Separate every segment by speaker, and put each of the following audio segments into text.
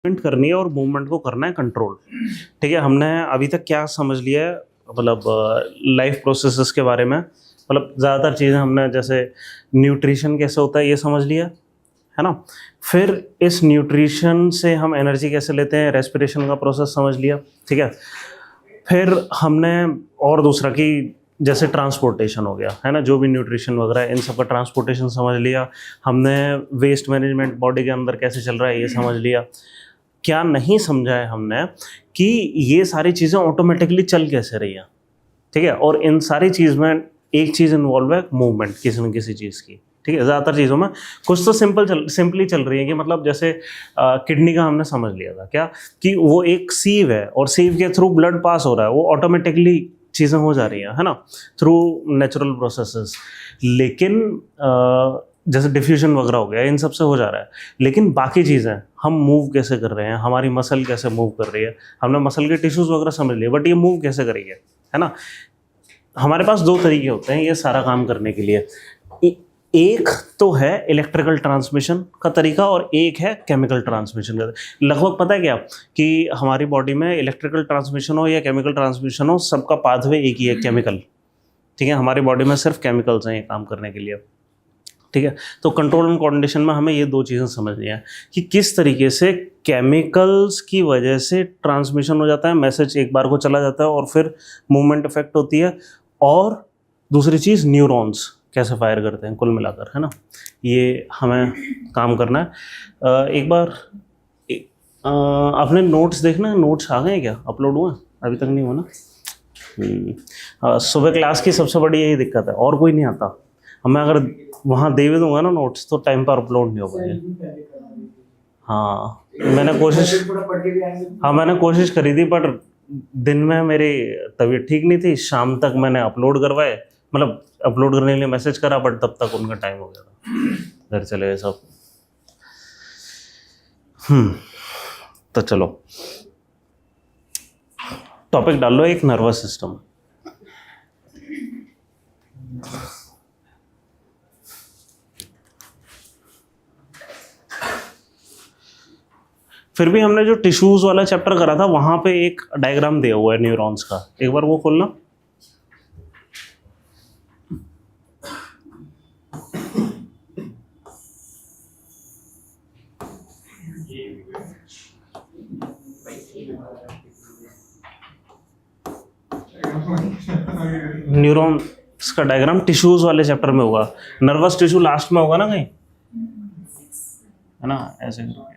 Speaker 1: Movement करनी है और मूवमेंट को करना है कंट्रोल। ठीक है, हमने अभी तक क्या समझ लिया है, मतलब लाइफ प्रोसेसेस के बारे में, मतलब ज़्यादातर चीज़ें हमने, जैसे न्यूट्रिशन कैसे होता है ये समझ लिया है ना। फिर इस न्यूट्रिशन से हम एनर्जी कैसे लेते हैं, रेस्पिरेशन का प्रोसेस समझ लिया। ठीक है, फिर हमने और दूसरा कि जैसे ट्रांसपोर्टेशन हो गया है ना, जो भी न्यूट्रिशन वगैरह है इन सब का ट्रांसपोर्टेशन समझ लिया हमने। वेस्ट मैनेजमेंट बॉडी के अंदर कैसे चल रहा है ये समझ लिया। क्या नहीं समझा है हमने कि ये सारी चीज़ें ऑटोमेटिकली चल कैसे रही हैं। ठीक है, और इन सारी चीज़ में एक चीज़ इन्वॉल्व है, मूवमेंट किसी न किसी चीज़ की। ठीक है, ज़्यादातर चीज़ों में कुछ तो सिंपली चल रही है कि मतलब जैसे किडनी का हमने समझ लिया था क्या, कि वो एक सीव है और सीव के थ्रू ब्लड पास हो रहा है, वो ऑटोमेटिकली चीज़ें हो जा रही हैं है ना, थ्रू नेचुरल प्रोसेसेस। लेकिन जैसे डिफ्यूजन वगैरह हो गया, इन सब से हो जा रहा है। लेकिन बाकी चीज़ें हम मूव कैसे कर रहे हैं, हमारी मसल कैसे मूव कर रही है, हमने मसल के टिश्यूज़ वगैरह समझ लिए, बट ये मूव कैसे करेगी है ना। हमारे पास दो तरीके होते हैं ये सारा काम करने के लिए। एक तो है इलेक्ट्रिकल ट्रांसमिशन का तरीका और एक है केमिकल ट्रांसमिशन का। लगभग पता है क्या कि हमारी बॉडी में इलेक्ट्रिकल ट्रांसमिशन हो या केमिकल ट्रांसमिशन हो, सबका पाथवे एक ही है, केमिकल। ठीक है, हमारी बॉडी में सिर्फ केमिकल्स हैं ये काम करने के लिए। ठीक है, तो कंट्रोल एंड कोऑर्डिनेशन में हमें ये दो चीज़ें समझनी है कि किस तरीके से केमिकल्स की वजह से ट्रांसमिशन हो जाता है, मैसेज एक बार को चला जाता है और फिर मूवमेंट इफेक्ट होती है। और दूसरी चीज़ न्यूरॉन्स कैसे फायर करते हैं कुल मिलाकर, है ना। ये हमें काम करना है। एक बार आपने नोट्स देखना है, नोट्स आ गए क्या, अपलोड हुए अभी तक नहीं हुआ ना। सुबह क्लास की सबसे बड़ी यही दिक्कत है, और कोई नहीं आता। मैं अगर वहाँ दे भी दूंगा ना नोट्स तो टाइम पर अपलोड नहीं हो पाएंगे। हाँ मैंने कोशिश करी थी, पर दिन में मेरी तबीयत ठीक नहीं थी, शाम तक मैंने अपलोड करवाए, मतलब अपलोड करने के लिए मैसेज करा, बट तब तक उनका टाइम हो गया था, घर चले गए सब। तो चलो टॉपिक डाल लो, एक नर्वस सिस्टम। फिर भी हमने जो टिश्यूज वाला चैप्टर करा था वहां पे एक डायग्राम दिया हुआ है न्यूरॉन्स का, एक बार वो खोलना। न्यूरॉन्स का डायग्राम टिश्यूज वाले चैप्टर में होगा, नर्वस टिश्यू लास्ट में होगा ना कहीं, है ना, ऐसे करके।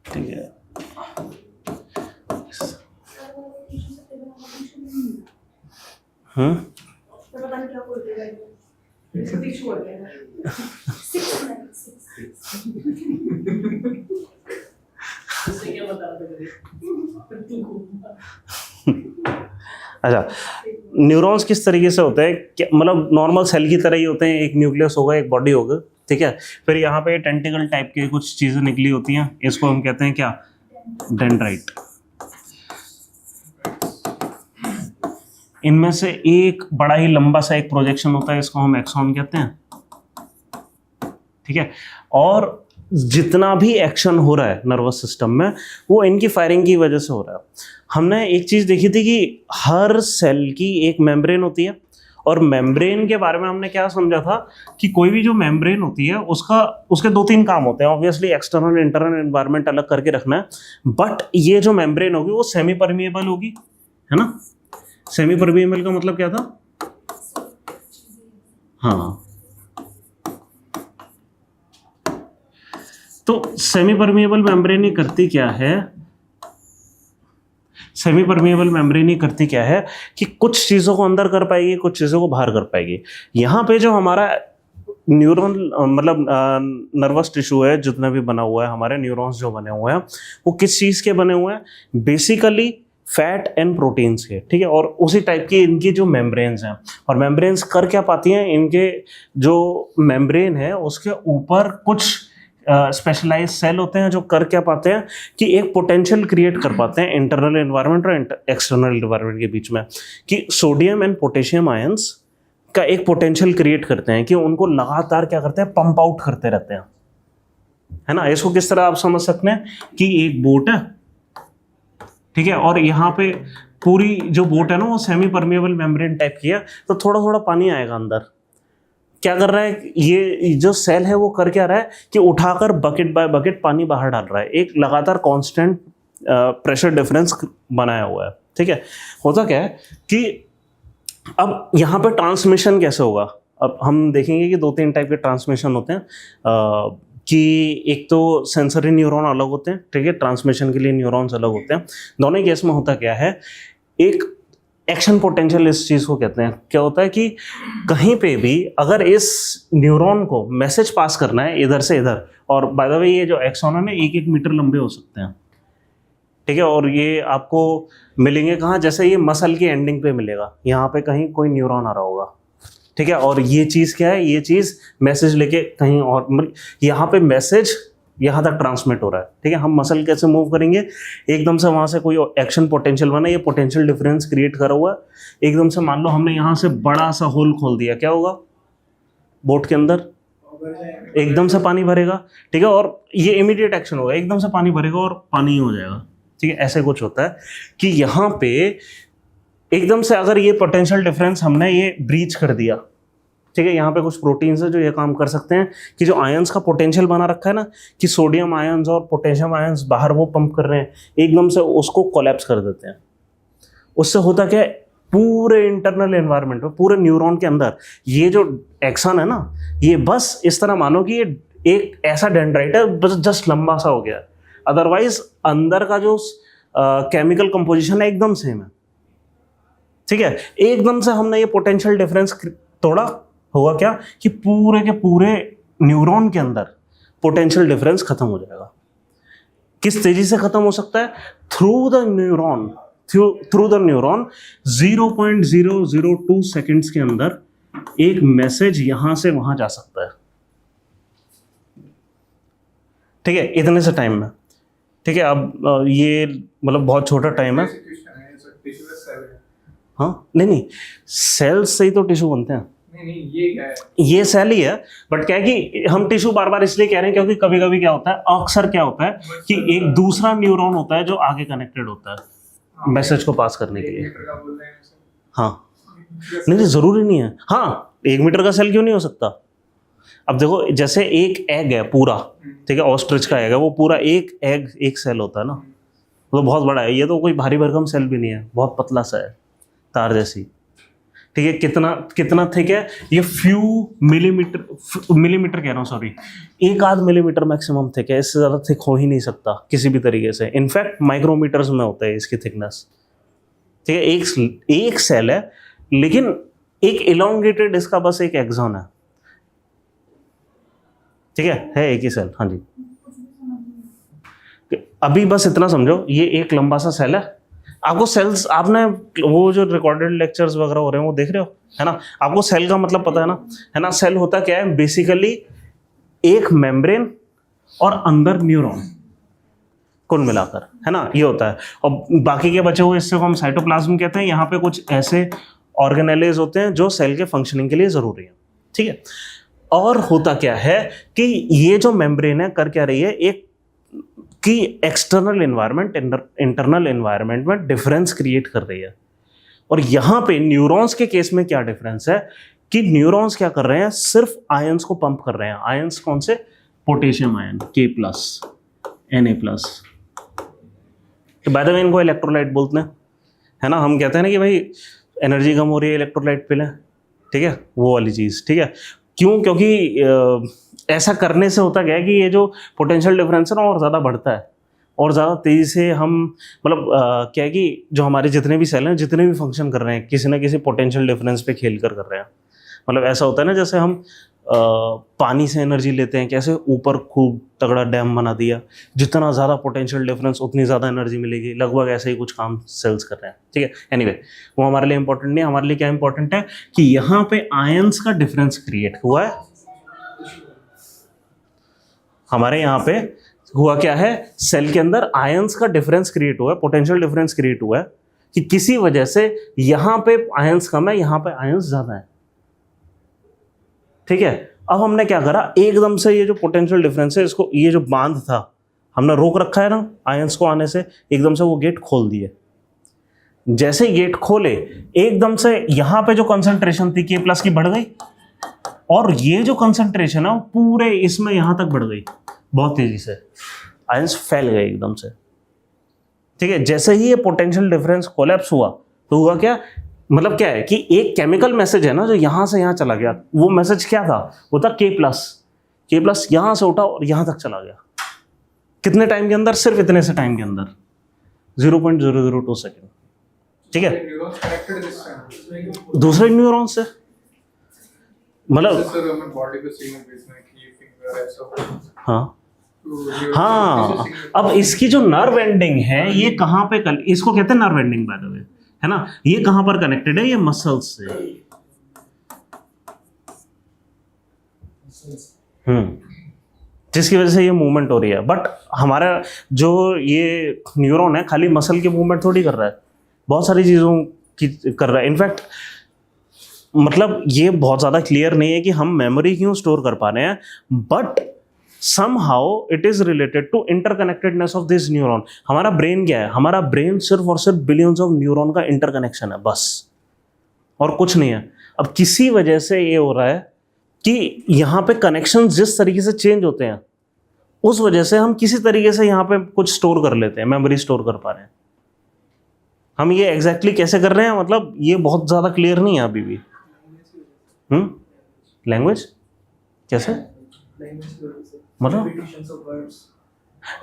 Speaker 1: ठीक है, अच्छा, न्यूरॉन्स किस तरीके से होते हैं, मतलब नॉर्मल सेल की तरह ही होते हैं, एक न्यूक्लियस होगा, एक बॉडी होगा। ठीक है, फिर यहाँ पे टेंटिकल टाइप के कुछ चीजें निकली होती हैं, इसको हम कहते हैं क्या, डेंड्राइट। इनमें से एक बड़ा ही लंबा सा एक प्रोजेक्शन होता है, इसको हम एक्सॉन कहते हैं। ठीक है, और जितना भी एक्शन हो रहा है नर्वस सिस्टम में वो इनकी फायरिंग की वजह से हो रहा है। हमने एक चीज देखी थी कि हर सेल की एक मेम्ब्रेन होती है, और मेम्ब्रेन के बारे में हमने क्या समझा था कि कोई भी जो मेम्ब्रेन होती है उसके दो तीन काम होते हैं। ऑब्वियसली एक्सटर्नल इंटरनल एनवायरनमेंट अलग करके रखना है, बट ये जो मेम्ब्रेन होगी वो सेमी परमिएबल होगी, है ना। सेमी परमिएबल का मतलब क्या था, हाँ, तो सेमी परमिएबल मेम्ब्रेन ही करती क्या है, सेमी परमिएबल मेम्ब्रेन ही करती क्या है कि कुछ चीज़ों को अंदर कर पाएगी, कुछ चीज़ों को बाहर कर पाएगी। यहाँ पे जो हमारा न्यूरॉन मतलब नर्वस टिश्यू है, जितना भी बना हुआ है, हमारे न्यूरॉन्स जो बने हुए हैं वो किस चीज़ के बने हुए हैं, बेसिकली फैट एंड प्रोटीन्स के। ठीक है, और उसी टाइप की इनकी जो मेम्ब्रेन्स हैं, और मेम्ब्रेन्स कर क्या पाती हैं, इनके जो मेम्ब्रेन है उसके ऊपर कुछ स्पेशलाइज सेल होते हैं जो कर क्या पाते हैं कि एक पोटेंशियल क्रिएट कर पाते हैं इंटरनल एनवायरनमेंट और एक्सटर्नल एनवायरनमेंट के बीच में, कि सोडियम एंड पोटेशियम आयंस का एक पोटेंशियल क्रिएट करते हैं कि उनको लगातार क्या करते हैं, पंप आउट करते रहते हैं, है ना। इसको किस तरह आप समझ सकते हैं कि एक बोट है, ठीक है, और यहाँ पे पूरी जो बोट है ना वो सेमी परमेबल मेम्ब्रेन टाइप की है, तो थोड़ा थोड़ा पानी आएगा अंदर। क्या कर रहा है ये जो सेल है, वो कर क्या रहा है कि उठाकर बकेट बाय बकेट पानी बाहर डाल रहा है, एक लगातार कांस्टेंट प्रेशर डिफरेंस बनाया हुआ है, ठीक है। होता क्या है कि अब यहाँ पे ट्रांसमिशन कैसे होगा, अब हम देखेंगे कि 2-3 टाइप के ट्रांसमिशन होते हैं, कि एक तो सेंसरी न्यूरॉन अलग होते हैं, ठीक है, ट्रांसमिशन के लिए न्यूरॉन्स अलग होते हैं। दोनों केस में होता क्या है, एक एक्शन पोटेंशियल इस चीज़ को कहते हैं। क्या होता है कि कहीं पे भी अगर इस न्यूरॉन को मैसेज पास करना है इधर से इधर, और बाय द वे ये जो एक्सॉन है ना 1-1 मीटर लंबे हो सकते हैं, ठीक है, और ये आपको मिलेंगे कहाँ, जैसे ये मसल की एंडिंग पे मिलेगा, यहाँ पे कहीं कोई न्यूरॉन आ रहा होगा, ठीक है, और ये चीज़ क्या है, ये चीज़ मैसेज लेके कहीं और, यहाँ पे मैसेज यहाँ तक ट्रांसमिट हो रहा है, ठीक है। हम मसल कैसे मूव करेंगे, एकदम से वहाँ से कोई एक्शन पोटेंशियल बना, ये पोटेंशियल डिफरेंस क्रिएट करा हुआ है, एकदम से मान लो हमने यहाँ से बड़ा सा होल खोल दिया, क्या होगा, बोट के अंदर एकदम से पानी भरेगा, ठीक है, और ये इमीडिएट एक्शन होगा, एकदम से पानी भरेगा और पानी हो जाएगा, ठीक है। ऐसे कुछ होता है कि यहाँ पे एकदम से अगर ये पोटेंशियल डिफरेंस हमने ये ब्रीच कर दिया, ठीक है, यहाँ पे कुछ प्रोटीन्स है जो ये काम कर सकते हैं कि जो आयंस का पोटेंशियल बना रखा है ना, कि सोडियम आयंस और पोटेशियम आयंस बाहर वो पंप कर रहे हैं, एकदम से उसको कोलैप्स कर देते हैं। उससे होता क्या है, पूरे इंटरनल एनवायरनमेंट में, पूरे न्यूरॉन के अंदर ये जो एक्सन है ना, ये बस इस तरह मानो कि ये एक ऐसा डेंड्राइट है, बस जस्ट लंबा सा हो गया, अदरवाइज अंदर का जो केमिकल कंपोजिशन है एकदम सेम है, ठीक है। एकदम से हमने ये पोटेंशियल डिफरेंस तोड़ा, होगा क्या कि पूरे के पूरे न्यूरॉन के अंदर पोटेंशियल डिफरेंस खत्म हो जाएगा। किस तेजी से खत्म हो सकता है, थ्रू द न्यूरॉन 0.002 सेकेंड्स के अंदर एक मैसेज यहां से वहां जा सकता है, ठीक है, इतने से टाइम में, ठीक है। अब ये मतलब बहुत छोटा टाइम है, हाँ नहीं सेल्स से ही तो टिश्यू बनते हैं, नहीं ये क्या है, ये सेल ही है, बट क्या है कि हम टिश्यू बार बार इसलिए कह रहे हैं क्योंकि कभी कभी क्या होता है, अक्सर क्या होता है कि एक दूसरा न्यूरॉन होता है जो आगे कनेक्टेड होता है मैसेज को पास करने के लिए। हाँ नहीं जरूरी नहीं है, हाँ 1 मीटर का सेल क्यों नहीं हो सकता। अब देखो जैसे एक एग है पूरा, ठीक है, ऑस्ट्रिच का एग है, वो पूरा एक एग एक सेल होता है ना, वो बहुत बड़ा है, ये तो कोई भारी भरकम सेल भी नहीं है, बहुत पतला सा है, तार जैसी, ठीक है। कितना थिक है ये, फ्यू मिलीमीटर कह रहा हूँ, सॉरी 1-8 मिलीमीटर मैक्सिमम थिक है, इससे ज़्यादा थिक हो ही नहीं सकता किसी भी तरीके से, इनफैक्ट माइक्रोमीटर्स में होता है इसकी थिकनेस, ठीक है। एक सेल है लेकिन एक इलोंगेटेड इसका बस एक एक्सॉन है, ठीक है एक ही सेल, हाँ जी। अभी बस इतना समझो, ये एक लंबा सा सेल है, आपको सेल्स, आपने वो जो रिकॉर्डेड लेक्चर्स वगैरह हो रहे हैं वो देख रहे हो, है ना, आपको सेल का मतलब पता है ना। सेल होता क्या है, बेसिकली एक मेम्ब्रेन और अंदर न्यूरॉन कुल मिलाकर, है ना, ये होता है। और बाकी के बचे हुए इससे को हम साइटोप्लाज्म कहते हैं। यहाँ पे कुछ ऐसे ऑर्गेनेलेज होते हैं जो सेल के फंक्शनिंग के लिए जरूरी है, ठीक है। और होता क्या है कि ये जो मेम्ब्रेन है कर क्या रही है, एक कि एक्सटर्नल एनवायरनमेंट इंटरनल एनवायरनमेंट में डिफरेंस क्रिएट कर रही है। और यहाँ पे न्यूरॉन्स के केस में क्या डिफरेंस है कि न्यूरॉन्स क्या कर रहे हैं, सिर्फ आयंस को पंप कर रहे हैं। आयंस कौन से, potassium ion K+, Na+, by the way इनको इलेक्ट्रोलाइट बोलते हैं, है ना। हम कहते हैं ना कि भाई एनर्जी कम हो रही है इलेक्ट्रोलाइट पी लें, ठीक है, वो वाली चीज़, ठीक है। क्यों, क्योंकि ऐसा करने से होता क्या है कि ये जो पोटेंशियल डिफरेंस है ना और ज़्यादा बढ़ता है और ज़्यादा तेज़ी से हम मतलब क्या है कि जो हमारे जितने भी सेल हैं, जितने भी फंक्शन कर रहे हैं, किसी ना किसी पोटेंशियल डिफरेंस पे खेल कर रहे हैं। मतलब ऐसा होता है ना, जैसे हम पानी से एनर्जी लेते हैं, कैसे ऊपर खूब तगड़ा डैम बना दिया, जितना ज़्यादा पोटेंशियल डिफरेंस उतनी ज़्यादा एनर्जी मिलेगी, लगभग ऐसे ही कुछ काम सेल्स कर रहे हैं, ठीक है। एनीवे वो हमारे लिए इंपॉर्टेंट नहीं है, हमारे लिए क्या इंपॉर्टेंट है कि यहाँ पे आयंस का डिफरेंस क्रिएट हुआ है, हमारे यहाँ पे हुआ क्या है, सेल के अंदर आयंस का डिफरेंस क्रिएट हुआ है, पोटेंशियल डिफरेंस क्रिएट हुआ है कि किसी वजह से यहाँ पे आयंस कम है, यहाँ पे आयंस ज्यादा है। ठीक है, अब हमने क्या करा, एकदम से ये जो पोटेंशियल डिफरेंस है इसको, ये जो बांध था हमने रोक रखा है ना आयंस को आने से, एकदम से वो गेट खोल दिए। जैसे गेट खोले एकदम से यहाँ पे जो कंसंट्रेशन थी K+ की बढ़ गई, और ये जो कंसंट्रेशन है वो पूरे इसमें यहां तक बढ़ गई बहुत तेजी से, आयंस फैल गए एकदम से। ठीक है, जैसे ही ये पोटेंशियल डिफरेंस कोलैप्स हुआ तो हुआ क्या, मतलब क्या है कि एक केमिकल मैसेज है ना जो यहां से यहां चला गया, वो मैसेज क्या था, वो था K+ यहां से उठा और यहां तक चला गया। कितने टाइम के अंदर, सिर्फ इतने से टाइम के अंदर 0.002 सेकेंड। ठीक है, दूसरे न्यूरॉन से, मतलब हाँ हाँ, अब इसकी जो नर्व एंडिंग है ये कहाँ पे इसको कहते हैं nerve ending by the way, है ना, ये कहां पर कनेक्टेड है, ये मसल्स से। जिसकी वजह से ये मूवमेंट हो रही है। बट हमारा जो ये न्यूरॉन है खाली मसल की मूवमेंट थोड़ी कर रहा है, बहुत सारी चीजों की कर रहा है। इनफैक्ट मतलब ये बहुत ज़्यादा क्लियर नहीं है कि हम मेमोरी क्यों स्टोर कर पा रहे हैं, but somehow it is related to interconnectedness of this neuron। हमारा ब्रेन क्या है, हमारा ब्रेन सिर्फ और सिर्फ बिलियंस ऑफ न्यूरॉन का इंटरकनेक्शन है बस, और कुछ नहीं है। अब किसी वजह से ये हो रहा है कि यहाँ पे कनेक्शन जिस तरीके से चेंज होते हैं उस वजह से हम किसी तरीके से यहाँ पे कुछ स्टोर कर लेते हैं, मेमोरी स्टोर कर पा रहे हैं। हम ये एग्जैक्टली कैसे कर रहे हैं, मतलब ये बहुत ज़्यादा क्लियर नहीं है अभी भी। लैंग्वेज कैसे, मतलब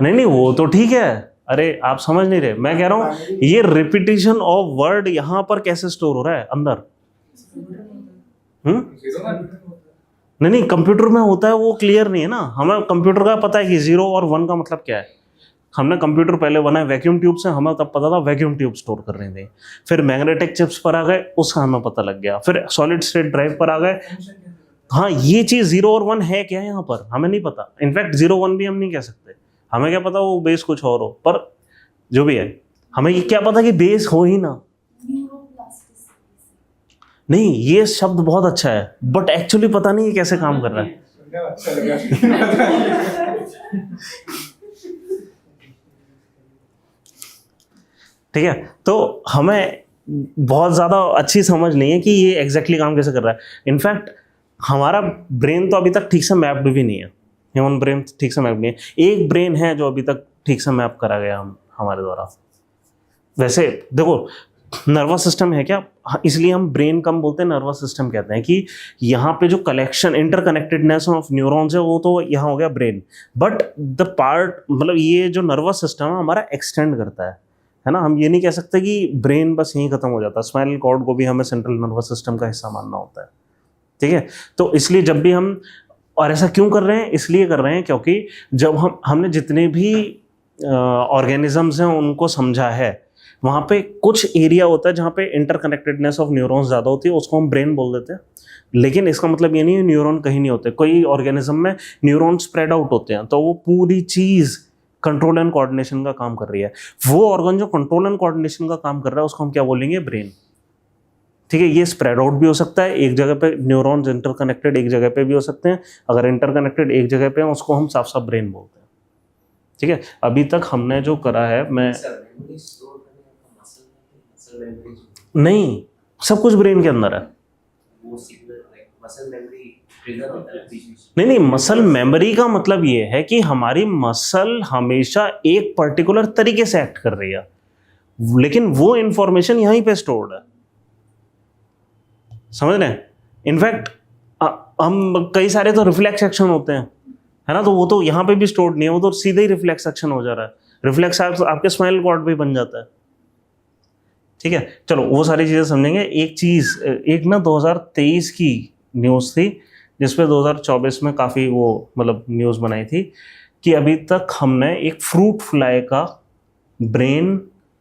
Speaker 1: नहीं वो तो ठीक है, अरे आप समझ नहीं रहे, मैं कह रहा हूं ये रिपीटिशन ऑफ वर्ड यहां पर कैसे स्टोर हो रहा है अंदर। नहीं कंप्यूटर में होता है, वो क्लियर नहीं है ना। हमें कंप्यूटर का पता है कि 0 और 1 का मतलब क्या है, हमने कंप्यूटर पहले बनाया वैक्यूम ट्यूब से, हमें तब पता था वैक्यूम ट्यूब स्टोर कर रहे थे। फिर मैग्नेटिक चिप्स पर आ गए, उसका हमें पता लग गया। फिर सॉलिड स्टेट ड्राइव पर आ गए, हाँ ये चीज 0 और 1 है क्या यहाँ पर, हमें नहीं पता। इनफैक्ट 0 1 भी हम नहीं कह सकते, हमें क्या पता वो बेस कुछ और हो, पर जो भी है हमें ये क्या पता कि बेस हो ही ना। नहीं ये शब्द बहुत अच्छा है, बट एक्चुअली पता नहीं ये कैसे काम कर रहा है। ठीक है, तो हमें बहुत ज़्यादा अच्छी समझ नहीं है कि ये एग्जैक्टली काम कैसे कर रहा है। इनफैक्ट हमारा ब्रेन तो अभी तक ठीक से मैप्ड भी नहीं है, ह्यूमन ब्रेन ठीक से मैप्ड नहीं है। एक ब्रेन है जो अभी तक ठीक से मैप करा गया हमारे द्वारा। वैसे देखो नर्वस सिस्टम है क्या, इसलिए हम ब्रेन कम बोलते हैं, नर्वस सिस्टम कहते हैं कि यहाँ पे जो कलेक्शन इंटरकनेक्टेडनेस ऑफ न्यूरॉन्स है वो तो यहाँ हो गया ब्रेन, बट द पार्ट मतलब ये जो नर्वस सिस्टम है हमारा एक्सटेंड करता है ना। हम ये नहीं कह सकते कि ब्रेन बस यहीं खत्म हो जाता है, स्पाइनल कॉर्ड को भी हमें सेंट्रल नर्वस सिस्टम का हिस्सा मानना होता है। ठीक है, तो इसलिए जब भी हम, और ऐसा क्यों कर रहे हैं, इसलिए कर रहे हैं क्योंकि जब हमने जितने भी ऑर्गेनिजम्स हैं उनको समझा है, वहाँ पे कुछ एरिया होता है जहाँ पे इंटरकनेक्टेडनेस ऑफ न्यूरॉन्स ज़्यादा होती है, उसको हम ब्रेन बोल देते हैं। लेकिन इसका मतलब ये नहीं है न्यूरॉन कहीं नहीं होते, कोई ऑर्गेनिज्म में न्यूरॉन स्प्रेड आउट होते हैं, तो वो पूरी चीज़ कंट्रोल एंड कोऑर्डिनेशन का काम कर रही है। वो ऑर्गन जो कंट्रोल एंड कोऑर्डिनेशन का काम कर रहा है उसको हम क्या बोलेंगे, ब्रेन। ठीक है, ये स्प्रेड आउट भी हो सकता है, एक जगह पे न्यूरॉन्स इंटरकनेक्टेड एक जगह पे भी हो सकते हैं। अगर इंटरकनेक्टेड एक जगह पे हैं उसको हम साफ साफ ब्रेन बोलते हैं। ठीक है, अभी तक हमने जो करा है, मैं नहीं, सब कुछ ब्रेन के अंदर है। नहीं मसल मेमोरी का मतलब ये है कि हमारी मसल हमेशा एक पर्टिकुलर तरीके से एक्ट कर रही है, लेकिन वो इंफॉर्मेशन यहीं पे स्टोर्ड है, समझ रहे हैं। इनफैक्ट हम कई सारे तो रिफ्लेक्स एक्शन होते हैं, है ना, तो वो तो यहाँ पे भी स्टोर्ड नहीं है, वो तो सीधे ही रिफ्लेक्स एक्शन हो जा रहा है। रिफ्लेक्स आपके स्पाइनल कॉर्ड पे बन जाता है। ठीक है, चलो वो सारी चीजें समझेंगे। एक चीज, एक ना 2023 की न्यूज़ थी जिसपे 2024 में काफ़ी वो मतलब न्यूज़ बनाई थी कि अभी तक हमने एक फ्रूट फ्लाई का ब्रेन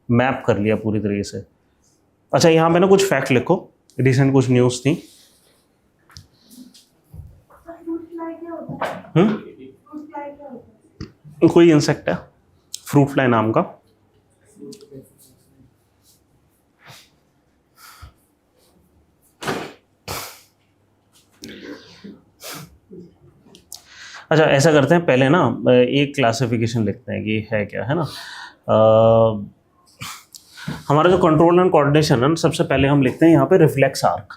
Speaker 1: मैप कर लिया पूरी तरीके से। अच्छा यहाँ पे ना कुछ फैक्ट लिखो, रिसेंट कुछ न्यूज़ थी। कोई इंसेक्ट है फ्रूट फ्लाई नाम का, अच्छा ऐसा करते हैं पहले ना एक क्लासिफिकेशन लिखते हैं कि है क्या, है ना। हमारा जो कंट्रोल एंड कोऑर्डिनेशन है, सबसे पहले हम लिखते हैं यहाँ पे रिफ्लेक्स आर्क।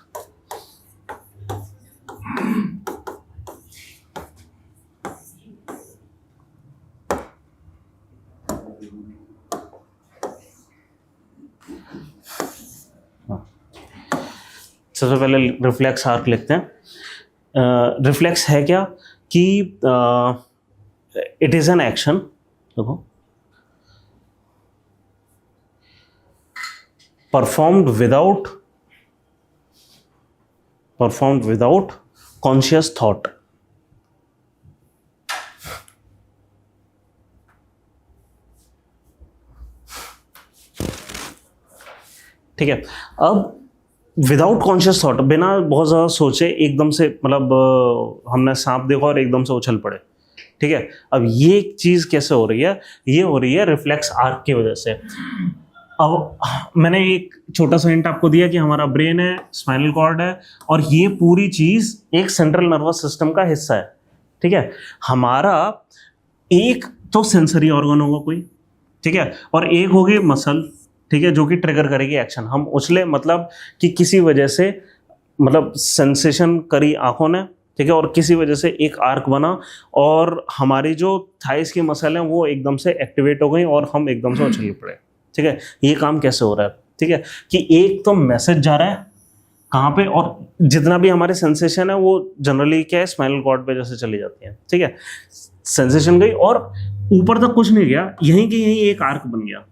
Speaker 1: सबसे पहले रिफ्लेक्स आर्क लिखते हैं। रिफ्लेक्स है क्या कि इट इज एन एक्शन, देखो, परफॉर्म्ड विदाउट कॉन्शियस थॉट। ठीक है, अब विदाउट कॉन्शियस थॉट, बिना बहुत ज़्यादा सोचे एकदम से, मतलब हमने सांप देखा और एकदम से उछल पड़े। ठीक है, अब ये चीज़ कैसे हो रही है? ये हो रही है रिफ्लेक्स आर्क की वजह से। अब मैंने एक छोटा सा हिंट आपको दिया कि हमारा ब्रेन है, स्पाइनल कॉर्ड है, और ये पूरी चीज़ एक सेंट्रल नर्वस सिस्टम का हिस्सा है। ठीक है, हमारा एक तो सेंसरी ऑर्गन होगा कोई, ठीक है, और एक होगी मसल, ठीक है, जो कि ट्रिगर करेगी एक्शन। हम उछले मतलब कि किसी वजह से, मतलब सेंसेशन करी आंखों ने, ठीक है, और किसी वजह से एक आर्क बना और हमारी जो थाइस की मसल है वो एकदम से एक्टिवेट हो गई और हम एकदम से उछल पड़े। ठीक है, ये काम कैसे हो रहा है? ठीक है, कि एक तो मैसेज जा रहा है कहाँ पे, और जितना भी हमारे सेंसेशन है वो जनरली क्या है, स्पाइनल कॉर्ड पे जैसे चली जाती है। ठीक है, सेंसेशन गई और ऊपर तक कुछ नहीं गया, यहीं की यहीं एक आर्क बन गया।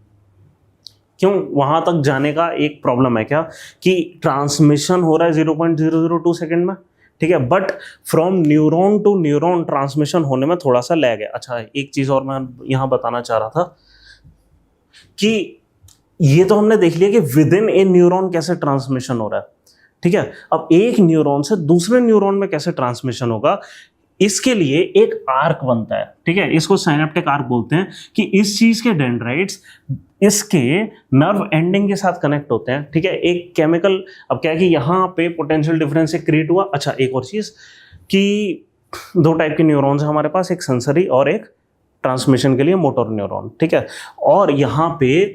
Speaker 1: क्यों? वहां तक जाने का एक प्रॉब्लम है क्या कि ट्रांसमिशन हो रहा है 0.002 सेकंड में। ठीक है, but from neuron to neuron transmission होने में थोड़ा सा लैग है। अच्छा, एक चीज और मैं यहां बताना चाह रहा था कि ये तो हमने देख लिया कि विद इन ए न्यूरॉन कैसे ट्रांसमिशन हो रहा है। ठीक है, अब एक न्यूरॉन से दूसरे न्यूरॉन में कैसे ट्रांसमिशन होगा, इसके लिए एक आर्क बनता है। ठीक है, इसको साइनेप्टिक आर्क बोलते हैं कि इस चीज के डेंड्राइट्स इसके नर्व एंडिंग के साथ कनेक्ट होते हैं। ठीक है, एक केमिकल, अब क्या है कि यहाँ पे पोटेंशियल डिफरेंस क्रिएट हुआ। अच्छा, एक और चीज कि दो टाइप के न्यूरॉन्स है हमारे पास, एक सेंसरी और एक ट्रांसमिशन के लिए मोटर न्यूरॉन। ठीक है, और यहाँ पे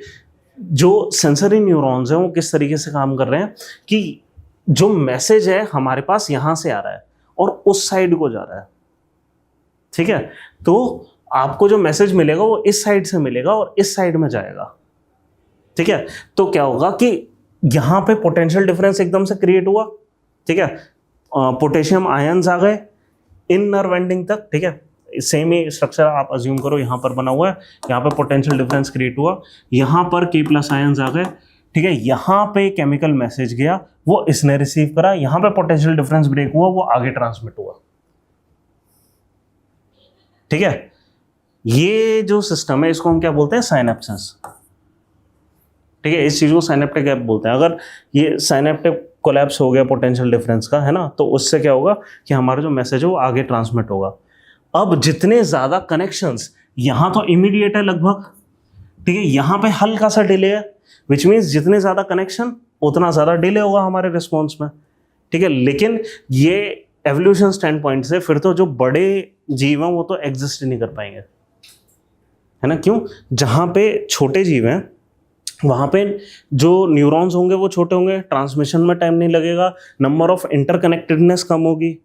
Speaker 1: जो सेंसरी न्यूरॉन्स हैं वो किस तरीके से काम कर रहे हैं कि जो मैसेज है हमारे पास यहाँ से आ रहा है और उस साइड को जा रहा है। ठीक है, तो आपको जो मैसेज मिलेगा वो इस साइड से मिलेगा और इस साइड में जाएगा। ठीक है, तो क्या होगा कि यहां पे पोटेंशियल डिफरेंस एकदम से क्रिएट हुआ। ठीक है, पोटेशियम आयंस आ गए इन नर्व एंडिंग तक। ठीक है, सेम ही स्ट्रक्चर आप अज्यूम करो यहां पर बना हुआ है, यहां पे पोटेंशियल डिफरेंस क्रिएट हुआ, यहां पर K+ आयंस आ गए। ठीक है, यहां पे केमिकल मैसेज गया, वो इसने रिसीव करा, यहां पे पोटेंशियल डिफरेंस ब्रेक हुआ, वो आगे ट्रांसमिट हुआ। ठीक है, ये जो सिस्टम है इसको हम क्या बोलते हैं? साइनेप्सिस। ठीक है, इस चीज को साइनेप्टिक गैप बोलते हैं। अगर ये साइनेप्टिक कोलैप्स हो गया पोटेंशियल डिफरेंस का, है ना, तो उससे क्या होगा कि हमारा जो मैसेज है वो आगे ट्रांसमिट होगा। अब जितने ज्यादा कनेक्शंस, यहां तो इमीडिएट है लगभग, ठीक है, यहां पे हल्का सा डिले है, विच मीन्स जितने ज्यादा कनेक्शन उतना ज्यादा डिले होगा हमारे रिस्पॉन्स में। ठीक है, लेकिन ये एवोल्यूशन स्टैंड पॉइंट से फिर तो जो बड़े जीव हैं वो तो एग्जिस्ट नहीं कर पाएंगे, है ना। क्यों? जहां पे छोटे जीव हैं वहां पे जो न्यूरॉन्स होंगे वो छोटे होंगे, ट्रांसमिशन में टाइम नहीं लगेगा, नंबर ऑफ इंटरकनेक्टेडनेस कम होगी,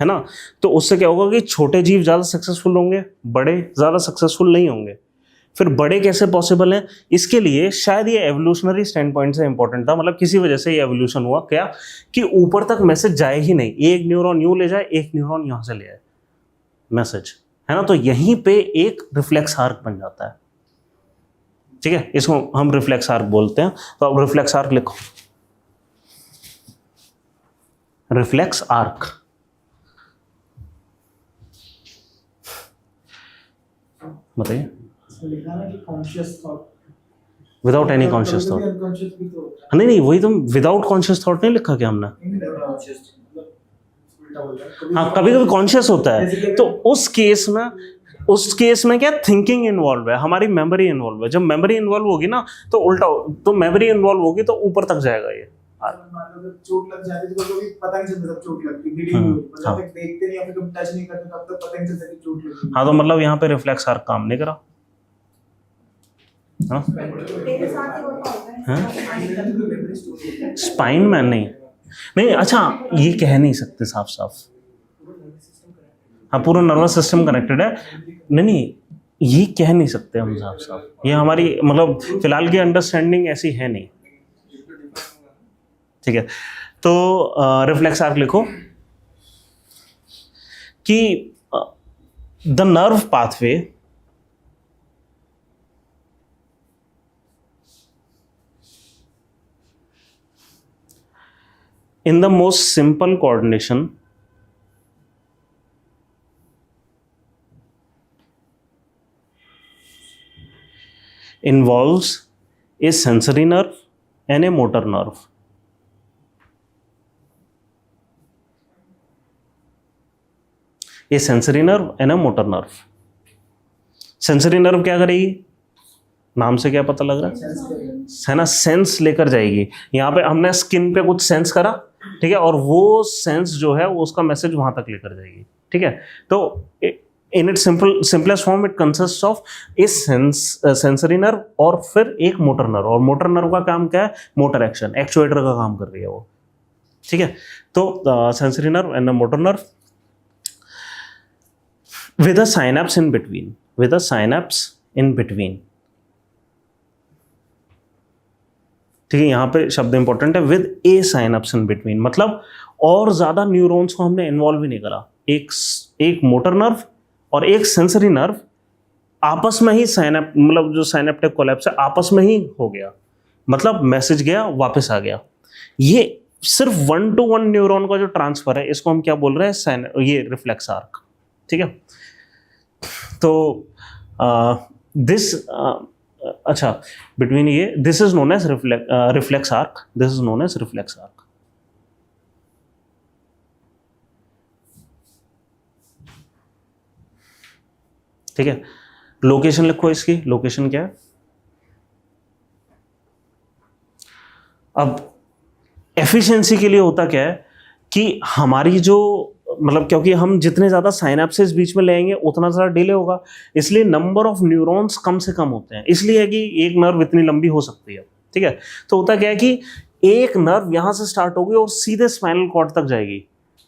Speaker 1: है ना। तो उससे क्या होगा कि छोटे जीव ज़्यादा सक्सेसफुल होंगे, बड़े ज़्यादा सक्सेसफुल नहीं होंगे। फिर बड़े कैसे पॉसिबल है? इसके लिए शायद ये एवोल्यूशनरी स्टैंड पॉइंट से इंपॉर्टेंट था, मतलब किसी वजह से ये एवोल्यूशन हुआ क्या कि ऊपर तक मैसेज जाए ही नहीं, एक न्यूरॉन यूं ले जाए, एक न्यूरॉन यहाँ से ले आए मैसेज, है ना। तो यहीं पे एक रिफ्लेक्स आर्क बन जाता है। ठीक है, इसको हम रिफ्लेक्स आर्क बोलते हैं। तो अब रिफ्लेक्स आर्क लिखो, रिफ्लेक्स आर्क। बताइए। Without any conscious thought. नहीं, वही तो विदाउट कॉन्शियस थॉट नहीं लिखा क्या हमने? हाँ, कभी कभी कॉन्शियस होता है, तो उस केस में उस केस में क्या थिंकिंग इन्वॉल्व है, हमारी मेमोरी इन्वॉल्व है। जब मेमोरी इन्वॉल्व होगी ना तो उल्टा, तो मेमोरी इन्वॉल्व होगी तो ऊपर तक जाएगा ये।
Speaker 2: मान लो जब चोट लग जाती है तो कभी पता नहीं चलता जब चोट लगती है, ब्लीडिंग हुई जब तक देखते नहीं या फिर कभी टच नहीं करते तब तक पता नहीं चलता कि चोट लगी।
Speaker 1: हाँ, तो मतलब यहाँ पे रिफ्लेक्स आर्क काम नहीं करा। हाँ, स्पाइन में नहीं, नहीं अच्छा ये कह नहीं सकते साफ साफ। हाँ, पूरा नर्वस सिस्टम कनेक्टेड है, नहीं नहीं ये कह नहीं सकते हम साफ साफ, ये हमारी मतलब फिलहाल की अंडरस्टैंडिंग ऐसी है नहीं। ठीक है, तो रिफ्लेक्स आर्क लिखो कि the nerve pathway in the most simple coordination involves a sensory nerve and a motor nerve. A sensory nerve and a motor nerve. Sensory nerve क्या करेगी, नाम से क्या पता लग रहा है ना, सेंस लेकर जाएगी। यहाँ पे हमने स्किन पे कुछ सेंस करा, ठीक है, और वो सेंस जो है वो उसका मैसेज वहां तक लेकर जाएगी। ठीक है, तो in it simplest form it consist of A sensory nerve और फिर एक मोटर नर्व, और मोटर नर्व का काम क्या है, मोटर एक्शन, एक्चुएटर का काम कर रही है वो। ठीक है, तो sensory nerve and motor nerve with a synapse in between, with a synapse in between। ठीक है, यहां पे शब्द इंपॉर्टेंट है, with a synapse in between, मतलब और ज्यादा न्यूरॉन्स को हमने इन्वॉल्व ही नहीं करा। एक मोटर नर्व और एक सेंसरी नर्व आपस में ही मतलब जो साइनेप्टिक कोलैप्स है आपस में ही हो गया, मतलब मैसेज गया वापस आ गया। ये सिर्फ 1 to 1 न्यूरॉन का जो ट्रांसफर है इसको हम क्या बोल रहे हैं, ये रिफ्लेक्स आर्क। ठीक है, तो दिस अच्छा बिटवीन ये this is known as reflex arc, this is known as reflex arc. ठीक है, लोकेशन लिखो इसकी, लोकेशन क्या है। अब एफिशिएंसी के लिए होता क्या है कि हमारी जो मतलब, क्योंकि हम जितने ज्यादा साइनेप्सेस बीच में लेंगे उतना ज्यादा डिले होगा, इसलिए नंबर ऑफ न्यूरॉन्स कम से कम होते हैं, इसलिए कि एक नर्व इतनी लंबी हो सकती है। ठीक है, तो होता क्या है कि एक नर्व यहां से स्टार्ट होगी और सीधे स्पाइनल कॉर्ड तक जाएगी,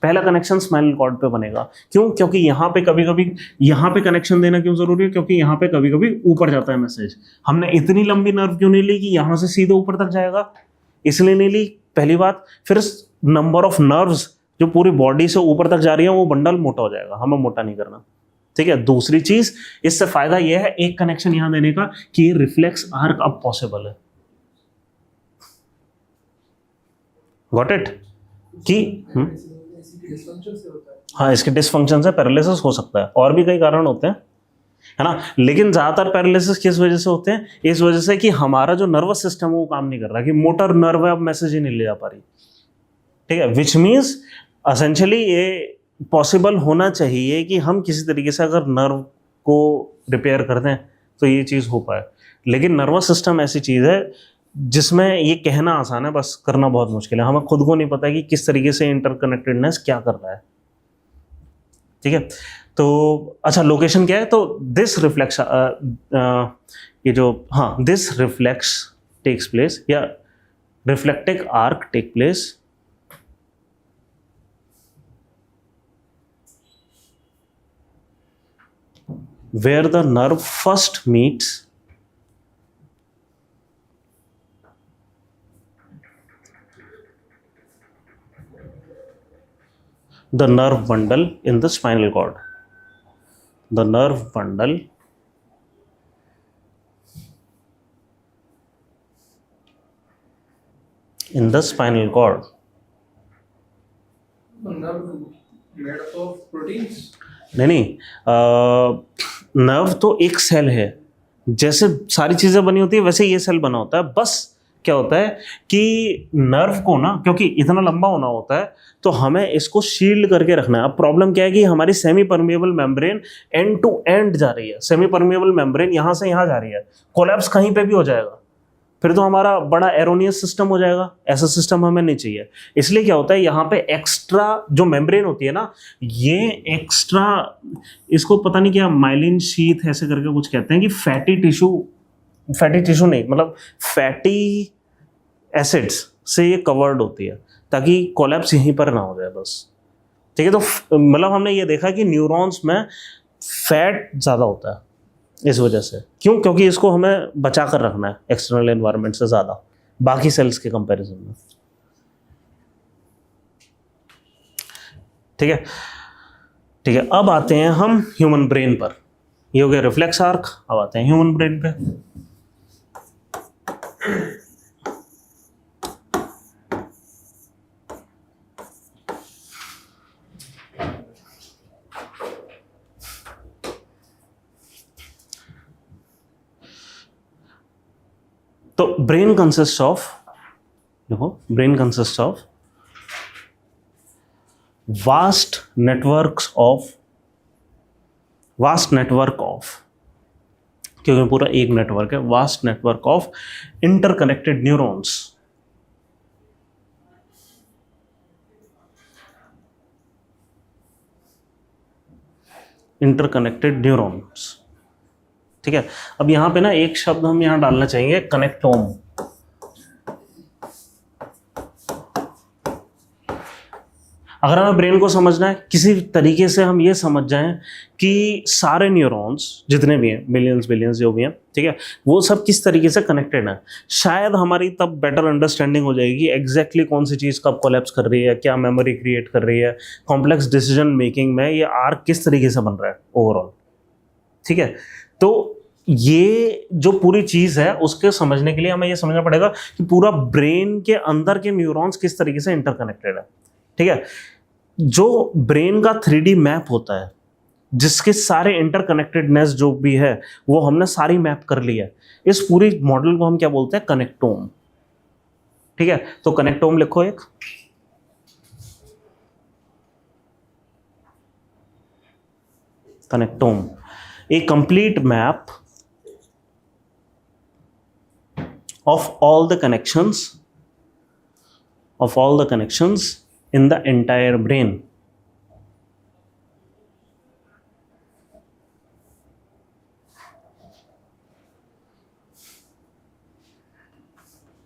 Speaker 1: पहला कनेक्शन स्पाइनल कॉर्ड पे बनेगा। क्यों, क्योंकि यहाँ पे कभी कभी यहाँ पे कनेक्शन देना क्यों जरूरी है, क्योंकि यहाँ पे कभी कभी ऊपर जाता है मैसेज। हमने इतनी लंबी नर्व क्यों नहीं ली कि यहाँ से सीधे ऊपर तक जाएगा, इसलिए नहीं ली, पहली बात। फिर नंबर ऑफ नर्व्स जो पूरी बॉडी से ऊपर तक जा रही है वो बंडल मोटा हो जाएगा, हमें मोटा नहीं करना। ठीक है, दूसरी चीज इससे फायदा यह है एक कनेक्शन यहां देने का कि ये रिफ्लेक्स आर्क अब पॉसिबल है। गॉट इट कि हाँ, इसके डिसफंक्शन से पैरालिसिस हो सकता है, और भी कई कारण होते हैं, है ना, लेकिन ज्यादातर पैरालिसिस किस वजह से होते हैं, इस वजह से कि हमारा जो नर्वस सिस्टम है वो काम नहीं कर रहा, कि मोटर नर्व है अब मैसेज ही नहीं ले जा पा रही। ठीक है, विच मीन्स एसेंशियली ये पॉसिबल होना चाहिए कि हम किसी तरीके से अगर नर्व को रिपेयर कर दें तो ये चीज़ हो पाए, लेकिन नर्वस सिस्टम ऐसी चीज़ है जिसमें ये कहना आसान है, बस करना बहुत मुश्किल है। हमें खुद को नहीं पता कि किस तरीके से इंटरकनेक्टेडनेस क्या कर रहा है। ठीक है, तो अच्छा लोकेशन क्या है, तो दिस रिफ्लेक्स ये जो हाँ दिस रिफ्लेक्स टेक्स प्लेस या reflex arc take place where the nerve first meets the nerve bundle in the spinal cord. The nerve bundle in the spinal cord.
Speaker 2: The nerve made up of proteins?
Speaker 1: नहीं, nerve तो एक cell है, जैसे सारी चीजें बनी होती है वैसे ये सेल बना होता है, बस क्या होता है कि नर्व को ना, क्योंकि इतना लंबा होना होता है तो हमें इसको शील्ड करके रखना है। अब प्रॉब्लम क्या है कि हमारी semi permeable membrane end to end जा रही है, सेमी परमिएबल मेम्ब्रेन यहाँ से यहाँ जा रही है, कोलैप्स कहीं पे भी हो जाएगा, फिर तो हमारा बड़ा एरोनियस सिस्टम हो जाएगा। ऐसा सिस्टम हमें नहीं चाहिए। इसलिए क्या होता है, यहाँ पे एक्स्ट्रा जो मेम्ब्रेन होती है ना, ये एक्स्ट्रा, इसको पता नहीं क्या माइलिन शीथ ऐसे करके कुछ कहते हैं, कि फैटी टिश्यू नहीं, मतलब फैटी एसिड्स से ये कवर्ड होती है, ताकि कोलैप्स यहीं पर ना हो जाए बस। ठीक है, तो मतलब हमने ये देखा कि न्यूरॉन्स में फैट ज़्यादा होता है इस वजह से। क्यों? क्योंकि इसको हमें बचा कर रखना है एक्सटर्नल एनवायरनमेंट से ज़्यादा, बाकी सेल्स के कंपैरिजन में। ठीक है, ठीक है। अब आते हैं हम ह्यूमन ब्रेन पर। ये हो गया रिफ्लेक्स आर्क। अब आते हैं ह्यूमन ब्रेन पे। तो ब्रेन कंसिस्ट ऑफ, देखो, brain consist of vast network of, क्योंकि पूरा एक नेटवर्क है, vast network of interconnected neurons. Interconnected neurons. ठीक है, अब यहां पे ना एक शब्द हम यहां डालना चाहेंगे, कनेक्टोम। अगर हमें ब्रेन को समझना है किसी तरीके से, हम ये समझ जाएं कि सारे न्यूरॉन्स जितने भी हैं, मिलियंस बिलियंस जो भी हैं, ठीक है, वो सब किस तरीके से कनेक्टेड हैं, शायद हमारी तब बेटर अंडरस्टैंडिंग हो जाएगी एग्जैक्टली कौन सी चीज़ कब कोलैप्स कर रही है, क्या मेमोरी क्रिएट कर रही है, कॉम्प्लेक्स डिसीजन मेकिंग में ये आर्क किस तरीके से बन रहा है ओवरऑल। ठीक है, तो ये जो पूरी चीज़ है उसके समझने के लिए हमें ये समझना पड़ेगा कि पूरा ब्रेन के अंदर के न्यूरॉन्स किस तरीके से इंटरकनेक्टेड है। ठीक है, जो ब्रेन का 3D मैप होता है, जिसके सारे इंटरकनेक्टेडनेस जो भी है वो हमने सारी मैप कर ली है, इस पूरी मॉडल को हम क्या बोलते हैं, कनेक्टोम। ठीक है, तो कनेक्टोम लिखो एक। Connectome, a complete map of all the connections in the entire brain.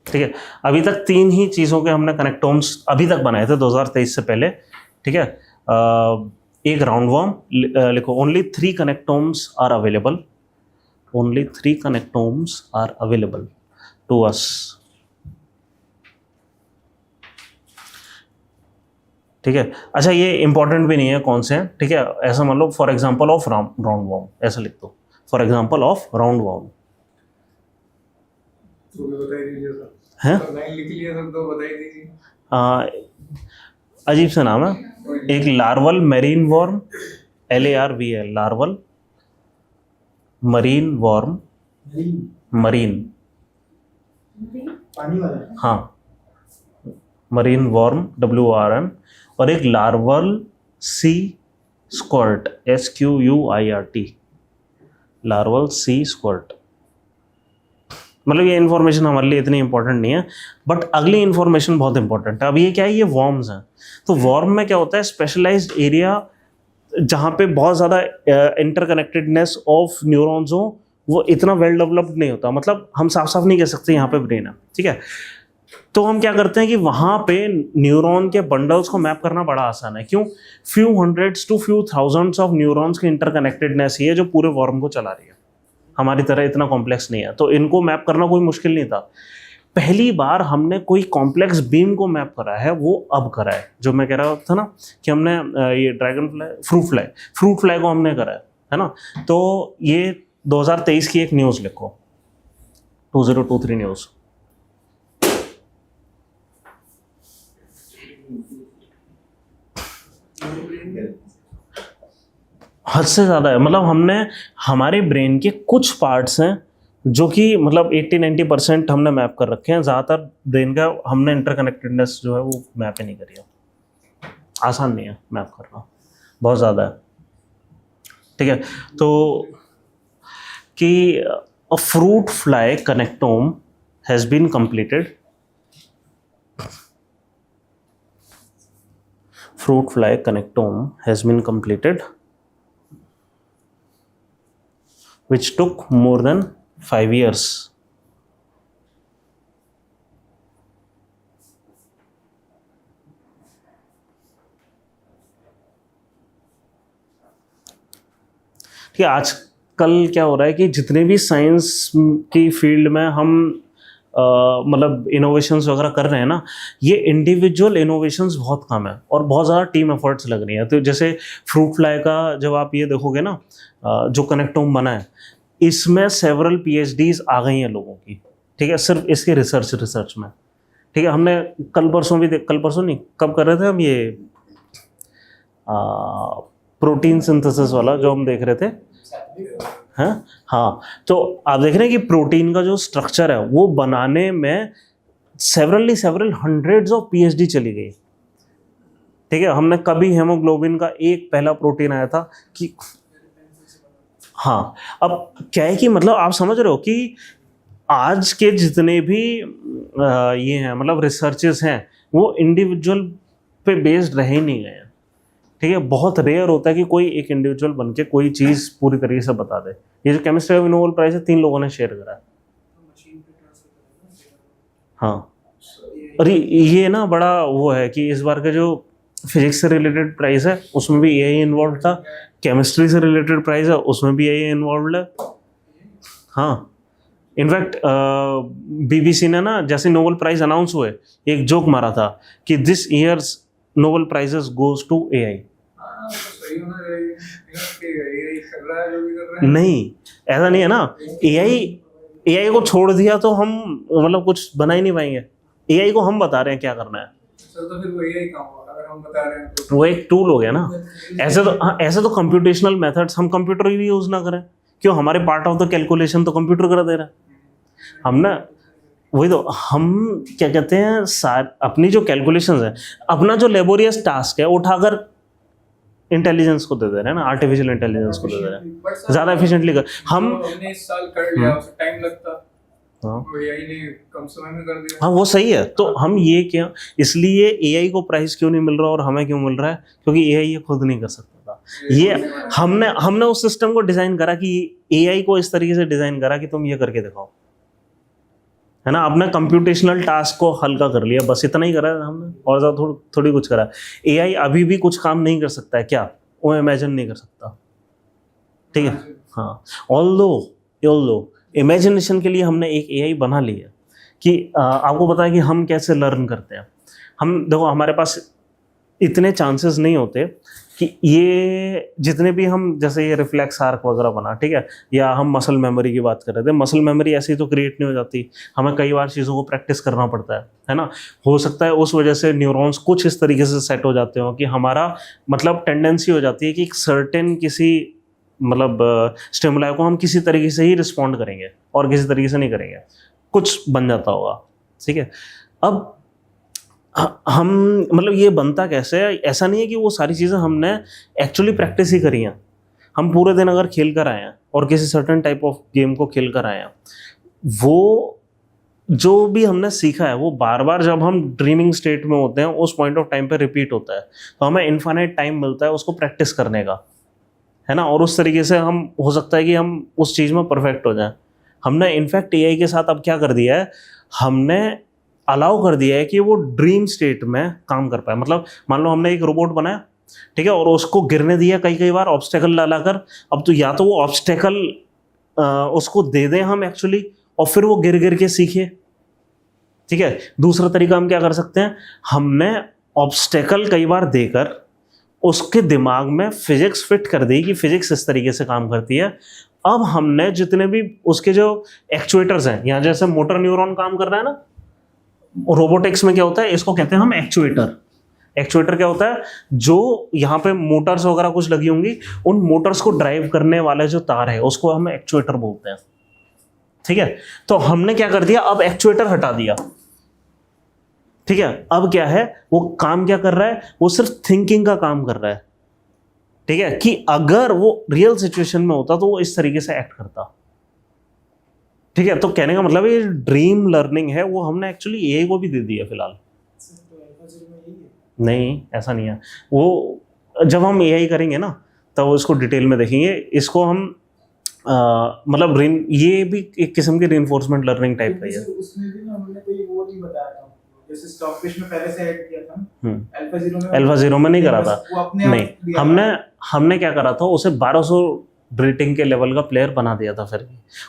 Speaker 1: ठीक है, अभी तक 3 ही चीज़ों के हमने कनेक्टोम्स अभी तक बनाए थे 2023 से पहले। ठीक है, एक राउंड वर्म लिखो, only 3 connectomes are available. Only 3 connectomes are available to us. ठीक है, अच्छा ये इंपॉर्टेंट भी नहीं है कौन से हैं। ठीक है, ऐसा मान लो for example of round worm, ऐसा लिख दो, for example of round worm.
Speaker 2: तो भी बता दीजिए सर,
Speaker 1: हैं,
Speaker 2: लाइन लिख लिया सर, तो बता दीजिए।
Speaker 1: अजीब सा नाम है। एक larval marine worm, LARVL, larval marine worm, marine,
Speaker 2: पानी वाला,
Speaker 1: हाँ, मरीन वर्म WRM, और एक लार्वल सी स्क्वर्ट, SQUIRT, लार्वल सी स्क्वर्ट। मतलब ये इन्फॉर्मेशन हमारे लिए इतनी इंपॉर्टेंट नहीं है, बट अगली इन्फॉर्मेशन बहुत इंपॉर्टेंट है। अब ये क्या है, ये वॉर्म्स हैं। तो वॉर्म में क्या होता है, स्पेशलाइज्ड एरिया जहाँ पे बहुत ज़्यादा इंटरकनेक्टेडनेस ऑफ न्यूरॉन्स हो, वो इतना वेल डेवलप्ड नहीं होता। मतलब हम साफ साफ नहीं कह सकते यहाँ पे ब्रेन है। ठीक है, तो हम क्या करते हैं कि वहाँ पे न्यूरॉन के बंडल्स को मैप करना बड़ा आसान है। क्यों? Few hundreds to few thousands of neurons की इंटरकनेक्टेडनेस ही है जो पूरे वॉर्म को चला रही है। हमारी तरह इतना कॉम्प्लेक्स नहीं है, तो इनको मैप करना कोई मुश्किल नहीं था। पहली बार हमने कोई कॉम्प्लेक्स बीम को मैप करा है, वो अब करा है। जो मैं कह रहा था ना कि हमने ये ड्रैगन फ्लाई, फ्रूट फ्लाई को हमने करा है ना। तो ये 2023 की एक न्यूज़ लिखो, 2023 न्यूज़। हद से ज़्यादा है। मतलब हमने, हमारे ब्रेन के कुछ पार्ट्स हैं जो कि मतलब 80-90% हमने मैप कर रखे हैं। ज़्यादातर ब्रेन का हमने इंटरकनेक्टेडनेस जो है वो मैप ही नहीं करी है। आसान नहीं है मैप करना, बहुत ज़्यादा है। ठीक है, तो कि a fruit fly connectome has been completed. Fruit fly connectome has been completed, which took more than 5 years. ठीक है, आजकल क्या हो रहा है कि जितने भी साइंस की फील्ड में हम मतलब इनोवेशंस वगैरह कर रहे हैं ना, ये इंडिविजुअल इनोवेशंस बहुत कम है और बहुत ज़्यादा टीम एफर्ट्स लग रही हैं। तो जैसे फ्रूट फ्लाई का जब आप ये देखोगे ना, जो कनेक्टोम बना है, इसमें सेवरल PhDs आ गई हैं लोगों की। ठीक है, सिर्फ इसके रिसर्च में। ठीक है, हमने कल परसों नहीं, कब कर रहे थे हम ये प्रोटीन सिंथेसिस वाला जो हम देख रहे थे, हैं? हाँ, तो आप देख रहे हैं कि प्रोटीन का जो स्ट्रक्चर है वो बनाने में सेवरल हंड्रेड्स ऑफ PhD चली गई। ठीक है, हमने कभी हेमोग्लोबिन का एक पहला प्रोटीन आया था कि हाँ, अब क्या है कि मतलब आप समझ रहे हो कि आज के जितने भी ये हैं मतलब रिसर्चेस हैं, वो इंडिविजुअल पे बेस्ड रह ही नहीं गए हैं। ठीक है, बहुत रेयर होता है कि कोई एक इंडिविजुअल बन के कोई चीज़ पूरी तरीके से बता दे। ये जो केमिस्ट्री ऑफ नोबेल प्राइज है 3 लोगों ने शेयर करा है। हाँ, और ये ना बड़ा वो है कि इस बार का जो फिजिक्स से रिलेटेड प्राइज है उसमें भी AI इन्वॉल्व था, केमिस्ट्री से रिलेटेड प्राइज है उसमें भी AI इन्वॉल्व है। हाँ, इनफैक्ट BBC ने ना जैसे नोबेल प्राइज अनाउंस हुए एक जोक मारा था कि this year's Nobel prizes goes to AI। नहीं, ऐसा नहीं है ना, AI को छोड़ दिया तो हम मतलब कुछ बना ही नहीं पाएंगे। AI को हम बता रहे हैं क्या करना है,
Speaker 2: तो फिर वो AI काम होगा अगर हम बता रहे हैं तो।
Speaker 1: वो एक टूल हो गया ना। ऐसे तो कंप्यूटेशनल मेथड्स हम कंप्यूटर ही यूज ना करें, क्यों? हमारे पार्ट ऑफ द कैलकुलेशन तो कंप्यूटर कर दे रहा है। हम ना वही तो, हम क्या कहते हैं, अपनी जो कैलकुलेशंस है, अपना जो लेबोरियस टास्क है उठाकर इंटेलिजेंस को दे दे रहे हैं ना, आर्टिफिशियल इंटेलिजेंस को दे दे रहे हैं ज़्यादा एफिशिएंटली कर। हम
Speaker 2: 19 साल कर लिया, उससे टाइम लगता,
Speaker 1: हाँ
Speaker 2: वो AI ने कम समय में कर दिया।
Speaker 1: हाँ, वो सही है। तो हम ये क्या, इसलिए AI को प्राइस क्यों नहीं मिल रहा और हमें क्यों मिल रहा है? क्योंकि AI ये खुद नहीं कर सकता था। ये हमने उस सिस्टम को डिजाइन करा कि AI को इस तरीके से डिजाइन करा कि तुम ये करके दिखाओ, है ना। आपने कंप्यूटेशनल टास्क को हल्का कर लिया, बस इतना ही करा है हमने, और ज़्यादा थोड़ी कुछ करा। AI अभी भी कुछ काम नहीं कर सकता है क्या? वो इमेजिन नहीं कर सकता। ठीक है, हाँ, ऑल्दो इमेजिनेशन के लिए हमने एक AI बना ली है कि आपको पता है कि हम कैसे लर्न करते हैं। हम देखो, हमारे पास इतने चांसेस नहीं होते कि ये जितने भी हम, जैसे ये रिफ्लेक्स आर्क वगैरह बना, ठीक है, या हम मसल मेमोरी की बात कर रहे थे, मसल मेमोरी ऐसे ही तो क्रिएट नहीं हो जाती, हमें कई बार चीज़ों को प्रैक्टिस करना पड़ता है ना। हो सकता है उस वजह से न्यूरॉन्स कुछ इस तरीके से सेट हो जाते हो कि हमारा मतलब टेंडेंसी हो जाती है कि एक सर्टेन किसी मतलब स्टिमुलाई को हम किसी तरीके से ही रिस्पॉन्ड करेंगे और किसी तरीके से नहीं करेंगे, कुछ बन जाता होगा। ठीक है, अब हम मतलब ये बनता कैसे है? ऐसा नहीं है कि वो सारी चीज़ें हमने एक्चुअली प्रैक्टिस ही करी हैं। हम पूरे दिन अगर खेल कर आए हैं और किसी सर्टेन टाइप ऑफ गेम को खेल कर आए हैं, वो जो भी हमने सीखा है वो बार बार जब हम ड्रीमिंग स्टेट में होते हैं उस पॉइंट ऑफ टाइम पे रिपीट होता है, तो हमें इनफाइनाइट टाइम मिलता है उसको प्रैक्टिस करने का, है ना। और उस तरीके से हम, हो सकता है कि हम उस चीज़ में परफेक्ट हो जाएं। हमने इनफैक्ट AI के साथ अब क्या कर दिया है, हमने अलाउ कर दिया है कि वो ड्रीम स्टेट में काम कर पाए। मतलब मान लो हमने एक रोबोट बनाया, ठीक है, और उसको गिरने दिया कई बार ऑब्स्टेकल डालाकर। अब तो या तो वो ऑब्स्टेकल उसको दे दें हम एक्चुअली, और फिर वो गिर के सीखे। ठीक है, दूसरा तरीका हम क्या कर सकते हैं, हमने ऑब्स्टेकल कई बार देकर उसके दिमाग में फिजिक्स फिट कर दी कि फिजिक्स इस तरीके से काम करती है। अब हमने जितने भी उसके जो एक्चुएटर्स हैं, यहाँ जैसे मोटर न्यूरॉन काम कर रहा है ना, रोबोटिक्स में क्या होता है, इसको कहते हैं हम एक्चुएटर। एक्चुएटर क्या होता है, जो यहाँ पे मोटर्स वगैरह कुछ लगी होंगी, उन मोटर्स को ड्राइव करने वाले जो तार है उसको हम एक्चुएटर बोलते हैं। ठीक है, तो हमने क्या कर दिया, अब एक्चुएटर हटा दिया। ठीक है, अब क्या है, वो काम क्या कर रहा है, वो सिर्फ थिंकिंग का काम कर रहा है। ठीक है, कि अगर वो रियल सिचुएशन में होता तो वो इस तरीके से एक्ट करता। ठीक है, तो कहने का मतलब ये ड्रीम लर्निंग है, वो हमने एक्चुअली एआई को भी दे दी है फिलहाल।
Speaker 2: तो अल्फा जीरो में यही है।
Speaker 1: नहीं, ऐसा नहीं है। वो जब हम एआई करेंगे ना, तब इसको डिटेल में देखेंगे। इसको हम मतलब ये भी एक किस्म की रीइंफोर्समेंट लर्निंग टाइप का ही है।
Speaker 2: उसमें भी ना हमने कोई वो नहीं बताया था, जैसे स्टॉकफिश में पहले से ऐड किया था, अल्फा जीरो में
Speaker 1: नहीं करा था।
Speaker 2: वो अपने आप
Speaker 1: नहीं,
Speaker 2: दिया
Speaker 1: हमने क्या करा था, उसे 1200 रेटिंग के लेवल का प्लेयर बना दिया था। फिर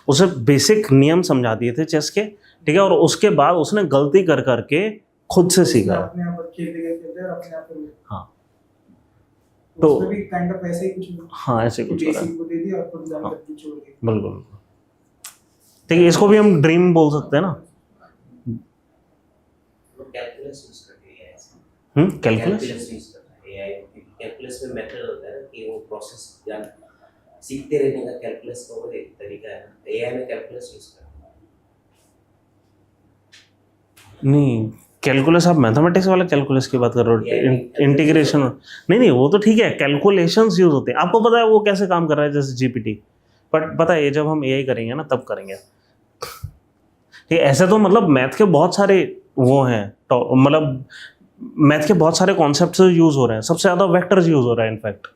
Speaker 1: उसे बेसिक नियम समझा दिए थे चेस के। ठीक है, और उसके बाद उसने गलती कर करके खुद से सीखा।
Speaker 2: अपने आप खेलते और अपने आप
Speaker 1: हाँ,
Speaker 2: तो उसमें भी काइंड ऑफ ऐसे ही कुछ।
Speaker 1: हाँ, ऐसे कुछ हो रहा है।
Speaker 2: बेसिक को दे दिया और खुद जान करके छोड़ दिया।
Speaker 1: बिल्कुल। ठीक है, इसको भी हम ड्रीम बोल सकते हैं ना।
Speaker 3: कैलकुलस यूज करते हैं
Speaker 1: कैलकुलस
Speaker 3: यूज करता है एआई। कैलकुलस में मेथड होता है ना कि वो प्रोसेस जान सीखते रहने का, कैलकुलस का वो एक तरीका है ना, एआई में कैलकुलस यूज करता है।
Speaker 1: नहीं, कैलकुलस आप मैथमेटिक्स वाला कैलकुलस की बात कर रहे हो, इंटीग्रेशन। नहीं, वो तो ठीक है, कैलकुलेशंस यूज होते हैं। आपको पता है वो कैसे काम कर रहा है, जैसे जीपीटी। बट पता है, ये जब हम एआई करेंगे ना, तब करेंगे। ठीक है, ऐसे तो मतलब मैथ के बहुत सारे वो हैं, मतलब मैथ के बहुत सारे कॉन्सेप्ट्स यूज हो रहे हैं। सबसे ज़्यादा वेक्टर्स यूज हो रहा है इनफैक्ट।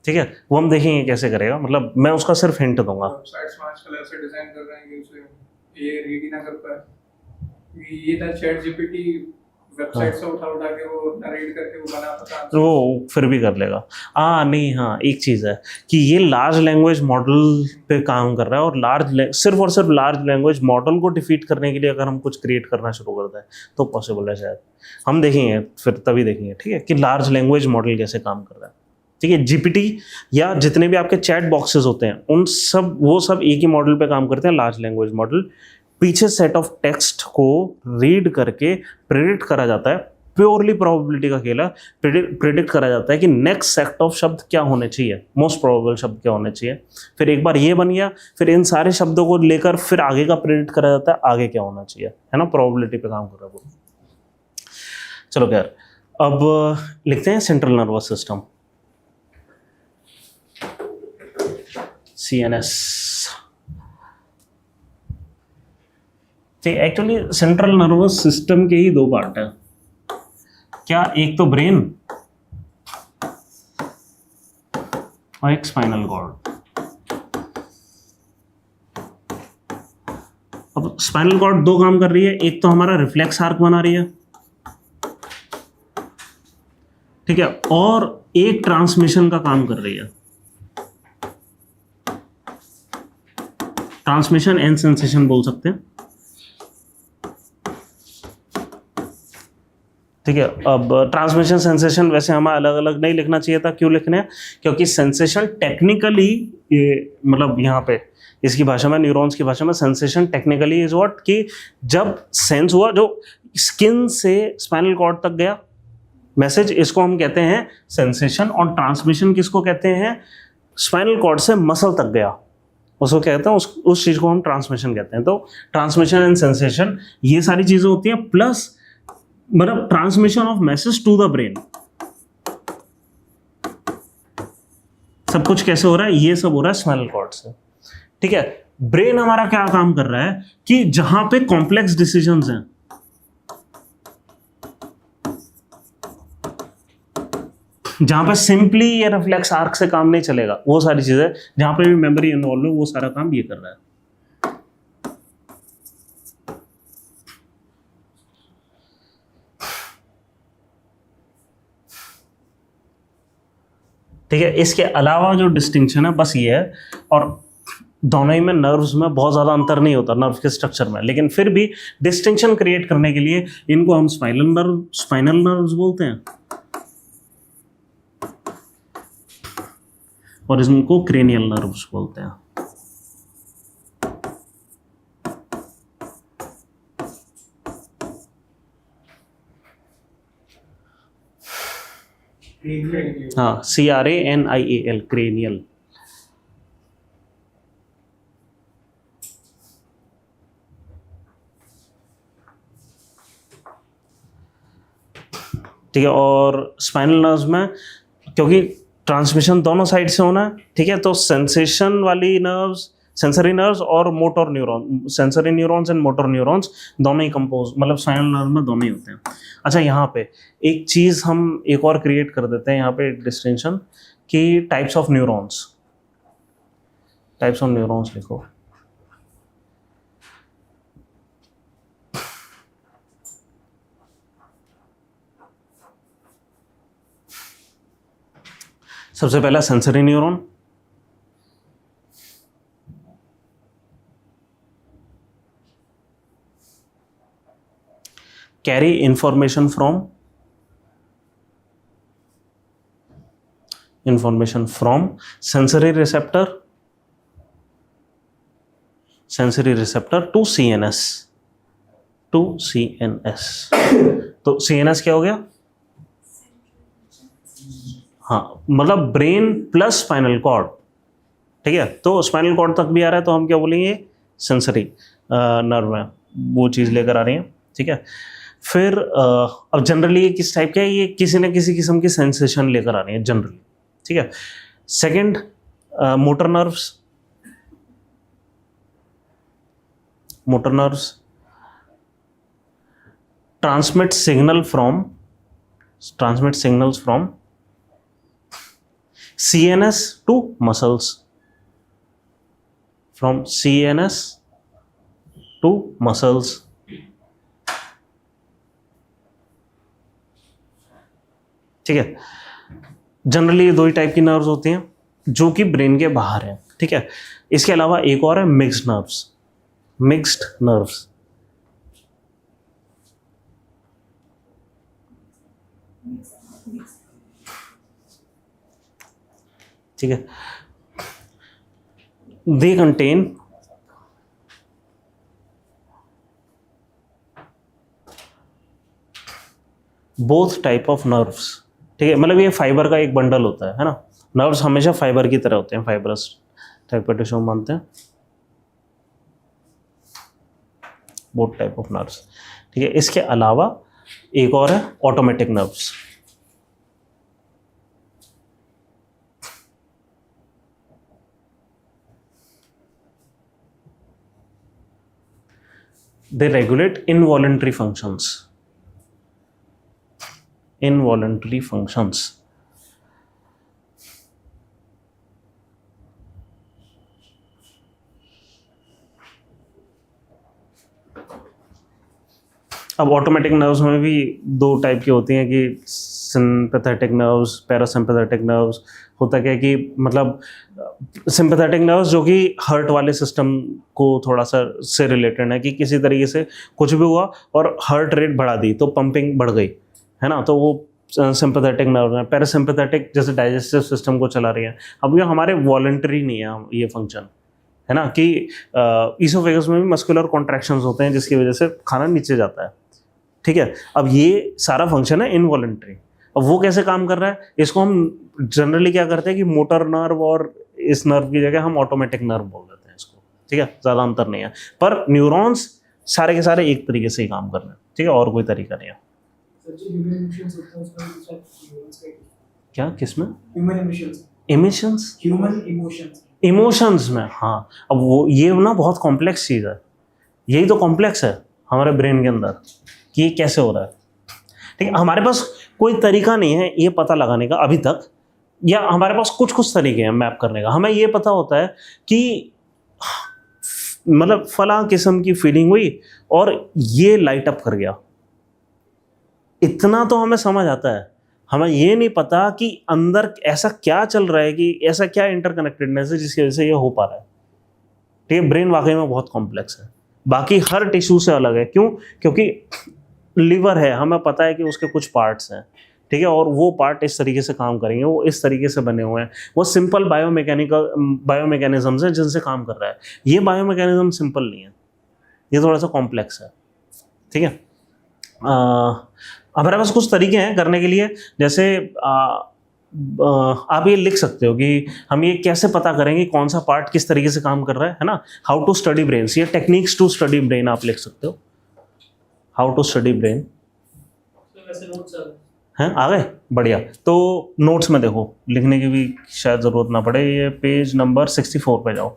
Speaker 1: ठीक है, वो हम देखेंगे कैसे करेगा। मतलब मैं उसका सिर्फ हिंट दूंगा।
Speaker 4: वेबसाइट्स में आजकल ऐसे डिजाइन कर रहे हैं कि उसे ये रीड ही ना कर पाए। ये था चैट जीपीटी वेबसाइट से उठा के वो रीड करके वो बना पता
Speaker 1: वो फिर भी कर लेगा। नहीं, हाँ, एक चीज़ है कि ये लार्ज लैंग्वेज मॉडल पे काम कर रहा है, और सिर्फ और सिर्फ लार्ज लैंग्वेज मॉडल को डिफीट करने के लिए अगर हम कुछ क्रिएट करना शुरू करते हैं तो पॉसिबल है शायद। हम देखेंगे, फिर तभी देखेंगे। ठीक है, कि लार्ज लैंग्वेज मॉडल कैसे काम कर रहा है। ठीक है, जीपीटी या जितने भी आपके चैट बॉक्सेस होते हैं, वो सब एक ही मॉडल पे काम करते हैं, लार्ज लैंग्वेज मॉडल। पीछे सेट ऑफ टेक्स्ट को रीड करके प्रेडिक्ट करा जाता है, प्योरली प्रोबेबिलिटी का खेल है। प्रेडिक्ट करा जाता है कि नेक्स्ट सेट ऑफ शब्द क्या होने चाहिए, मोस्ट प्रोबेबल शब्द क्या होने चाहिए। फिर एक बार ये बन गया, फिर इन सारे शब्दों को लेकर फिर आगे का प्रेडिक्ट करा जाता है, आगे क्या होना चाहिए, है ना। प्रोबेबिलिटी पे काम कर रहा है वो। चलो खैर, अब लिखते हैं central nervous system, CNS। Actually central nervous system के ही दो पार्ट है क्या, एक तो ब्रेन और एक स्पाइनल कॉर्ड। अब स्पाइनल कॉर्ड दो काम कर रही है, एक तो हमारा रिफ्लेक्स आर्क बना रही है, ठीक है, और एक ट्रांसमिशन का काम कर रही है। ट्रांसमिशन एंड सेंसेशन बोल सकते हैं। ठीक है, अब ट्रांसमिशन सेंसेशन वैसे हमें अलग अलग नहीं लिखना चाहिए था। क्यों लिखने हैं, क्योंकि सेंसेशन टेक्निकली, मतलब यहाँ पे इसकी भाषा में, न्यूरॉन्स की भाषा में, सेंसेशन टेक्निकली इज व्हाट, कि जब सेंस हुआ, जो स्किन से स्पाइनल कॉर्ड तक गया मैसेज, इसको हम कहते हैं सेंसेशन। और ट्रांसमिशन किसको कहते हैं, स्पाइनल कॉर्ड से मसल तक गया, उसको कहते हैं, उस चीज को हम ट्रांसमिशन कहते हैं। तो ट्रांसमिशन एंड सेंसेशन ये सारी चीजें होती हैं, प्लस मतलब transmission of message to the brain. सब कुछ कैसे हो रहा है, ये सब हो रहा है स्पाइनल कॉर्ड से। ठीक है, ब्रेन हमारा क्या काम कर रहा है कि जहां पे कॉम्प्लेक्स डिसीजंस हैं, जहां पे सिंपली ये रिफ्लेक्स आर्क से काम नहीं चलेगा, वो सारी चीजें जहां पे भी मेमोरी इन्वॉल्व है, वो सारा काम ये कर रहा है। ठीक है, इसके अलावा जो डिस्टिंक्शन है बस ये है, और दोनों ही में नर्व्स में बहुत ज़्यादा अंतर नहीं होता नर्व के स्ट्रक्चर में, लेकिन फिर भी डिस्टिंक्शन क्रिएट करने के लिए इनको हम स्पाइनल नर्व्स बोलते हैं, और इसको क्रेनियल नर्व्स बोलते हैं। हाँ, CRANIAL, क्रेनियल। ठीक है, और स्पाइनल नर्व्स में क्योंकि ट्रांसमिशन दोनों साइड से होना है, ठीक है, तो सेंसेशन वाली नर्व्स, सेंसरी नर्व्स और motor neuron, sensory neurons and motor neurons दोनों ही कंपोज, मतलब स्पाइनल नर्व में दोनों ही होते हैं। अच्छा, यहाँ पे एक चीज़ हम एक और क्रिएट कर देते हैं यहाँ पे डिस्टिंक्शन कि types of neurons, types of neurons लिखो। सबसे पहला sensory neuron, carry information from sensory receptor to CNS, तो सीएनएस क्या हो गया? हाँ, मतलब ब्रेन प्लस स्पाइनल कॉर्ड, ठीक है, तो स्पाइनल कॉर्ड तक भी आ रहा है तो हम क्या बोलेंगे? सेंसरी नर्व में वो चीज़ लेकर आ रही है, ठीक है। फिर अब जनरली ये किस टाइप का है? ये किसी न किसी किस्म की सेंसेशन लेकर आ रही है जनरली, ठीक है। Second, motor nerves transmit signals from CNS to muscles, from CNS to muscles, ठीक है। जनरली ये दो ही टाइप की नर्व्स होती हैं जो कि ब्रेन के बाहर हैं, ठीक है। इसके अलावा एक और है मिक्स्ड नर्व्स, ठीक है। They contain both type of nerves, ठीक है, मतलब ये फाइबर का एक बंडल होता है ना। नर्व्स हमेशा फाइबर की तरह होते हैं, फाइबरस टाइप का टिश्यू मानते हैं, बोथ टाइप ऑफ नर्व्स, ठीक है। इसके अलावा एक और है automatic nerves, they regulate involuntary functions. अब ऑटोमेटिक नर्व्स में भी दो टाइप की होती हैं कि सिंपैथेटिक नर्व्स, पैरासिम्पैथेटिक नर्व्स। होता क्या है कि मतलब सिंपैथेटिक नर्व्स जो कि हर्ट वाले सिस्टम को थोड़ा सा से रिलेटेड है कि किसी तरीके से कुछ भी हुआ और हर्ट रेट बढ़ा दी तो पंपिंग बढ़ गई, है ना, तो वो सिंपैथेटिक नर्व है। पैरासिम्पैथेटिक जैसे डाइजेस्टिव सिस्टम को चला रही है। अब ये हमारे वॉलंटरी नहीं है ये फंक्शन, है ना, कि ईसोफेगस में भी मस्कुलर कॉन्ट्रैक्शंस होते हैं जिसकी वजह से खाना नीचे जाता है, ठीक है। अब ये सारा फंक्शन है इनवॉलंटरी। अब वो कैसे काम कर रहा है, इसको हम जनरली क्या करते हैं कि मोटर नर्व और इस नर्व की जगह हम ऑटोमेटिक नर्व बोल देते हैं इसको, ठीक है, ज़्यादा अंतर नहीं है। पर न्यूरॉन्स सारे के सारे एक तरीके से ही काम कर रहे हैं, ठीक है, और कोई तरीका नहीं है।
Speaker 2: सर जो ह्यूमन इमोशंस होते हैं उसमें भी शायद न्यूरॉन्स का
Speaker 1: क्या, किसमें?
Speaker 2: ह्यूमन इमोशंस,
Speaker 1: इमोशंस में, हाँ। अब वो ये ना बहुत कॉम्प्लेक्स चीज़ है, यही तो कॉम्प्लेक्स है हमारे ब्रेन के अंदर कि ये कैसे हो रहा है, ठीक है। हमारे पास कोई तरीका नहीं है ये पता लगाने का अभी तक, या हमारे पास कुछ तरीके हैं मैप करने का। हमें ये पता होता है कि मतलब फलां किस्म की फीलिंग हुई और ये लाइट अप कर गया, इतना तो हमें समझ आता है। हमें ये नहीं पता कि अंदर ऐसा क्या चल रहा है, कि ऐसा क्या इंटरकनेक्टेडनेस है जिसकी वजह से ये हो पा रहा है, ठीक है। ब्रेन वाकई में बहुत कॉम्प्लेक्स है, बाकी हर टिश्यू से अलग है। क्यों? क्योंकि लिवर है, हमें पता है कि उसके कुछ पार्ट्स हैं, ठीक है, और वो पार्ट इस तरीके से काम करेंगे, वो इस तरीके से बने हुए हैं। वो सिंपल बायोमैकेनिज्म्स हैं जिनसे काम कर रहा है। ये बायोमैकेनिज्म सिंपल नहीं है, ये थोड़ा सा कॉम्प्लेक्स है, ठीक है। हमारे पास कुछ तरीके हैं करने के लिए, जैसे आप ये लिख सकते हो कि हम ये कैसे पता करेंगे कौन सा पार्ट किस तरीके से काम कर रहा है ना। हाउ टू स्टडी ब्रेन, ये टेक्निक्स टू स्टडी ब्रेन आप लिख सकते हो, हाउ टू स्टडी ब्रेन, हैं, आ गए, बढ़िया। तो नोट्स में देखो, लिखने की भी शायद ज़रूरत ना पड़े, ये पेज नंबर 64 पे जाओ।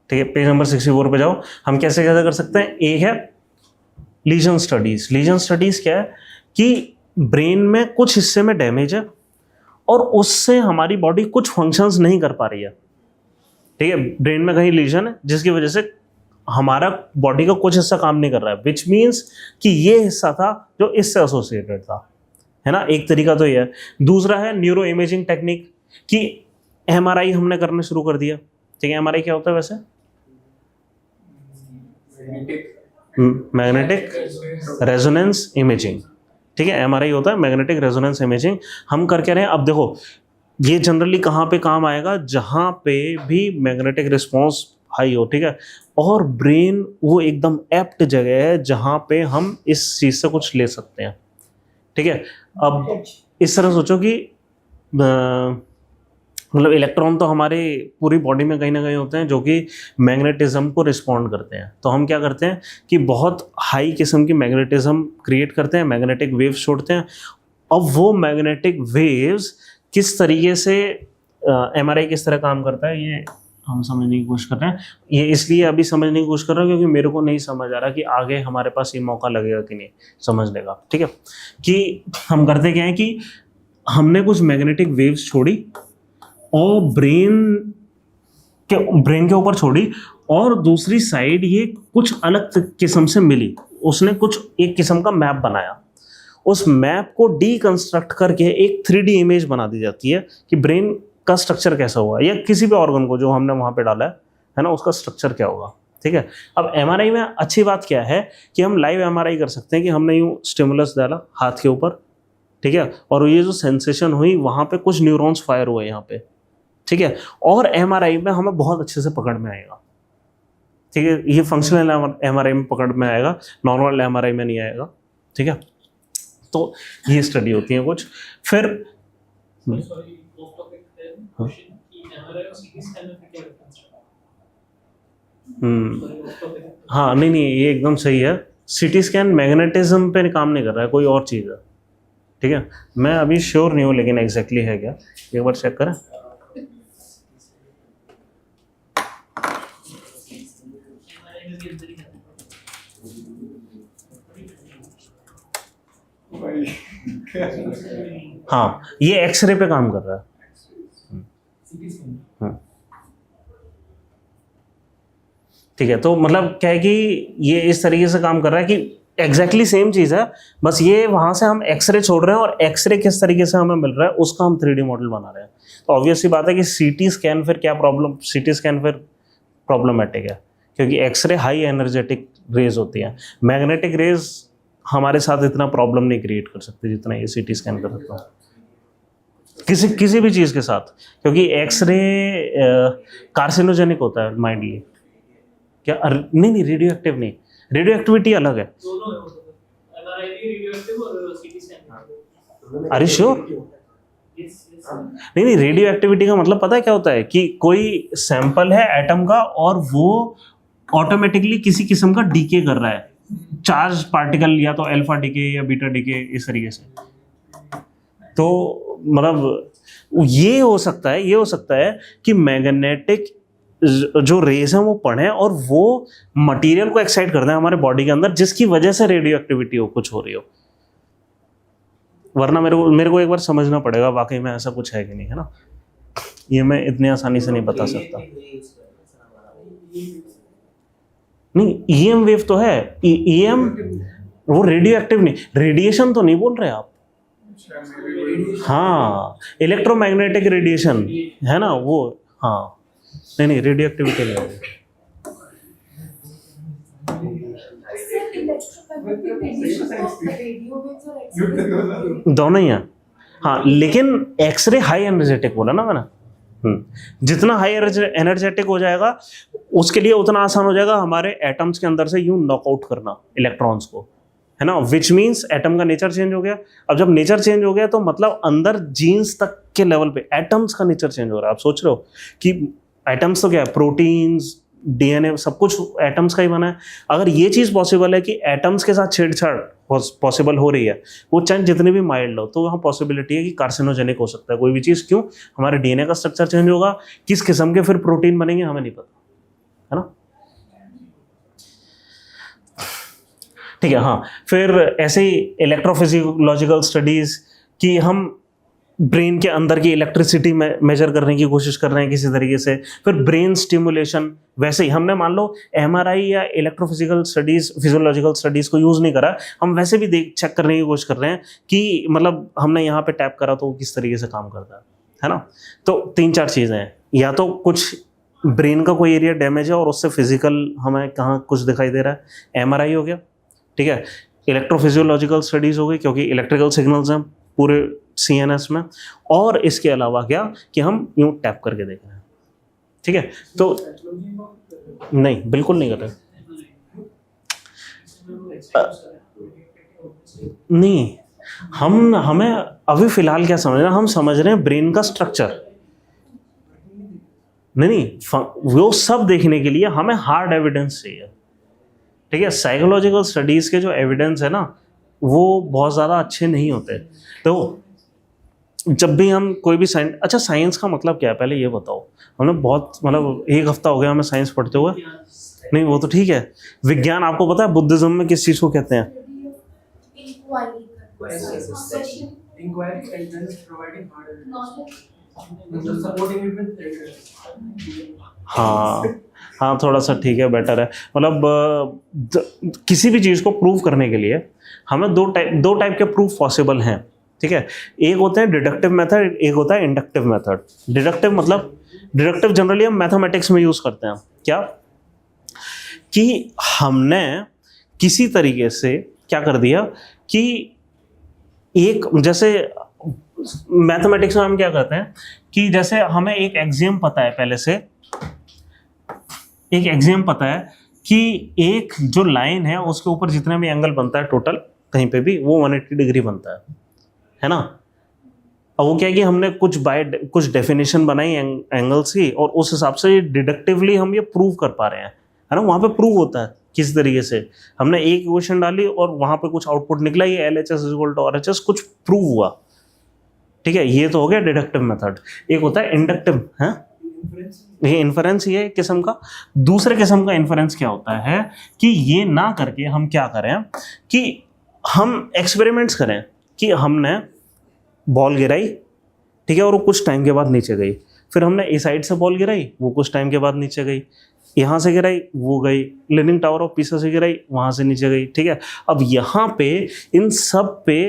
Speaker 1: ठीक है, पेज नंबर 64 पे जाओ। हम कैसे कैसे कर सकते हैं? एक है लीजन स्टडीज। लीजन स्टडीज क्या है कि ब्रेन में कुछ हिस्से में डैमेज है और उससे हमारी बॉडी कुछ फंक्शंस नहीं कर पा रही है। ठीक है, ब्रेन में कहीं लीजन है जिसकी वजह से हमारा बॉडी का कुछ हिस्सा काम नहीं कर रहा है, विच मीन्स कि ये हिस्सा था जो इससे एसोसिएटेड था, है ना। एक तरीका तो ये है। दूसरा है न्यूरो इमेजिंग टेक्निक, कि एमआरआई हमने करना शुरू कर दिया। ठीक है, एमआरआई क्या होता है वैसे? Magnetic resonance imaging. ठीक है, एमआरआई होता है मैग्नेटिक रेजोनेंस इमेजिंग। हम कर क्या रहे हैं? अब देखो, ये जनरली कहाँ पे काम आएगा? जहाँ पे भी मैग्नेटिक रिस्पॉन्स हाई हो। ठीक है, और ब्रेन वो एकदम एप्ट जगह है जहाँ पे हम इस चीज़ से कुछ ले सकते हैं। ठीक है, अब इस तरह सोचो कि मतलब इलेक्ट्रॉन तो हमारे पूरी बॉडी में कहीं ना कहीं होते हैं जो कि मैग्नेटिज्म को रिस्पॉन्ड करते हैं। तो हम क्या करते हैं कि बहुत हाई किस्म की मैग्नेटिज्म क्रिएट करते हैं, मैग्नेटिक वेव्स छोड़ते हैं। अब वो मैग्नेटिक वेव्स किस तरीके से एमआरआई किस तरह काम करता है, ये हम समझने की कोशिश कर रहे हैं। ये इसलिए अभी समझने की कोशिश कर रहा हूँ क्योंकि मेरे को नहीं समझ आ रहा कि आगे हमारे पास ये मौका लगेगा कि नहीं समझने का। ठीक है, कि हम करते क्या है कि हमने कुछ मैग्नेटिक वेव्स छोड़ी और ब्रेन के ऊपर छोड़ी, और दूसरी साइड ये कुछ अलग किस्म से मिली। उसने कुछ एक किस्म का मैप बनाया। उस मैप को डीकंस्ट्रक्ट करके एक 3D इमेज बना दी जाती है कि ब्रेन का स्ट्रक्चर कैसा हुआ, या किसी भी ऑर्गन को जो हमने वहाँ पे डाला है ना, उसका स्ट्रक्चर क्या होगा। ठीक है, अब एमआरआई में अच्छी बात क्या है कि हम लाइव एमआरआई कर सकते हैं कि हमने यूँ स्टिमुलस डाला हाथ के ऊपर, ठीक है, और ये जो सेंसेशन हुई वहाँ पे कुछ न्यूरॉन्स फायर हुए यहाँ पे। ठीक है, और एमआरआई में हमें बहुत अच्छे से पकड़ में आएगा। ठीक है, ये फंक्शनल एमआरआई में पकड़ में आएगा, नॉर्मल एमआरआई में नहीं आएगा। ठीक है, तो ये स्टडी होती है कुछ। फिर हाँ, नहीं ये एकदम सही है। सीटी स्कैन मैग्नेटिज्म पे काम नहीं कर रहा है, कोई और चीज़ है। ठीक है, मैं अभी श्योर नहीं हूँ लेकिन एग्जैक्टली है क्या, एक बार चेक करें। हाँ, ये एक्सरे पे काम कर रहा है। ठीक है, तो मतलब क्या है कि ये इस तरीके से काम कर रहा है कि एग्जैक्टली सेम चीज़ है, बस ये वहाँ से हम एक्सरे छोड़ रहे हैं और एक्सरे किस तरीके से हमें मिल रहा है उसका हम 3D मॉडल बना रहे हैं। तो ऑब्वियसली बात है कि सीटी स्कैन फिर क्या प्रॉब्लम, सीटी स्कैन फिर प्रॉब्लमेटिक है क्योंकि एक्सरे हाई एनर्जेटिक रेज होती हैं। मैग्नेटिक रेज हमारे साथ इतना प्रॉब्लम नहीं क्रिएट कर सकते जितना ये सीटी स्कैन कर सकता है किसी भी चीज़ के साथ, क्योंकि एक्सरे कार्सिनोजेनिक होता है माइंडली। क्या? नहीं, रेडियो एक्टिव नहीं, रेडियो एक्टिविटी अलग है। अरे श्योर, नहीं रेडियो एक्टिविटी का मतलब पता है क्या होता है कि कोई सैंपल है एटम का और वो ऑटोमेटिकली किसी किस्म का डीके कर रहा है, चार्ज पार्टिकल, या तो अल्फा डीके या बीटा डीके, इस तरीके से। तो मतलब ये हो सकता है कि मैग्नेटिक जो रेज हैं वो पढ़ें और वो मटेरियल को एक्साइट कर दें हमारे बॉडी के अंदर, जिसकी वजह से रेडियो एक्टिविटी हो, कुछ हो रही हो। वरना मेरे को एक बार समझना पड़ेगा वाकई में ऐसा कुछ है कि नहीं, है ना। ये मैं इतनी आसानी से नहीं बता सकता। नहीं, ईएम वेव तो है, ईएम वो रेडियो एक्टिव नहीं, रेडिएशन तो नहीं बोल रहे आप। हाँ, इलेक्ट्रोमैग्नेटिक रेडिएशन है ना वो। हाँ, नहीं रेडियो एक्टिविटी नहीं होगी। दोनों ही हैं। हाँ, लेकिन एक्सरे हाई एनर्जेटिक बोला ना मैंने। जितना हाई एनर्जेटिक हो जाएगा उसके लिए उतना आसान हो जाएगा हमारे एटम्स के अंदर से यूं नॉकआउट करना इलेक्ट्रॉन्स को, है ना। विच मीन्स एटम का नेचर चेंज हो गया। अब जब नेचर चेंज हो गया तो मतलब अंदर जीन्स तक के लेवल पे एटम्स का नेचर चेंज हो रहा है। आप सोच रहे हो कि एटम्स तो क्या है, प्रोटीन्स, डीएनए सब कुछ एटम्स का ही बना है। अगर ये चीज़ पॉसिबल है कि एटम्स के साथ छेड़छाड़ पॉसिबल हो रही है, वो चाहे जितने भी माइल्ड हो, तो वहाँ पॉसिबिलिटी है कि कार्सिनोजेनिक हो सकता है कोई भी चीज़। क्यों? हमारे डीएनए का स्ट्रक्चर चेंज होगा, किस किस्म के फिर प्रोटीन बनेंगे हमें नहीं पता, है ना। ठीक है, हाँ। फिर ऐसे ही इलेक्ट्रोफिजियोलॉजिकल स्टडीज कि हम ब्रेन के अंदर की इलेक्ट्रिसिटी मेजर करने की कोशिश कर रहे हैं किसी तरीके से। फिर ब्रेन स्टिमुलेशन, वैसे ही हमने मान लो एमआरआई या इलेक्ट्रोफिजिकल स्टडीज, फिजियोलॉजिकल स्टडीज को यूज़ नहीं करा, हम वैसे भी चेक करने की कोशिश कर रहे हैं कि मतलब हमने यहाँ पे टैप करा तो वो किस तरीके से काम करता है ना। तो 3-4 चीज़ें हैं, या तो कुछ ब्रेन का कोई एरिया डैमेज है और उससे फिजिकल हमें कहाँ कुछ दिखाई दे रहा है, एमआरआई हो गया, ठीक है। इलेक्ट्रोफिजियोलॉजिकल स्टडीज़ हो गई क्योंकि इलेक्ट्रिकल सिग्नल्स हैं पूरे सीएनएस में, और इसके अलावा क्या कि हम यूं टैप करके देख रहे हैं, ठीक है। तो नहीं, बिल्कुल नहीं कर रहे, नहीं। हमें अभी फिलहाल क्या समझना, हम समझ रहे हैं ब्रेन का स्ट्रक्चर, नहीं, वो सब देखने के लिए हमें हार्ड एविडेंस चाहिए, ठीक है। साइकोलॉजिकल स्टडीज के जो एविडेंस है ना, वो बहुत ज़्यादा अच्छे नहीं होते। तो जब भी हम कोई भी साइंस, अच्छा साइंस का मतलब क्या है पहले ये बताओ। हमने बहुत मतलब 1 हफ्ता हो गया हमें साइंस पढ़ते हुए, नहीं वो तो ठीक है। विज्ञान आपको पता है बुद्धिज्म में किस चीज़ को कहते हैं? हाँ, थोड़ा सा ठीक है, बेटर है। मतलब किसी भी चीज़ को प्रूव करने के लिए हमें दो टाइप के प्रूफ पॉसिबल हैं, ठीक है। एक होते हैं डिडक्टिव मेथड, एक होता है इंडक्टिव मेथड। डिडक्टिव जनरली हम मैथमेटिक्स में यूज़ करते हैं, क्या कि हमने किसी तरीके से क्या कर दिया कि एक, जैसे मैथमेटिक्स में हम क्या करते हैं कि जैसे हमें एक एक्सियम पता है, पहले से एक एक्सियम पता है कि एक जो लाइन है उसके ऊपर जितना भी एंगल बनता है टोटल कहीं पे भी, वो 180 डिग्री बनता है ना। अब वो क्या है कि हमने कुछ डेफिनेशन बनाई एंगल्स की, और उस हिसाब से डिडक्टिवली हम ये प्रूव कर पा रहे हैं, है ना। वहाँ पे प्रूव होता है किस तरीके से, हमने एक इक्वेशन डाली और वहाँ पे कुछ आउटपुट निकला, ये LHS = RHS, कुछ प्रूव हुआ, ठीक है। ये तो हो गया डिडक्टिव मेथड। एक होता है इंडक्टिव, है ये इन्फरेंस, ये किस्म का। दूसरे किस्म का इन्फरेंस क्या होता है कि ये ना करके हम क्या करें कि हम एक्सपेरिमेंट्स करें कि हमने बॉल गिराई, ठीक है, और वो कुछ टाइम के बाद नीचे गई। फिर हमने इस साइड से बॉल गिराई, वो कुछ टाइम के बाद नीचे गई। यहाँ से गिराई, वो गई। लीनिंग टावर ऑफ पीसा से गिराई, वहाँ से नीचे गई, ठीक है। अब यहाँ पे इन सब पे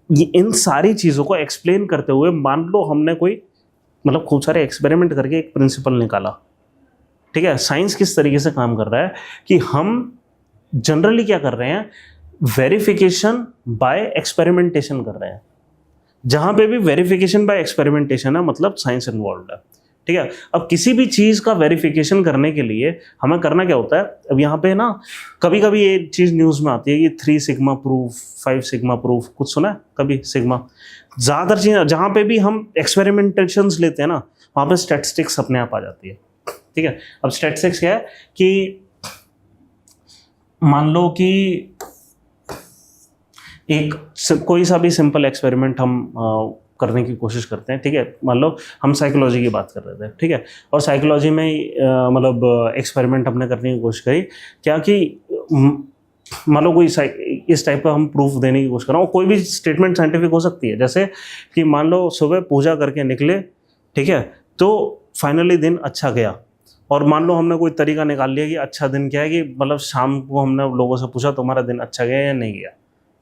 Speaker 1: इन सारी चीज़ों को एक्सप्लेन करते हुए मान लो हमने कोई मतलब खूब सारे एक्सपेरिमेंट करके एक प्रिंसिपल निकाला, ठीक है। साइंस किस तरीके से काम कर रहा है कि हम जनरली क्या कर रहे हैं, वेरिफिकेशन बाय एक्सपेरिमेंटेशन कर रहे हैं। जहाँ पे भी वेरिफिकेशन बाय एक्सपेरिमेंटेशन है मतलब साइंस इन्वॉल्व है, ठीक है। अब किसी भी चीज़ का वेरिफिकेशन करने के लिए हमें करना क्या होता है, अब यहाँ पे ना कभी कभी ये चीज़ न्यूज़ में आती है कि 3 सिग्मा प्रूफ, 5 सिग्मा प्रूफ, कुछ सुना है कभी सिग्मा? ज़्यादातर चीज़ जहाँ पे भी हम एक्सपेरिमेंटेशंस लेते हैं ना, वहाँ पे स्टैटिस्टिक्स अपने आप आ जाती है, ठीक है। अब स्टैटिस्टिक्स क्या है कि मान लो कि एक कोई सा भी सिंपल एक्सपेरिमेंट हम करने की कोशिश करते हैं, ठीक है। मान लो हम साइकोलॉजी की बात कर रहे थे, ठीक है, और साइकोलॉजी में मतलब एक्सपेरिमेंट हमने करने की कोशिश करी क्या कि मान लो कोई इस टाइप का हम प्रूफ देने की कोशिश कर रहा हूँ। कोई भी स्टेटमेंट साइंटिफिक हो सकती है, जैसे कि मान लो सुबह पूजा करके निकले, ठीक है, तो फाइनली दिन अच्छा गया। और मान लो हमने कोई तरीका निकाल लिया कि अच्छा दिन क्या है कि मतलब शाम को हमने लोगों से पूछा तुम्हारा दिन अच्छा गया या नहीं गया,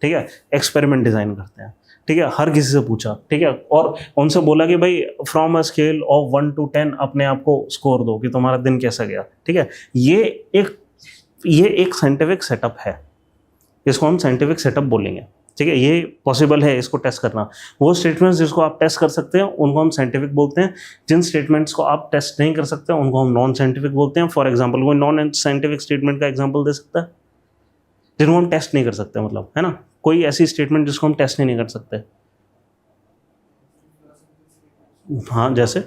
Speaker 1: ठीक है। एक्सपेरिमेंट डिज़ाइन करते हैं, ठीक है, हर किसी से पूछा, ठीक है, और उनसे बोला कि भाई from a scale of 1 to 10 अपने आप को स्कोर दो कि तुम्हारा दिन कैसा गया, ठीक है। ये एक साइंटिफिक सेटअप है, इसको हम साइंटिफिक सेटअप बोलेंगे, ठीक है। ये पॉसिबल है इसको टेस्ट करना। वो स्टेटमेंट्स जिसको आप टेस्ट कर सकते हैं उनको हम साइंटिफिक बोलते हैं। जिन स्टेटमेंट्स को आप टेस्ट नहीं कर सकते उनको हम नॉन साइंटिफिक बोलते हैं। फॉर एग्जाम्पल कोई नॉन साइंटिफिक स्टेटमेंट का एग्जाम्पल दे सकता है जिनको हम टेस्ट नहीं कर सकते, मतलब, है ना, कोई ऐसी स्टेटमेंट जिसको हम टेस्ट ही नहीं कर सकते। हाँ, जैसे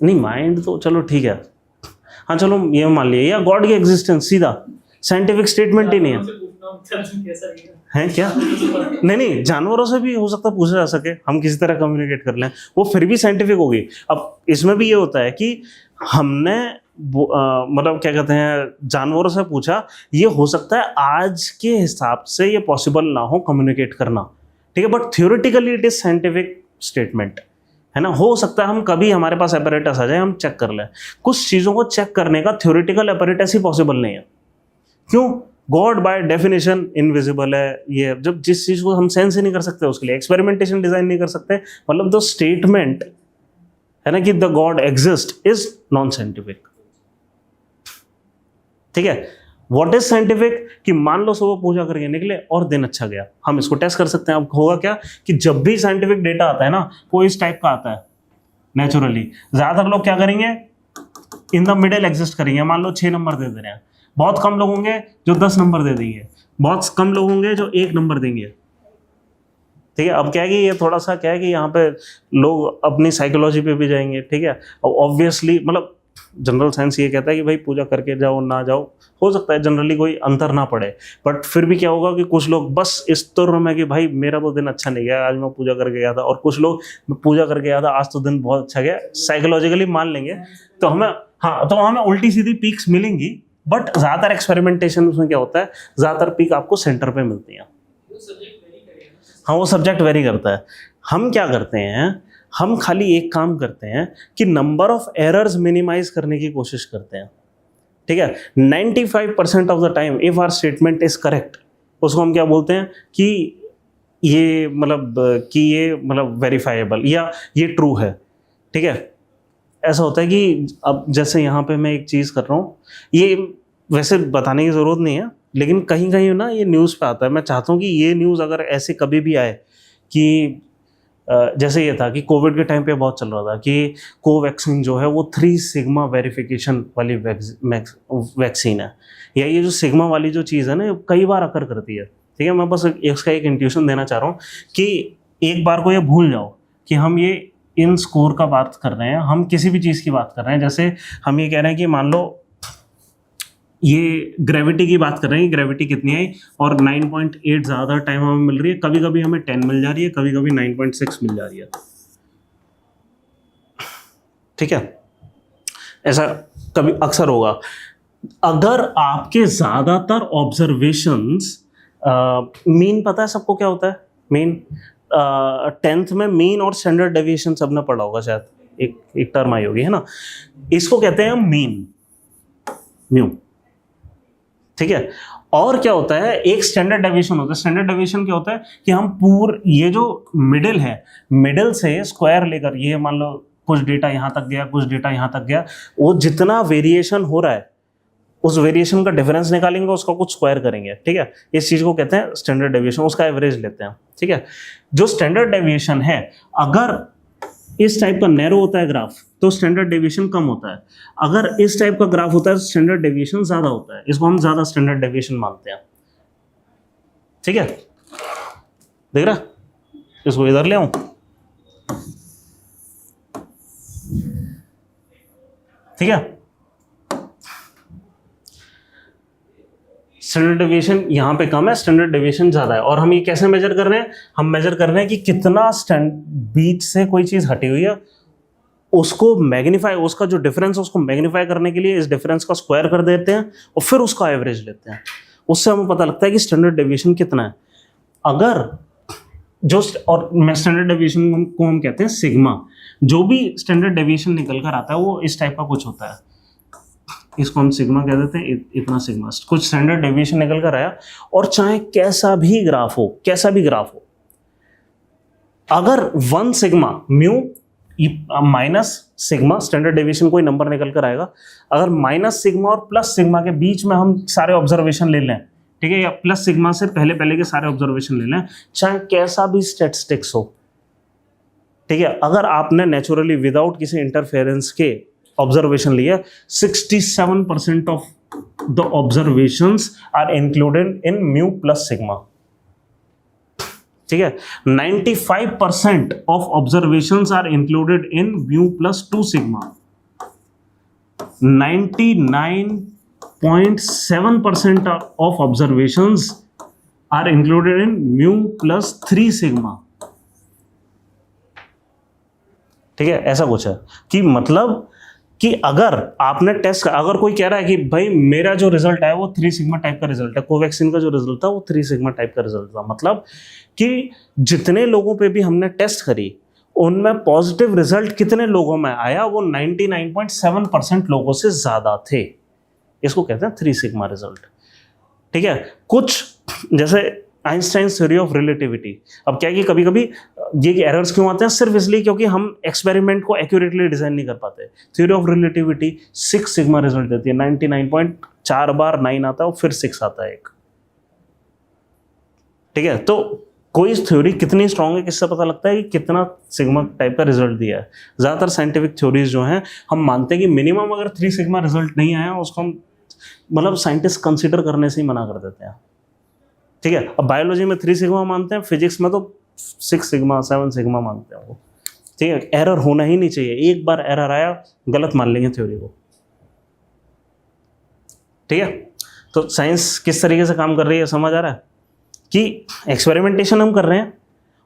Speaker 1: नहीं माइंड तो चलो ठीक है, हाँ चलो ये मान लिया, या गॉड की एग्जिस्टेंस सीधा साइंटिफिक स्टेटमेंट ही नहीं है। है क्या? नहीं जानवरों से भी हो सकता है पूछा जा सके, हम किसी तरह कम्युनिकेट कर लें, वो फिर भी साइंटिफिक होगी। अब इसमें भी ये होता है कि हमने मतलब क्या कहते हैं जानवरों से पूछा, ये हो सकता है आज के हिसाब से ये पॉसिबल ना हो कम्युनिकेट करना, ठीक है, but theoretically it is scientific statement, है ना। हो सकता है हम कभी हमारे पास एपरेटस आ जाए, हम चेक कर लें। कुछ चीज़ों को चेक करने का थ्योरेटिकल एपरेटस ही पॉसिबल नहीं है। क्यों? गॉड बाय डेफिनेशन इनविजिबल है। ये जब जिस चीज़ को हम सेंस ही नहीं कर सकते उसके लिए एक्सपेरिमेंटेशन डिजाइन नहीं कर सकते, मतलब द स्टेटमेंट है ना कि the God exist is non scientific, ठीक है। What is scientific? कि मान लो सुबह पूजा करके निकले और दिन अच्छा गया, हम इसको टेस्ट कर सकते हैं। अब होगा क्या कि जब भी साइंटिफिक डेटा आता है ना वो इस टाइप का आता है नेचुरली। ज्यादातर लोग क्या करेंगे, इन द मिडिल एग्जिस्ट करेंगे। मान लो 6 नंबर दे दे रहे हैं, बहुत कम लोग होंगे जो 10 नंबर दे देंगे, बहुत कम लोग होंगे जो 1 नंबर देंगे, ठीक है। अब क्या है कि ये थोड़ा सा क्या है कि यहाँ पे लोग अपनी साइकोलॉजी पे भी जाएंगे, ठीक है। अब ऑब्वियसली मतलब जनरल साइंस ये कहता है कि भाई पूजा करके जाओ ना जाओ, हो सकता है जनरली कोई अंतर ना पड़े, बट फिर भी क्या होगा कि कुछ लोग बस इस तुर में कि भाई मेरा तो दिन अच्छा नहीं गया, आज मैं पूजा करके गया था, और कुछ लोग मैं पूजा करके गया था आज तो दिन बहुत अच्छा गया, साइकोलॉजिकली मान लेंगे। तो हमें उल्टी सीधी पीक्स मिलेंगी, बट ज़्यादातर एक्सपेरिमेंटेशन उसमें क्या होता है, ज़्यादातर पीक आपको सेंटर पे मिलती हैं। हाँ वो सब्जेक्ट वेरी करता है। हम क्या करते हैं, हम खाली एक काम करते हैं कि नंबर ऑफ एरर्स मिनिमाइज करने की कोशिश करते हैं, ठीक है। 95% of the time if our statement is correct, उसको हम क्या बोलते हैं कि ये मतलब वेरीफाइबल या ये ट्रू है, ठीक है। ऐसा होता है कि अब जैसे यहाँ पे मैं एक चीज़ कर रहा हूँ, ये वैसे बताने की ज़रूरत नहीं है, लेकिन कहीं कहीं ना ये न्यूज़ पे आता है। मैं चाहता हूँ कि ये न्यूज़ अगर ऐसे कभी भी आए कि जैसे ये था कि कोविड के टाइम पे बहुत चल रहा था कि कोवैक्सीन जो है वो 3 सिग्मा वेरिफिकेशन वाली वैक्सीन है, या ये जो सिग्मा वाली जो चीज़ है ना कई बार अकर करती है, ठीक है। मैं बस इसका एक इंट्यूशन देना चाह रहा हूँ कि एक बार को ये भूल जाओ कि हम ये इन स्कोर का बात कर रहे हैं, हम किसी भी चीज़ की बात कर रहे हैं। जैसे हम ये कह रहे हैं कि मान लो ये ग्रेविटी की बात कर रहे हैं कि ग्रेविटी कितनी आई, और 9.8 ज़्यादा टाइम हमें मिल रही है, कभी कभी हमें 10 मिल जा रही है, कभी कभी 9.6 मिल जा रही है, ठीक है। ऐसा कभी अक्सर होगा। अगर आपके ज़्यादातर ऑब्जर्वेशंस मीन, पता है सबको क्या होता है मीन? 10th में मीन और स्टैंडर्ड डेविएशन सबने पढ़ा होगा शायद, एक टर्म आई होगी, है ना। इसको कहते हैं मीन, म्यू, ठीक है। और क्या होता है, एक स्टैंडर्ड डेविएशन होता है। स्टैंडर्ड डेविएशन क्या होता है कि हम ये जो मिडिल है, मिडिल से स्क्वायर लेकर, ये मान लो कुछ डेटा यहाँ तक गया, कुछ डेटा यहाँ तक गया, वो जितना वेरिएशन हो रहा है उस वेरिएशन का डिफरेंस निकालेंगे, उसका कुछ स्क्वायर करेंगे, ठीक है। इस चीज़ को कहते हैं स्टैंडर्ड डेविएशन, उसका एवरेज लेते हैं, ठीक है। जो स्टैंडर्ड डेविएशन है, अगर इस टाइप का नैरो होता है ग्राफ तो स्टैंडर्ड डेविएशन कम होता है, अगर इस टाइप का ग्राफ होता है तो स्टैंडर्ड डेविएशन ज़्यादा होता है। इसको हम ज़्यादा स्टैंडर्ड डेविएशन मानते हैं, ठीक है। देख रहा, इसको इधर ले आऊं, ठीक है। स्टैंडर्ड डेविएशन यहाँ पे कम है, स्टैंडर्ड डेविएशन ज़्यादा है। और हम ये कैसे मेजर कर रहे हैं? हम मेजर कर रहे हैं कि कितना बीच से कोई चीज़ हटी हुई है, उसको मैग्नीफाई, उसका जो डिफरेंस है उसको मैग्नीफाई करने के लिए इस डिफरेंस का स्क्वायर कर देते हैं और फिर उसका एवरेज लेते हैं। उससे हमें पता लगता है कि स्टैंडर्ड डेविएशन कितना है। अगर जो और स्टैंडर्ड डेविएशन को हम कहते हैं सिग्मा। जो भी स्टैंडर्ड डेविएशन निकल कर आता है वो इस टाइप का कुछ होता है, इसको हम सिग्मा कह देते हैं। इतना सिग्मा कुछ स्टैंडर्ड डेविएशन निकल कर आया, और चाहे कैसा भी ग्राफ हो, अगर 1 sigma mu minus sigma, standard deviation कोई नंबर निकल कर आएगा, अगर माइनस सिग्मा और प्लस सिग्मा के बीच में हम सारे ऑब्जर्वेशन ले लें, ठीक है, या प्लस सिग्मा से पहले के सारे ऑब्जर्वेशन ले लें, चाहे कैसा भी स्टैटिस्टिक्स हो, ठीक है। अगर आपने नेचुरली विदाउट किसी इंटरफेरेंस के ऑब्जर्वेशन लिया, 67% of the observations are included in mu plus sigma, ठीक है। 95% of observations are included in mu plus 2 sigma, 99.7% of observations are included in mu plus 3 sigma. ठीक है, ऐसा कुछ है कि मतलब कि अगर आपने टेस्ट, अगर कोई कह रहा है कि भाई मेरा जो रिजल्ट है वो 3 सिग्मा टाइप का रिजल्ट है, कोवैक्सीन का जो रिजल्ट था वो 3 सिग्मा टाइप का रिजल्ट था, मतलब कि जितने लोगों पे भी हमने टेस्ट करी उनमें पॉजिटिव रिजल्ट कितने लोगों में आया, वो 99.7% लोगों से ज्यादा थे। इसको कहते हैं 3 सिग्मा रिजल्ट। ठीक है, कुछ जैसे आइंस्टाइन्स थ्योरी ऑफ रिलेटिविटी, अब क्या है कि कभी कभी ये एरर्स क्यों आते हैं, सिर्फ इसलिए क्योंकि हम एक्सपेरिमेंट को एक्यूरेटली डिजाइन नहीं कर पाते। Theory of relativity 6 sigma result देती है, 99.4 बार 9 आता है और फिर 6 आता है एक। ठीक है, तो कोई थ्योरी कितनी स्ट्रांग है किससे पता लगता है कि कितना सिग्मा टाइप का रिजल्ट दिया है। ज्यादातर साइंटिफिक थ्योरीज जो हैं हम मानते हैं कि मिनिमम अगर 3 सिग्मा रिजल्ट नहीं आया उसको हम मतलब साइंटिस्ट कंसिडर करने से ही मना कर देते हैं। ठीक है, अब बायोलॉजी में 3 सिग्मा मानते हैं, फिजिक्स में तो 6 सिग्मा 7 सिग्मा मानते हैं वो। ठीक है, एरर होना ही नहीं चाहिए, एक बार एरर आया गलत मान लेंगे थ्योरी को। ठीक है, तो साइंस किस तरीके से काम कर रही है समझ आ रहा है कि एक्सपेरिमेंटेशन हम कर रहे हैं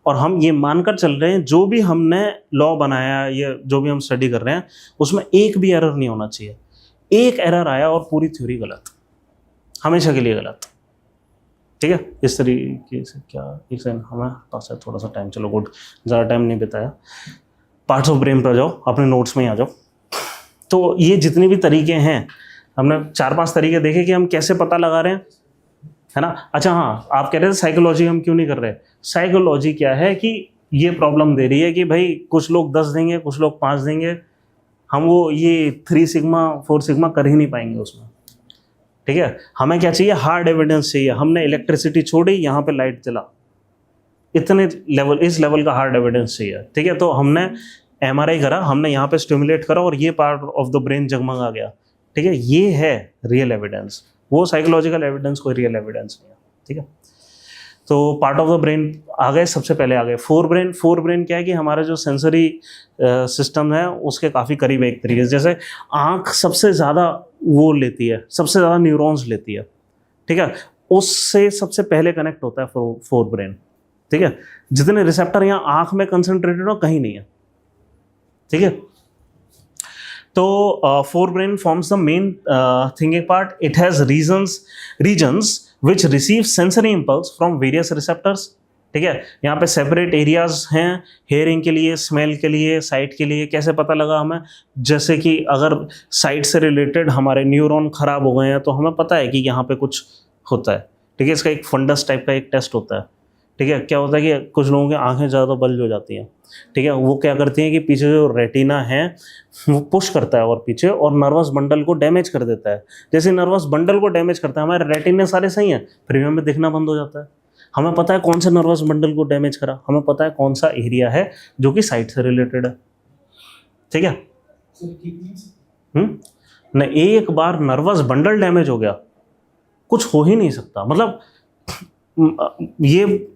Speaker 1: और हम ये मानकर चल रहे हैं जो भी हमने लॉ बनाया या जो भी हम स्टडी कर रहे हैं उसमें एक भी एरर नहीं होना चाहिए। एक एरर आया और पूरी थ्योरी गलत, हमेशा के लिए गलत। ठीक है, इस तरीके से क्या एक सेकंड हमें पास है थोड़ा सा टाइम, चलो गुड, ज़्यादा टाइम नहीं बिताया। पार्ट्स ऑफ ब्रेन पर जाओ, अपने नोट्स में ही आ जाओ। तो ये जितने भी तरीके हैं हमने 4-5 तरीके देखे कि हम कैसे पता लगा रहे हैं, है ना। अच्छा हाँ, आप कह रहे थे साइकोलॉजी हम क्यों नहीं कर रहे। साइकोलॉजी क्या है कि ये प्रॉब्लम दे रही है कि भाई कुछ लोग 10 देंगे, कुछ लोग 5 देंगे, हम वो ये 3 सिग्मा 4 सिग्मा कर ही नहीं पाएंगे उसमें। ठीक है, हमें क्या चाहिए, हार्ड एविडेंस चाहिए। हमने इलेक्ट्रिसिटी छोड़ी, यहाँ पे लाइट जला, इतने लेवल, इस लेवल का हार्ड एविडेंस चाहिए। ठीक है, तो हमने MRI करा, हमने यहाँ पे स्टिमुलेट करा और ये पार्ट ऑफ द ब्रेन जगमगा गया। ठीक है, ये है रियल एविडेंस, वो साइकोलॉजिकल एविडेंस कोई रियल एविडेंस नहीं है। ठीक है, तो पार्ट ऑफ द ब्रेन आ गए, सबसे पहले आ गए फोर ब्रेन क्या है कि हमारा जो सेंसरी सिस्टम है उसके काफ़ी करीब है एक तरीके से। जैसे आँख सबसे ज़्यादा वो लेती है, सबसे ज़्यादा न्यूरॉन्स लेती है। ठीक है, उससे सबसे पहले कनेक्ट होता है फोर ब्रेन। ठीक है, जितने रिसेप्टर यहाँ आँख में कंसंट्रेटेड हो कहीं नहीं है। ठीक है, तो forebrain forms the main thinking part. It has regions which receive sensory impulse from various receptors। ठीक है, यहाँ पे सेपरेट एरियाज हैं, हेयरिंग के लिए, स्मेल के लिए, साइट के लिए। कैसे पता लगा हमें, जैसे कि अगर साइट से रिलेटेड हमारे न्यूरॉन खराब हो गए हैं तो हमें पता है कि यहाँ पे कुछ होता है। ठीक है, इसका एक फंडस टाइप का एक टेस्ट होता है। ठीक है, क्या होता है कि कुछ लोगों की आंखें ज़्यादा बल्ज हो जाती हैं। ठीक है, वो क्या करती हैं कि पीछे जो रेटिना है वो पुश करता है और पीछे, और नर्वस बंडल को डैमेज कर देता है। जैसे नर्वस बंडल को डैमेज करता है, हमारे रेटिने सारे सही हैं, फिर भी हमें दिखना बंद हो जाता है। हमें पता है कौन से नर्वस बंडल को डैमेज करा, हमें पता है कौन सा एरिया है जो कि साइट से रिलेटेड है। ठीक है, नहीं, एक बार नर्वस बंडल डैमेज हो गया कुछ हो ही नहीं सकता। मतलब ये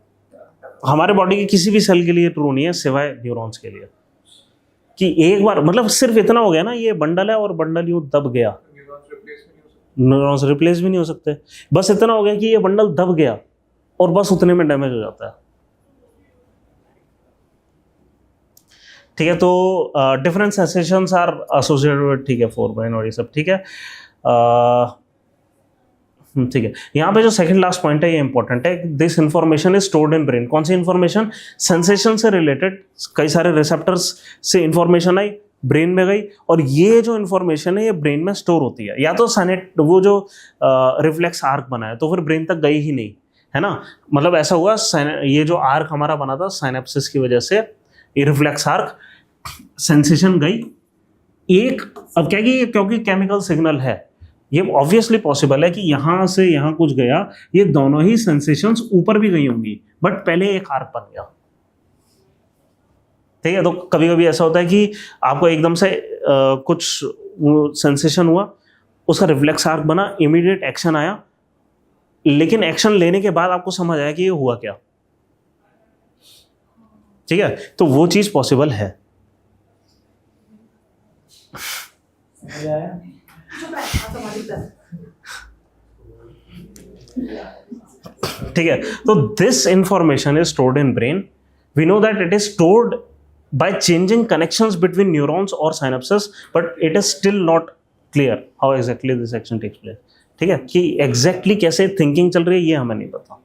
Speaker 1: हमारे बॉडी के किसी भी सेल के लिए ट्रू नहीं है सिवाय न्यूरॉन्स के लिए, कि एक बार मतलब सिर्फ इतना हो गया ना, ये बंडल है और बंडल यूं दब गया, न्यूरॉन्स रिप्लेस भी नहीं हो सकते। बस इतना हो गया कि ये बंडल दब गया और बस उतने में डैमेज हो जाता है। ठीक है, तो डिफरेंट सेंसेशंस आर एसोसिएटेड। ठीक है, फोर ब्रेन और ये सब ठीक है। ठीक है, यहाँ पे जो सेकंड लास्ट पॉइंट है ये इंपॉर्टेंट है। This information is stored in brain. कौन सी इंफॉर्मेशन, सेंसेशन से रिलेटेड कई सारे रिसेप्टर्स से इंफॉर्मेशन आई, ब्रेन में गई, और ये जो इंफॉर्मेशन है ये ब्रेन में स्टोर होती है। या तो साइनेट वो जो रिफ्लेक्स आर्क बना है तो फिर ब्रेन तक गई ही नहीं, है ना। मतलब ऐसा हुआ, ये जो आर्क हमारा बना था साइनेप्सिस की वजह से, ये रिफ्लेक्स आर्क, सेंसेशन गई एक। अब क्या कि क्योंकि केमिकल सिग्नल है, ये ऑब्वियसली पॉसिबल है कि यहाँ से यहाँ कुछ गया, ये दोनों ही सेंसेशंस ऊपर भी गई होंगी, बट पहले एक आर्क बन गया। ठीक है, तो कभी कभी ऐसा होता है कि आपको एकदम से कुछ वो सेंसेशन हुआ, उसका रिफ्लेक्स आर्क बना, इमीडिएट एक्शन आया, लेकिन एक्शन लेने के बाद आपको समझ आया कि ये हुआ क्या। ठीक है, तो वो चीज पॉसिबल है।
Speaker 2: चुप रह, आता मारी प्लान।
Speaker 1: ठीक है, तो this information is stored in brain. We know that it is stored by changing connections between neurons or synapses, but it is still not clear how exactly this action takes place. ठीक है, कि exactly कैसे thinking चल रही है ये हमें नहीं पता.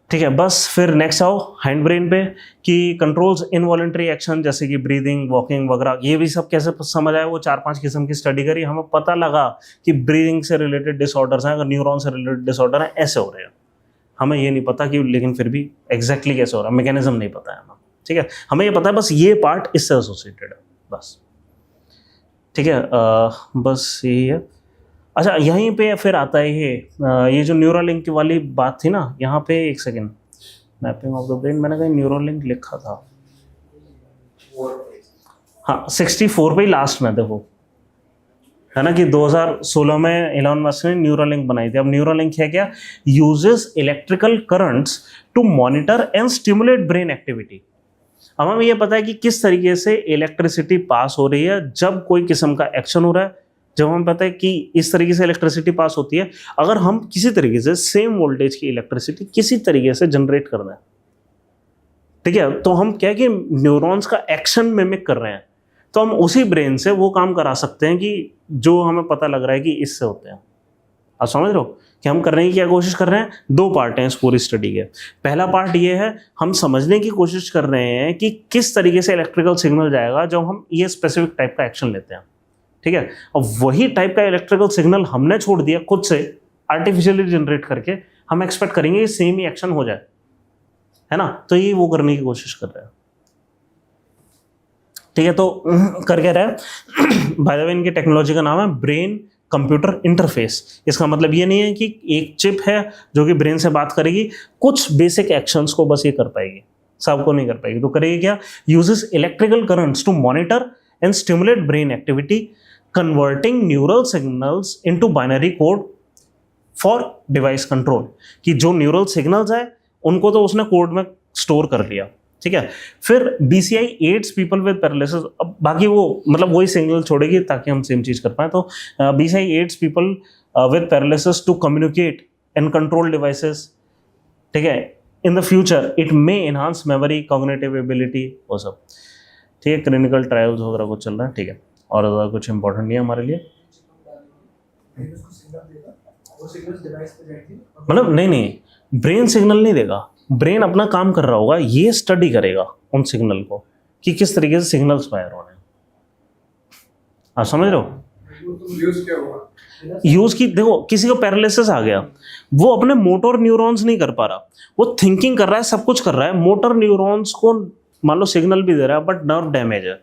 Speaker 1: ठीक है, बस फिर नेक्स्ट आओ हैंड ब्रेन पे कि कंट्रोल्स इनवॉलंटरी एक्शन जैसे कि ब्रीदिंग, वॉकिंग वगैरह, ये भी सब कैसे समझ आए. वो 4-5 किस्म की स्टडी करी, हमें पता लगा कि ब्रीदिंग से रिलेटेड डिसऑर्डर्स हैं, अगर न्यूरॉन से रिलेटेड डिसऑर्डर हैं ऐसे हो रहे हैं. हमें ये नहीं पता कि, लेकिन फिर भी एग्जैक्टली कैसे हो रहा है, मैकेनिज्म नहीं पता है हमें. ठीक है, हमें ये पता है बस ये पार्ट इससे एसोसिएटेड है बस. ठीक है, बस यही है. अच्छा, यहीं पे फिर आता है ये जो न्यूरोलिंक वाली बात थी ना, यहाँ पे एक second, mapping of the brain, मैंने कहीं न्यूरोलिंक लिखा था. हाँ, 64 पे ही लास्ट में देखो, है ना, कि 2016 में एलन मस्क ने न्यूरोलिंक बनाई थी. अब न्यूरोलिंक है क्या? Uses electrical currents to monitor and stimulate brain activity. अब हमें ये पता है कि किस तरीके से इलेक्ट्रिसिटी पास हो रही है जब कोई किस्म का एक्शन हो रहा है. जब हमें पता है कि इस तरीके से इलेक्ट्रिसिटी पास होती है, अगर हम किसी तरीके से सेम वोल्टेज की इलेक्ट्रिसिटी किसी तरीके से जनरेट कर दें, ठीक है, तो हम क्या है कि न्यूरॉन्स का एक्शन मिमिक कर रहे हैं, तो हम उसी ब्रेन से वो काम करा सकते हैं कि जो हमें पता लग रहा है कि इससे होते हैं. आप समझ रहे हो कि हम करने की क्या कोशिश कर रहे हैं? 2 पार्ट हैं इस पूरी स्टडी के. पहला पार्ट ये है, हम समझने की कोशिश कर रहे हैं कि किस तरीके से इलेक्ट्रिकल सिग्नल जाएगा जब हम ये स्पेसिफिक टाइप का एक्शन लेते हैं. ठीक है, और वही टाइप का इलेक्ट्रिकल सिग्नल हमने छोड़ दिया खुद से आर्टिफिशियली जनरेट करके, हम एक्सपेक्ट करेंगे कि सेम ही एक्शन हो जाए, है ना. तो ये वो करने की कोशिश कर रहे हैं. ठीक है, तो कर क्या रहा है, बाय द वे इनकी टेक्नोलॉजी का नाम है ब्रेन कंप्यूटर इंटरफेस. इसका मतलब ये नहीं है कि एक चिप है जो कि ब्रेन से बात करेगी, कुछ बेसिक एक्शंस को बस ये कर पाएगी, सबको नहीं कर पाएगी. तो करेगी क्या? Uses electrical currents to monitor and stimulate brain activity, converting neural signals into binary code for device control. कि जो न्यूरल सिग्नल्स है उनको तो उसने कोड में स्टोर कर लिया. ठीक है, फिर BCI aids people with paralysis. अब बाकी वो मतलब वही सिग्नल छोड़ेगी ताकि हम सेम चीज कर पाए. तो BCI aids people with paralysis to communicate and control devices. ठीक है, in the future it may enhance memory, cognitive ability, वो सब. ठीक है, क्लिनिकल ट्रायल्स वगैरह कुछ चल रहा है. ठीक है, और ज़्यादा कुछ इंपॉर्टेंट नहीं है हमारे लिए. मतलब नहीं, ब्रेन सिग्नल नहीं देगा, ब्रेन अपना काम कर रहा होगा, ये स्टडी करेगा उन सिग्नल को कि किस तरीके से सिग्नल्स फायर हो रहे हैं. आप समझ रहे हो?
Speaker 4: यूज क्या हुआ?
Speaker 1: यूज की देखो, किसी को पैरालिसिस आ गया, वो अपने मोटर न्यूरॉन्स नहीं कर पा रहा, वो थिंकिंग कर रहा है, सब कुछ कर रहा है, मोटर न्यूरॉन्स को मान लो सिग्नल भी दे रहा है, बट नर्व डैमेज है,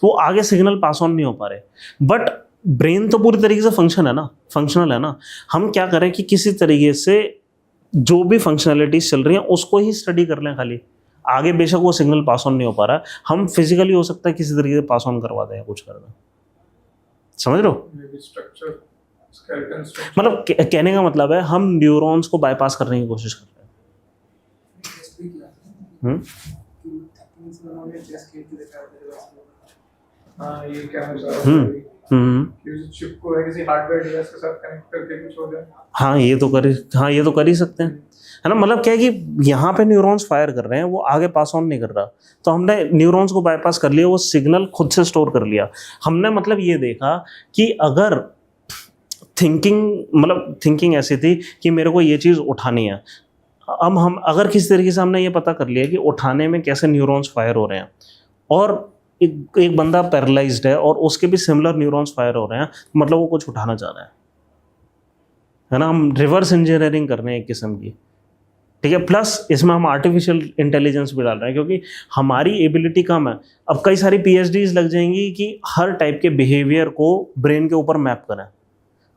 Speaker 1: तो वो आगे सिग्नल पास ऑन नहीं हो पा रहे. बट ब्रेन तो पूरी तरीके से फंक्शनल है ना. हम क्या करें कि किसी तरीके से जो भी फंक्शनैलिटीज चल रही हैं उसको ही स्टडी कर लें खाली. आगे बेशक वो सिग्नल पास ऑन नहीं हो पा रहा है, हम फिजिकली हो सकता है किसी तरीके से पास ऑन करवा दें, कुछ कर दें. समझ रहे हो? मतलब कहने का मतलब है हम न्यूरॉन्स को बाईपास करने की कोशिश कर रहे हैं.
Speaker 4: हाँ, ये क्या है? चिप को किसी हार्डवेयर डिवाइस के साथ कनेक्ट करके कुछ हो जाए.
Speaker 1: हाँ, ये तो कर ही सकते हैं, है ना. मतलब क्या है कि यहाँ पे न्यूरॉन्स फायर कर रहे हैं, वो आगे पास ऑन नहीं कर रहा, तो हमने न्यूरॉन्स को बाईपास कर लिया, वो सिग्नल खुद से स्टोर कर लिया. हमने मतलब ये देखा कि अगर थिंकिंग ऐसी थी कि मेरे को ये चीज़ उठानी है. अब हम अगर किसी तरीके से हमने ये पता कर लिया कि उठाने में कैसे न्यूरॉन्स फायर हो रहे हैं, और एक बंदा पैरालाइज्ड है और उसके भी सिमिलर न्यूरॉन्स फायर हो रहे हैं, मतलब वो कुछ उठाना चाह रहा है ना. हम रिवर्स इंजीनियरिंग कर रहे हैं एक किस्म की. ठीक है, प्लस इसमें हम आर्टिफिशियल इंटेलिजेंस भी डाल रहे हैं क्योंकि हमारी एबिलिटी कम है. अब कई सारी PhDs लग जाएंगी कि हर टाइप के बिहेवियर को ब्रेन के ऊपर मैप करें.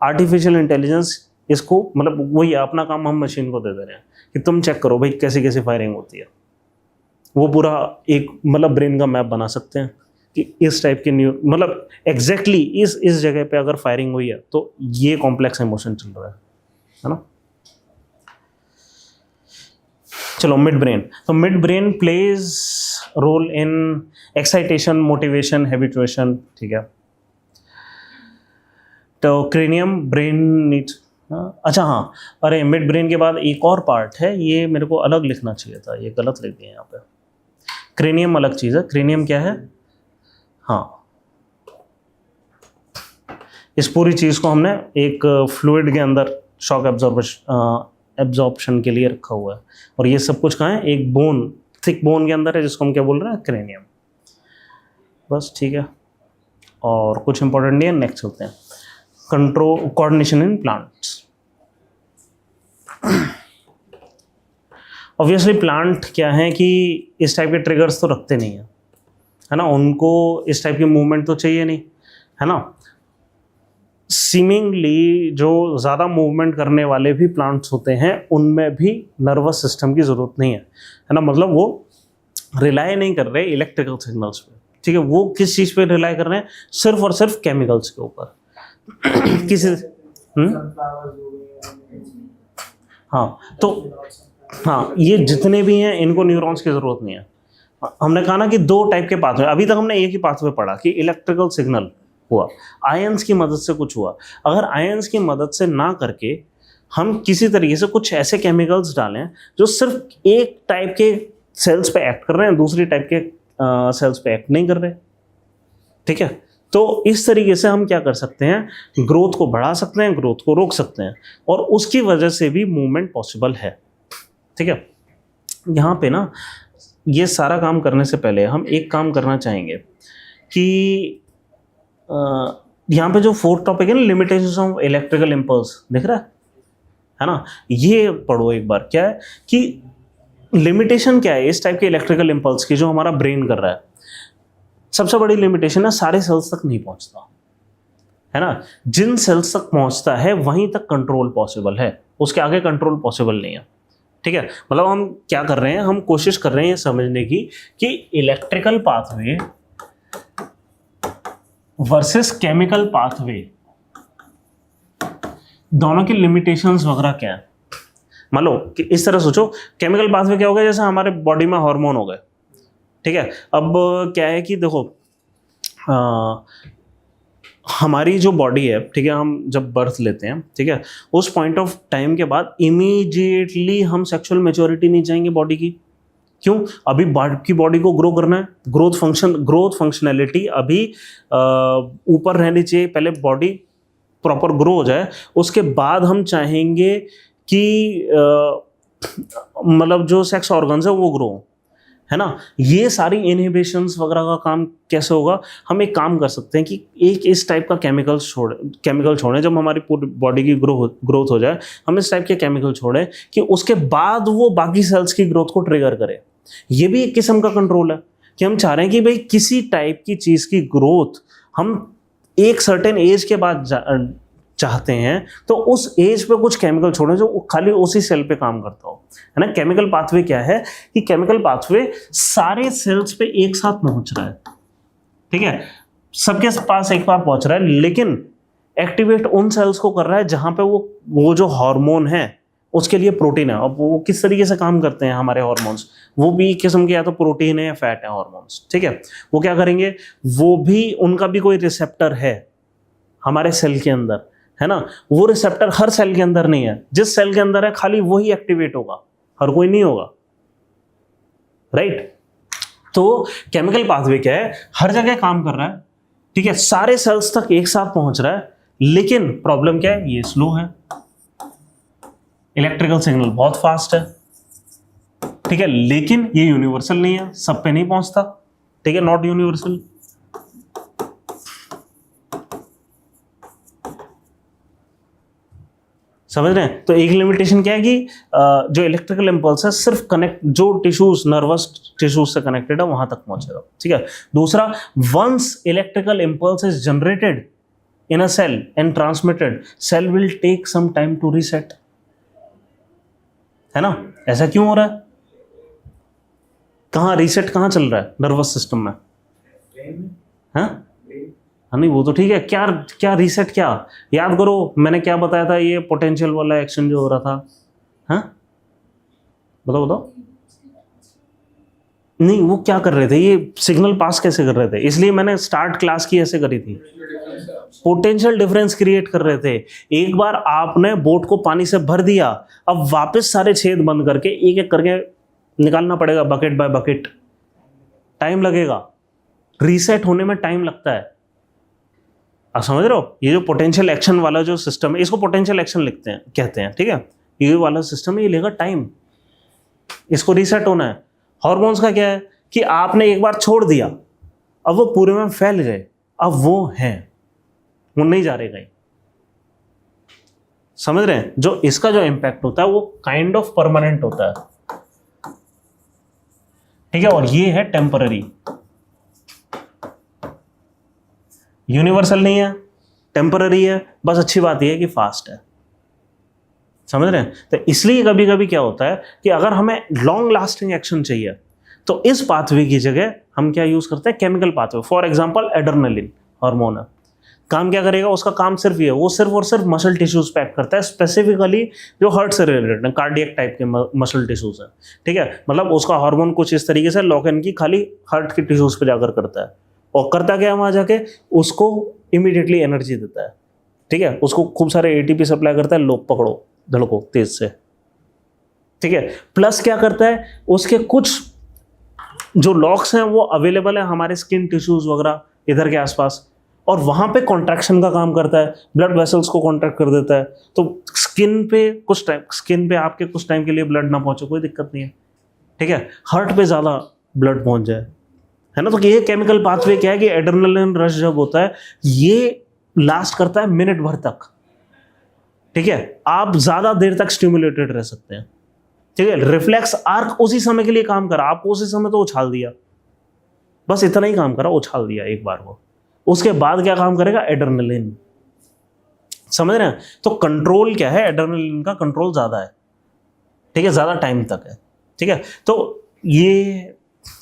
Speaker 1: आर्टिफिशियल इंटेलिजेंस इसको मतलब वही अपना काम हम मशीन को दे दे रहे हैं कि तुम चेक करो भाई कैसे कैसे फायरिंग होती है. वो पूरा एक मतलब ब्रेन का मैप बना सकते हैं कि इस टाइप के मतलब एग्जैक्टली इस जगह पे अगर फायरिंग हुई है तो ये कॉम्प्लेक्स इमोशन चल रहा है ना. चलो, मिड ब्रेन. तो midbrain plays role in excitation, motivation, habituation. ठीक है, तो क्रेनियम ब्रेन नीड्स, अच्छा हाँ, अरे मिड ब्रेन के बाद एक और पार्ट है, ये मेरे को अलग लिखना चाहिए था, ये गलत लिख दिया यहाँ पे। क्रेनियम अलग चीज़ है, क्रेनियम क्या है, हाँ, इस पूरी चीज़ को हमने एक फ्लूइड के अंदर शॉक एब्जॉर्प्शन के लिए रखा हुआ है, और ये सब कुछ कहाँ है, एक बोन, थिक बोन के अंदर है, जिसको हम क्या बोल रहे हैं, क्रेनियम। बस ठीक है, और कुछ इंपॉर्टेंट नहीं है, नेक्स्ट चलते हैं। Control coordination in plants. Obviously plant क्या है कि इस टाइप के ट्रिगर्स तो रखते नहीं है ना, उनको इस टाइप की मूवमेंट तो चाहिए नहीं, है ना। सीमिंगली जो ज़्यादा मूवमेंट करने वाले भी प्लांट्स होते हैं, उनमें भी नर्वस सिस्टम की ज़रूरत नहीं है ना, मतलब वो रिलाई नहीं कर रहे इलेक्ट्रिकल सिग्नल्स पे, ठीक है। वो किस चीज़ पे रिलाई कर रहे हैं, सिर्फ और सिर्फ केमिकल्स के ऊपर। किसी हाँ, तो हाँ, ये जितने भी हैं इनको न्यूरॉन्स की ज़रूरत नहीं है। हमने कहा ना कि दो टाइप के पाथवे, अभी तक हमने एक ही पाथवे पढ़ा कि इलेक्ट्रिकल सिग्नल हुआ, आयंस की मदद से कुछ हुआ। अगर आयंस की मदद से ना करके हम किसी तरीके से कुछ ऐसे केमिकल्स डालें जो सिर्फ एक टाइप के सेल्स पे एक्ट कर रहे हैं, दूसरी टाइप के सेल्स पे एक्ट नहीं कर रहे, ठीक है, तो इस तरीके से हम क्या कर सकते हैं, ग्रोथ को बढ़ा सकते हैं, ग्रोथ को रोक सकते हैं, और उसकी वजह से भी मूवमेंट पॉसिबल है, ठीक है। यहाँ पे ना ये सारा काम करने से पहले हम एक काम करना चाहेंगे कि यहाँ पे जो फोर्थ टॉपिक है ना, लिमिटेशंस ऑफ इलेक्ट्रिकल इम्पल्स, दिख रहा है ना, ये पढ़ो एक बार। क्या है कि लिमिटेशन क्या है इस टाइप के इलेक्ट्रिकल इम्पल्स की जो हमारा ब्रेन कर रहा है। सबसे बड़ी लिमिटेशन है सारे सेल्स तक नहीं पहुंचता, है ना। जिन सेल्स तक पहुंचता है वहीं तक कंट्रोल पॉसिबल है, उसके आगे कंट्रोल पॉसिबल नहीं है, ठीक है। मतलब हम क्या कर रहे हैं, हम कोशिश कर रहे हैं ये समझने की कि electrical pathway versus chemical pathway, दोनों की लिमिटेशंस वगैरह क्या है। मान लो कि इस तरह सोचो, केमिकल पाथवे क्या हो गया, जैसे हमारे बॉडी में हार्मोन हो गए, ठीक है। अब क्या है कि देखो हमारी जो बॉडी है, ठीक है, हम जब बर्थ लेते हैं, ठीक है, उस पॉइंट ऑफ टाइम के बाद इमीडिएटली हम सेक्सुअल मैच्योरिटी नहीं चाहेंगे बॉडी की। क्यों? अभी की बॉडी को ग्रो करना है, ग्रोथ फंक्शनैलिटी अभी ऊपर रहनी चाहिए, पहले बॉडी प्रॉपर ग्रो हो जाए, उसके बाद हम चाहेंगे कि मतलब जो सेक्स ऑर्गन्स है वो ग्रो, है ना। ये सारी इनहिबिशंस वगैरह का काम कैसे होगा, हम एक काम कर सकते हैं कि एक इस टाइप का केमिकल छोड़ें, जब हमारी पूरी बॉडी की ग्रोथ हो जाए, हम इस टाइप के केमिकल छोड़ें कि उसके बाद वो बाकी सेल्स की ग्रोथ को ट्रिगर करे। ये भी एक किस्म का कंट्रोल है कि हम चाह रहे हैं कि भाई किसी टाइप की चीज़ की ग्रोथ हम एक सर्टेन एज के बाद चाहते हैं, तो उस एज पे कुछ केमिकल छोड़ें जो खाली उसी सेल पे काम करता हो, है ना। केमिकल पाथवे क्या है कि केमिकल पाथवे सारे सेल्स पे एक साथ पहुंच रहा है, ठीक है, सबके पास एक बार पहुंच रहा है, लेकिन एक्टिवेट उन सेल्स को कर रहा है जहां पे वो जो हार्मोन है उसके लिए प्रोटीन है। अब वो किस तरीके से काम करते हैं हमारे हार्मोन्स, वो भी किस्म के या तो प्रोटीन है या फैट है हार्मोन्स, ठीक है। वो क्या करेंगे, वो भी उनका भी कोई रिसेप्टर है हमारे सेल के अंदर, है ना। वो रिसेप्टर हर सेल के अंदर नहीं है, जिस सेल के अंदर है खाली वही एक्टिवेट होगा, हर कोई नहीं होगा, राइट। तो केमिकल पाथवे क्या है, हर जगह काम कर रहा है, ठीक है, सारे सेल्स तक एक साथ पहुंच रहा है, लेकिन प्रॉब्लम क्या है, ये स्लो है। इलेक्ट्रिकल सिग्नल बहुत फास्ट है, ठीक है, लेकिन ये यूनिवर्सल नहीं है, सब पे नहीं पहुंचता, ठीक है, नॉट यूनिवर्सल। समझ रहे हैं। तो एक लिमिटेशन क्या है कि जो इलेक्ट्रिकल इंपल्स है सिर्फ जो टिश्यूज, नर्वस टिश्यूज से कनेक्टेड है वहां तक पहुंचेगा, ठीक है। दूसरा, once electrical impulse is generated in a cell and transmitted, cell will take some time to reset, है ना। ऐसा क्यों हो रहा है, कहाँ रीसेट कहाँ चल रहा है नर्वस सिस्टम में, हाँ नहीं वो तो ठीक है, क्या रीसेट, क्या याद करो मैंने क्या बताया था, ये पोटेंशियल वाला एक्शन जो हो रहा था, हाँ बताओ। नहीं वो क्या कर रहे थे, ये सिग्नल पास कैसे कर रहे थे, इसलिए मैंने स्टार्ट क्लास की ऐसे करी थी, पोटेंशियल डिफरेंस क्रिएट कर रहे थे। एक बार आपने बोट को पानी से भर दिया, अब वापस सारे छेद बंद करके एक एक करके निकालना पड़ेगा, बकेट बाय बकेट। टाइम लगेगा, रीसेट होने में टाइम लगता है। आप समझ रहे हो? ये जो पोटेंशियल एक्शन वाला जो सिस्टम है, इसको पोटेंशियल एक्शन लिखते हैं, कहते हैं, ठीक है। ये वाला सिस्टम है, ये लेगा टाइम, इसको रीसेट होना है। हॉर्मोन्स का क्या है कि आपने एक बार छोड़ दिया, अब वो पूरे में फैल गए, अब वो हैं, वो नहीं जा रहे कहीं। समझ रहे हैं? जो इसका जो इम्पैक्ट होता है वो काइंड ऑफ परमानेंट होता है, ठीक है। और ये है टेम्पररी, यूनिवर्सल नहीं है, टेम्पररी है। बस अच्छी बात यह है कि फास्ट है। समझ रहे हैं? तो इसलिए कभी कभी क्या होता है कि अगर हमें लॉन्ग लास्टिंग एक्शन चाहिए तो इस पाथवे की जगह हम क्या यूज करते हैं? Chemical pathway. For example adrenaline hormone है, काम क्या करेगा? उसका काम सिर्फ ये है, वो सिर्फ और सिर्फ मसल टिश्यूज पे एक्ट करता है, स्पेसिफिकली जो हार्ट से रिलेटेड है, कार्डियक टाइप के मसल टिश्यूज है, ठीक है। मतलब उसका हार्मोन कुछ इस तरीके से लॉक इन की खाली हार्ट की टिश्यूज पे जाकर करता है, और करता क्या है वहां जाके? उसको इमीडिएटली एनर्जी देता है, ठीक है। उसको खूब सारे एटीपी सप्लाई करता है, लो पकड़ो, धड़को तेज से, ठीक है। प्लस क्या करता है? उसके कुछ जो लॉक्स हैं वो अवेलेबल है हमारे स्किन टिश्यूज वगैरह इधर के आसपास, और वहां पे कॉन्ट्रैक्शन का काम करता है, ब्लड वेसल्स को कॉन्ट्रैक्ट कर देता है। तो स्किन पे आपके कुछ टाइम के लिए ब्लड ना पहुंचे, कोई दिक्कत नहीं है, ठीक है। हार्ट पे ज्यादा ब्लड पहुंच जाए, है ना। तो ये केमिकल पाथवे क्या है कि एड्रेनलिन रश जब होता है ये लास्ट करता है मिनट भर तक, ठीक है। आप ज्यादा देर तक स्टिमुलेटेड रह सकते हैं, ठीक है। रिफ्लेक्स आर्क उसी समय के लिए काम करा, आपको उसी समय तो उछाल दिया, बस इतना ही काम करा, उछाल दिया एक बार को। उसके बाद क्या काम करेगा? एड्रेनलिन। समझ रहे हैं? तो कंट्रोल क्या है? एड्रेनलिन का कंट्रोल ज्यादा है, ठीक है, ज्यादा टाइम तक है, ठीक है। तो ये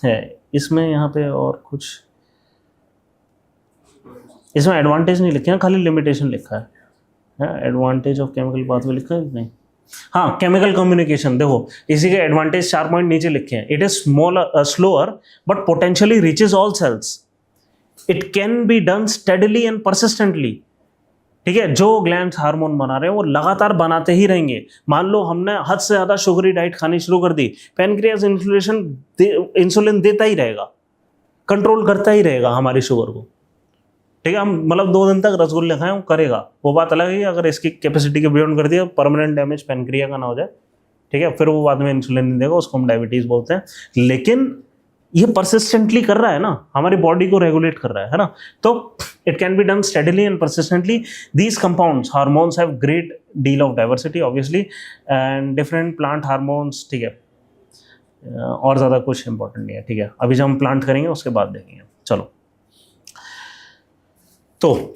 Speaker 1: है इसमें, यहाँ पे और कुछ इसमें एडवांटेज नहीं लिखे हैं, खाली लिमिटेशन लिखा है। एडवांटेज ऑफ केमिकल पाथवे लिखा है नहीं? हाँ, केमिकल कम्युनिकेशन देखो, इसी के एडवांटेज 4 पॉइंट नीचे लिखे हैं। It is slower but potentially reaches all cells. It can be done steadily and persistently, ठीक है। जो ग्लैंड्स हार्मोन बना रहे हैं वो लगातार बनाते ही रहेंगे। मान लो हमने हद से ज्यादा शुगरी डाइट खानी शुरू कर दी, पैनक्रियाज इंसुलिन देता ही रहेगा, कंट्रोल करता ही रहेगा हमारी शुगर को, ठीक है। हम मतलब 2 दिन तक रसगुल्ले खाएं, वो करेगा, वो बात अलग है। अगर इसकी कैपेसिटी के बियॉन्ड कर दिया, परमानेंट डैमेज पैनक्रिया का ना हो जाए, ठीक है, फिर वो बाद में इंसुलिन नहीं देगा, उसको हम डायबिटीज बोलते हैं। लेकिन ये परसिस्टेंटली कर रहा है ना, हमारी बॉडी को रेगुलेट कर रहा है ना। तो it can be done steadily and persistently. These compounds hormones have great deal of diversity obviously and different plant hormones, ठीक है। और ज़्यादा कुछ इंपॉर्टेंट नहीं है, ठीक है। अभी जब हम प्लांट करेंगे उसके बाद देखेंगे। चलो, तो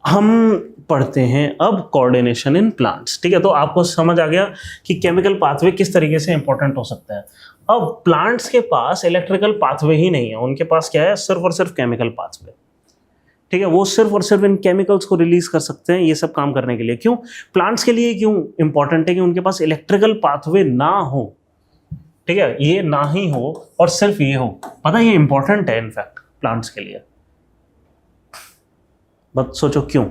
Speaker 1: हम पढ़ते हैं अब कोऑर्डिनेशन इन प्लांट्स, ठीक है। तो आपको समझ आ गया कि केमिकल पाथवे किस तरीके से इंपॉर्टेंट हो सकता है। अब प्लांट्स के पास इलेक्ट्रिकल पाथवे ही नहीं है, उनके पास क्या है? सिर्फ और सिर्फ केमिकल पाथवे, ठीक है। वो सिर्फ और सिर्फ इन केमिकल्स को रिलीज कर सकते हैं ये सब काम करने के लिए। क्यों? प्लांट्स के लिए क्यों इंपॉर्टेंट है कि उनके पास इलेक्ट्रिकल पाथवे ना हो, ठीक है, ये ना ही हो और सिर्फ ये हो। पता है ये इंपॉर्टेंट है इनफैक्ट प्लांट्स के लिए। बट सोचो क्यों?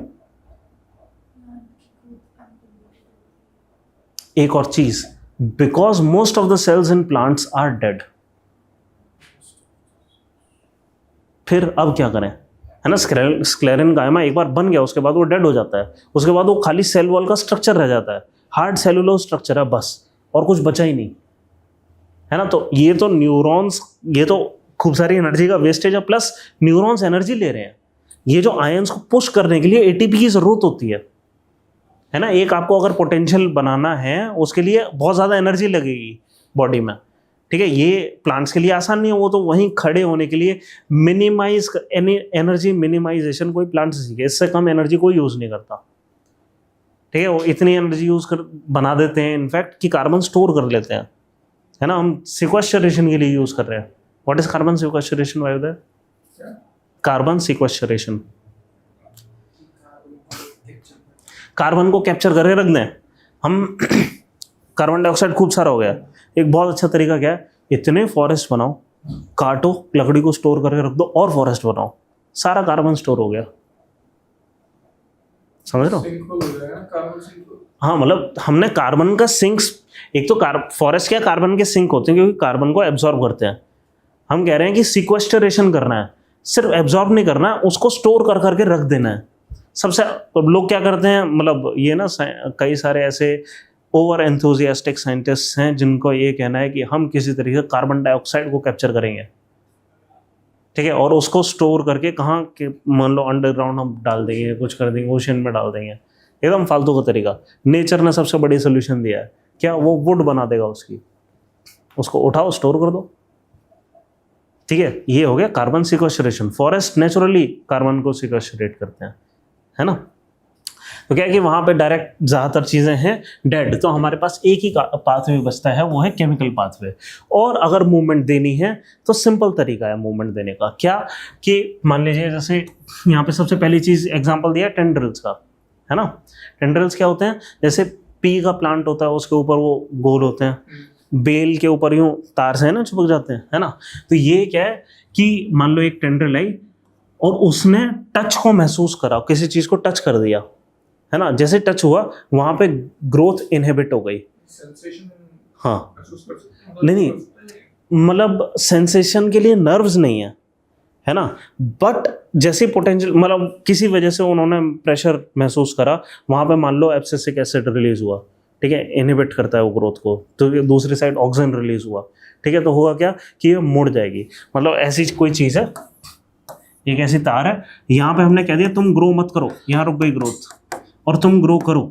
Speaker 1: एक और चीज, because most of the cells in plants are dead. फिर अब क्या करें, है ना। स्क्लेरन गायमा एक बार बन गया, उसके बाद वो डेड हो जाता है, उसके बाद वो खाली सेल वॉल का स्ट्रक्चर रह जाता है, हार्ड सेलुलोज स्ट्रक्चर है बस, और कुछ बचा ही नहीं, है ना। तो ये तो न्यूरॉन्स, ये तो खूब सारी एनर्जी का वेस्टेज है, प्लस न्यूरॉन्स एनर्जी ले रहे हैं। ये जो आयंस को पुश करने के लिए एटीपी की जरूरत होती है ना। एक आपको अगर पोटेंशियल बनाना है उसके लिए बहुत ज़्यादा एनर्जी लगेगी बॉडी में, ठीक है। ये प्लांट्स के लिए आसान नहीं है, वो तो वहीं खड़े होने के लिए मिनिमाइज एनर्जी मिनिमाइजेशन कोई प्लांट से सीखे, इससे कम एनर्जी कोई यूज़ नहीं करता, ठीक है। वो इतनी एनर्जी यूज़ कर बना देते हैं इनफैक्ट कि कार्बन स्टोर कर लेते हैं, है ना। हम सिक्वेस्चरेशन के लिए यूज़ कर रहे हैं। व्हाट इज कार्बन सिक्वेस्चरेशन वायुदेव? कार्बन सिक्वेस्चरेशन, कार्बन को कैप्चर करके रख दें हम। कार्बन डाइऑक्साइड खूब सारा हो गया, एक बहुत अच्छा तरीका क्या है? इतने फॉरेस्ट बनाओ, काटो, लकड़ी को स्टोर करके रख दो और फॉरेस्ट बनाओ, सारा कार्बन स्टोर हो गया, समझ रहे हो?
Speaker 4: सिंक हो जाएगा ना, कार्बन सिंक हो।
Speaker 1: हाँ, मतलब हमने कार्बन का सिंक्स, एक तो फॉरेस्ट क्या कार्बन के सिंक होते हैं क्योंकि कार्बन को एब्जॉर्ब करते हैं। हम कह रहे हैं कि सिक्वेस्टरेशन करना है, सिर्फ एब्जॉर्ब नहीं करना है, उसको स्टोर कर करके रख देना है। सबसे लोग क्या करते हैं, मतलब ये ना कई सारे ऐसे ओवर एंथुजियास्टिक साइंटिस्ट हैं जिनको ये कहना है कि हम किसी तरीके से कार्बन डाइऑक्साइड को कैप्चर करेंगे, ठीक है, और उसको स्टोर करके कहाँ के, मान लो अंडरग्राउंड हम डाल देंगे, कुछ कर देंगे, ओशन में डाल देंगे। एकदम फालतू का तरीका। नेचर ने सबसे बड़ी सोल्यूशन दिया है, क्या वो वुड बना देगा उसकी, उसको उठाओ स्टोर कर दो, ठीक है। ये हो गया carbon sequestration. Forest naturally carbon को सिक्वेस्ट्रेट करते हैं, है ना। तो क्या है कि वहां पे डायरेक्ट ज्यादातर चीजें हैं डेड, तो हमारे पास एक ही पाथवे बचता है, वो है केमिकल पाथवे। और अगर मूवमेंट देनी है तो सिंपल तरीका है मूवमेंट देने का, क्या कि मान लीजिए जैसे यहाँ पे सबसे पहली चीज एग्जांपल दिया टेंड्रिल्स का, है ना। टेंड्रिल्स क्या होते हैं, जैसे पी का प्लांट होता है, उसके ऊपर वो गोल होते हैं, बेल के ऊपर यूं तार से है ना चिपक जाते हैं, है ना। तो ये क्या है कि मान लो एक टेंड्रिल आई और उसने टच को महसूस करा, किसी चीज को टच कर दिया, है ना। जैसे टच हुआ वहां पे ग्रोथ इनहिबिट हो गई।
Speaker 4: सेंसेशन
Speaker 1: हाँ,
Speaker 4: महसूस कर सकते हैं।
Speaker 1: नहीं, मतलब सेंसेशन के लिए नर्व्स नहीं है ना, बट जैसे पोटेंशियल, मतलब किसी वजह से उन्होंने प्रेशर महसूस करा, वहां पे मान लो एब्सिसिक एसिड रिलीज हुआ, ठीक है, इनहिबिट करता है वो ग्रोथ को, तो दूसरी साइड ऑक्सीजन रिलीज हुआ, ठीक है, तो होगा क्या कि ये मुड़ जाएगी। मतलब ऐसी कोई चीज़ है, एक ऐसी तार है, यहाँ पे हमने कह दिया तुम ग्रो मत करो, यहाँ रुक गई ग्रोथ, और तुम ग्रो करो,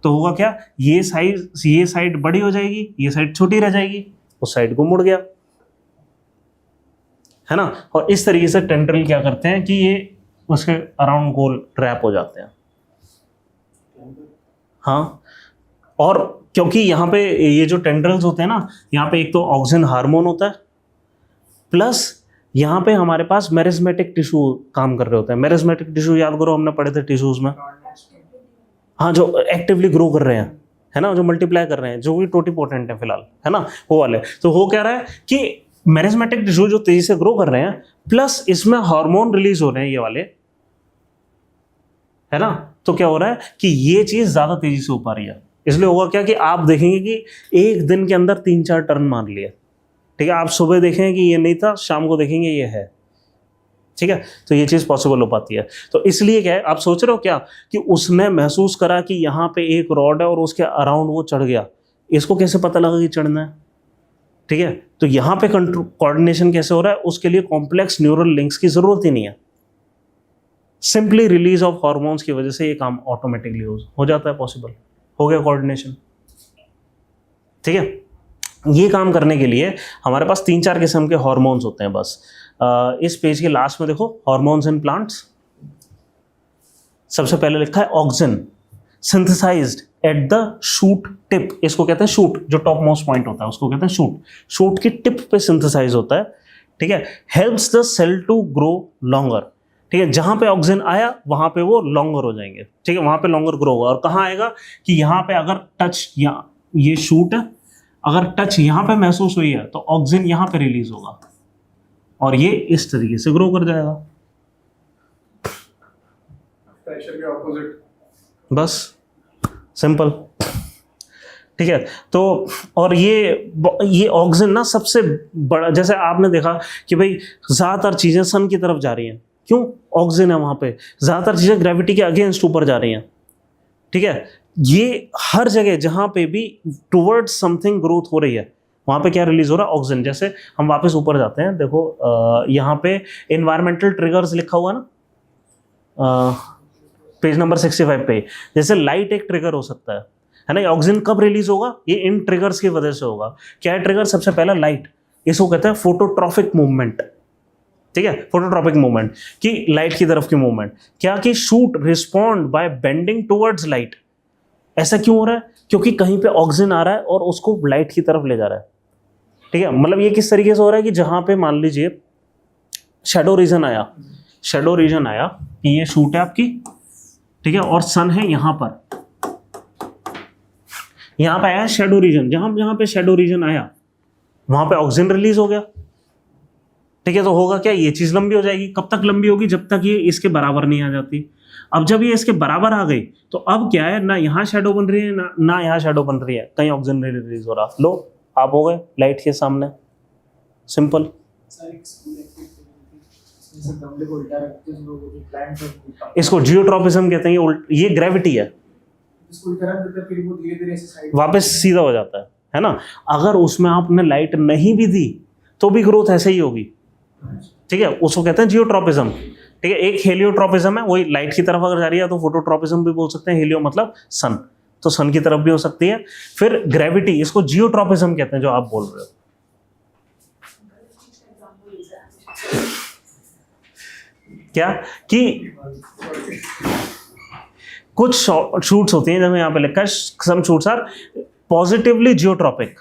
Speaker 1: तो होगा क्या, ये साइड बड़ी हो जाएगी, ये साइड छोटी रह जाएगी, उस साइड को मुड़ गया, है ना। और इस तरीके से टेंड्रिल क्या करते हैं कि ये उसके अराउंड गोल ट्रैप हो जाते हैं। हाँ, और क्योंकि यहाँ पे ये जो टेंड्रिल्स होते हैं ना, यहाँ पे एक तो ऑक्सिन हार्मोन होता है, प्लस यहाँ पे हमारे पास मेरिस्मेटिक टिश्यू काम कर रहे होते हैं। मेरिस्मेटिक टिश्यू याद करो, हमने पढ़े थे टिश्यूज में, हाँ, जो एक्टिवली ग्रो कर रहे हैं, है ना, जो मल्टीप्लाई कर रहे हैं, जो भी टोटीपोटेंट है फिलहाल, है ना, वो वाले। तो हो क्या रहा है कि मेरिस्मेटिक टिश्यू जो तेजी से ग्रो कर रहे हैं, प्लस इसमें हार्मोन रिलीज हो रहे हैं ये वाले, है ना। तो क्या हो रहा है कि ये चीज ज्यादा तेजी से हो पा रही है। इसलिए होगा क्या कि आप देखेंगे कि एक दिन के अंदर 3-4 टर्न मार लिए, ठीक है। आप सुबह देखेंगे कि ये नहीं था, शाम को देखेंगे ये है, ठीक है। तो ये चीज पॉसिबल हो पाती है। तो इसलिए क्या है, आप सोच रहे हो क्या कि उसने महसूस करा कि यहाँ पे एक रॉड है और उसके अराउंड वो चढ़ गया, इसको कैसे पता लगा कि चढ़ना है, ठीक है। तो यहाँ पे कोऑर्डिनेशन कैसे हो रहा है, उसके लिए कॉम्प्लेक्स न्यूरल लिंक्स की जरूरत ही नहीं है, सिंपली रिलीज ऑफ हार्मोन्स की वजह से ये काम ऑटोमेटिकली हो जाता है, पॉसिबल हो गया कोऑर्डिनेशन, ठीक है। ये काम करने के लिए हमारे पास 3-4 किस्म के हार्मोन्स होते हैं बस। इस पेज के लास्ट में देखो, हार्मोन्स इन प्लांट्स, सबसे पहले लिखा है auxin, synthesized at the shoot tip. इसको कहते हैं शूट, जो टॉप मोस्ट पॉइंट होता है उसको कहते हैं शूट। शूट की टिप पे सिंथेसाइज होता है, ठीक है। Helps the cell to grow longer, ठीक है। जहां पे ऑक्सिजन आया वहां पे वो लॉन्गर हो जाएंगे, ठीक है, वहां पे लॉन्गर ग्रो होगा। और कहाँ आएगा कि यहाँ पे अगर टच, या ये शूट है, अगर टच यहाँ पे महसूस हुई है तो ऑक्सिजन यहाँ पे रिलीज होगा और ये इस तरीके से ग्रो कर जाएगा,
Speaker 4: प्रेशर के ऑपोजिट, बस
Speaker 1: सिंपल, ठीक है। तो और ये ऑक्सिजन ना सबसे बड़ा, जैसे आपने देखा कि भाई ज्यादातर चीजें सन की तरफ जा रही हैं, क्यों, ऑक्सिजन है वहां पे, ज्यादातर चीजें ग्रेविटी के अगेंस्ट ऊपर जा रही हैं, ठीक है। ये हर जगह जहां पे भी टुवर्ड्स समथिंग ग्रोथ हो रही है, वहां पे क्या रिलीज हो रहा है, ऑक्सिजन। जैसे हम वापस ऊपर जाते हैं, देखो यहाँ पे एनवायरमेंटल ट्रिगर्स लिखा हुआ ना, पेज नंबर 65 पे। जैसे लाइट एक ट्रिगर हो सकता है ना। ऑक्सिजन कब रिलीज होगा, ये इन ट्रिगर्स की वजह से होगा। क्या है ट्रिगर, सबसे पहला लाइट, इसको कहते हैं फोटोट्रॉपिक मूवमेंट, ठीक है, फोटोट्रॉपिक मूवमेंट कि लाइट की तरफ की मूवमेंट। क्या कि shoot respond by bending towards light. ऐसा क्यों हो रहा है, क्योंकि कहीं पे ऑक्सीजन आ रहा है और उसको लाइट की तरफ ले जा रहा है, ठीक है। मतलब ये किस तरीके से हो रहा है कि जहां पे मान लीजिए शैडो रीजन आया, कि ये शूट है आपकी, ठीक है, और सन है यहां पर, यहां पे आया शैडो रीजन, जहां पे शैडो रीजन आया वहां पे ऑक्सीजन रिलीज हो गया, ठीक है। तो होगा क्या, ये चीज लंबी हो जाएगी। कब तक लंबी होगी, जब तक ये इसके बराबर नहीं आ जाती। अब जब ये इसके बराबर आ गई तो अब क्या है, ना यहाँ शेडो बन रही है ना यहाँ शेडो बन रही है, कहीं ऑक्सीजन नहीं रिलीज हो रहा। लो आप हो गए लाइट के सामने, सिंपल।
Speaker 2: सारी स्कूल एक्टिविटी इसमें से गमले को उल्टा रखते हैं, लोगों के प्लांट
Speaker 1: इसको जियोट्रॉपिज्म कहते हैं। ये ग्रेविटी है,
Speaker 2: इसको उल्टा रख देते हैं, फिर वो धीरे-धीरे ऐसे साइड
Speaker 1: वापस सीधा हो जाता है ना। अगर उसमें आपने लाइट नहीं भी दी तो भी ग्रोथ ऐसे ही होगी, ठीक है, उसको कहते हैं जियोट्रॉपिज्म। ठीक है, एक हेलियोट्रॉपिज्म है, वही लाइट की तरफ अगर जा रही है तो फोटोट्रॉपिज्म भी बोल सकते हैं। हेलियो मतलब सन, तो सन की तरफ भी हो सकती है। फिर ग्रेविटी, इसको जियोट्रॉपिज्म कहते हैं जो आप बोल रहे हो। क्या कि कुछ शूट्स होती हैं, जैसे यहाँ पे लिखा है some shoots are positively geotropic,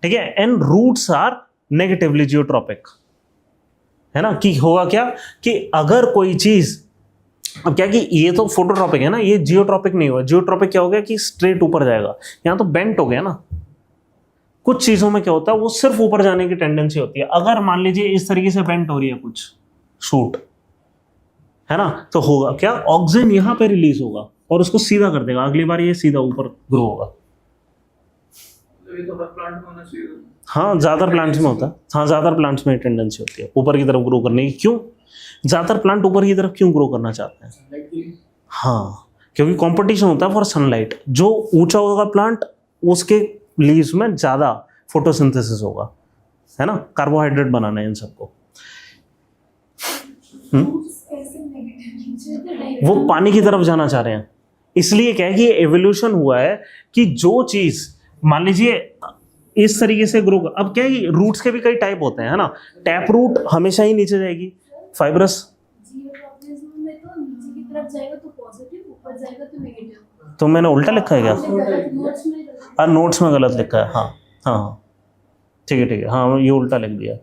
Speaker 1: ठीक है, and roots are negatively geotropic, है ना। कि होगा क्या कि अगर कोई चीज, अब क्या कि ये तो फोटोट्रॉपिक है ना, ये जियोट्रॉपिक नहीं हुआ। जियोट्रॉपिक क्या हो गया कि स्ट्रेट ऊपर जाएगा, यहाँ तो बेंट हो गया ना। कुछ चीजों में क्या होता है, वो सिर्फ ऊपर जाने की टेंडेंसी होती है। अगर मान लीजिए इस तरीके से बेंट हो रही है कुछ शूट, है ना, तो होगा क्या, ऑक्सीजन यहाँ पे रिलीज होगा और उसको सीधा कर देगा, अगली बार ये सीधा ऊपर ग्रो होगा।
Speaker 4: ये तो हर प्लांट में होना चाहिए।
Speaker 1: हाँ, ज़्यादातर प्लांट्स में होता है। हाँ, ज़्यादातर प्लांट्स में टेंडेंसी होती है ऊपर की तरफ ग्रो करने की। क्यों ज़्यादातर प्लांट ऊपर की तरफ क्यों ग्रो करना चाहते हैं? हाँ, क्योंकि कंपटीशन होता है फॉर सनलाइट। जो ऊंचा होगा प्लांट, उसके लीव्स में ज़्यादा फोटोसिंथेसिस होगा, है ना, कार्बोहाइड्रेट बनाना है इन सबको। वो पानी की तरफ जाना चाह रहे हैं, इसलिए क्या है कि एवोल्यूशन हुआ है कि जो चीज़ मान लीजिए इस तरीके से ग्रो, अब क्या है कि रूट्स के भी कई टाइप होते हैं, है ना। टैप रूट हमेशा ही नीचे जाएगी, फाइब्रस
Speaker 5: जियोट्रॉपिज्म में तो नीचे की तरफ जाएगा तो पॉजिटिव, ऊपर जाएगा तो नेगेटिव।
Speaker 1: तो मैंने उल्टा लिखा है क्या?
Speaker 5: नोट्स में
Speaker 1: नोट्स में गलत लिखा है। हाँ हाँ, ठीक है ठीक है, हाँ ये उल्टा लिख दिया।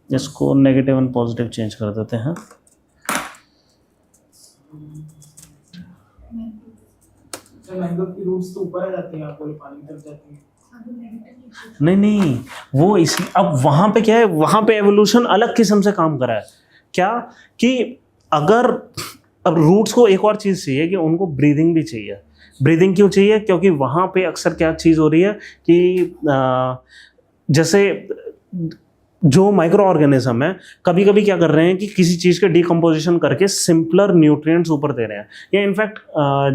Speaker 1: इसको नेगेटिव एंड पॉजिटिव चेंज कर देते हैं।
Speaker 2: मैंगो की रूट्स तो ऊपर आ जाती हैं, आपको पानी की तरफ जाती हैं।
Speaker 1: नहीं नहीं, वो इसी, अब वहाँ पे क्या है, वहाँ पे एवोल्यूशन अलग किस्म से काम करा है। क्या कि अगर अब रूट्स को एक और चीज़ चाहिए कि उनको ब्रीदिंग भी चाहिए। ब्रीदिंग क्यों चाहिए? क्योंकि वहाँ पे अक्सर क्या चीज़ हो रही है कि जैसे जो माइक्रो ऑर्गेनिज्म है, कभी कभी क्या कर रहे हैं कि किसी चीज़ के डिकम्पोजिशन करके सिंपलर न्यूट्रिएंट्स ऊपर दे रहे हैं। या इनफैक्ट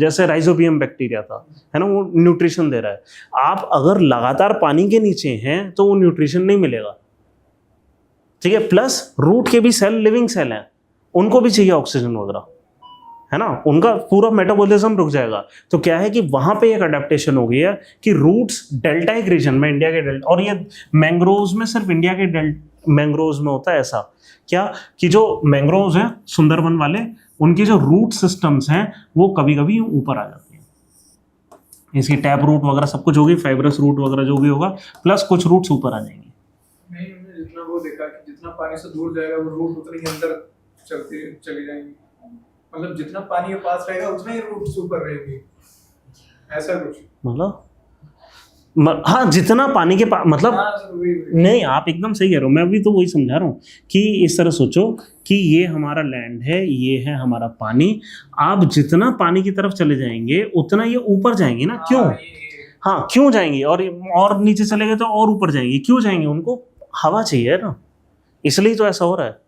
Speaker 1: जैसे राइजोबियम बैक्टीरिया था, है ना, वो न्यूट्रिशन दे रहा है। आप अगर लगातार पानी के नीचे हैं तो वो न्यूट्रिशन नहीं मिलेगा, ठीक है। प्लस रूट के भी सेल लिविंग सेल हैं, उनको भी चाहिए ऑक्सीजन वगैरह, है ना, उनका पूरा मेटाबॉलिज्म रुक जाएगा। तो क्या है कि वहां पे एक अडेप्टेशन हो गई है कि रूट्स डेल्टाइक रीजन में, इंडिया के डेल्टा, और ये मैंग्रोव्स में सिर्फ इंडिया के मैंग्रोव्स में होता है ऐसा। क्या कि जो मैंग्रोव्स हैं सुंदरबन वाले, उनकी जो रूट सिस्टम्स हैं वो कभी कभी ऊपर आ जाती हैं। इसकी टैप रूट वगैरह सब कुछ होगी, फाइब्रस रूट वगैरह जो भी होगा, प्लस कुछ रूट्स ऊपर आ जाएंगे।
Speaker 4: नहीं, हमने जितना वो देखा कि जितना पानी से दूर जाएगा वो रूट उतनी ही अंदर चली जाएंगी। मतलब जितना पानी के पास रहेगा उतना ही रूट्स ऊपर रहेगी, ऐसा कुछ।
Speaker 1: मतलब हाँ, जितना पानी के पास, मतलब नहीं, आप एकदम सही कह रहे हो। मैं भी तो वही समझा रहा हूँ कि इस तरह सोचो कि ये हमारा लैंड है, ये है हमारा पानी। आप जितना पानी की तरफ चले जाएंगे उतना ये ऊपर जाएंगे ना। क्यों? हाँ, क्यों जाएंगे? और नीचे चले गए तो और ऊपर जाएंगे। क्यों जाएंगे? उनको हवा चाहिए ना, इसलिए तो ऐसा हो रहा है।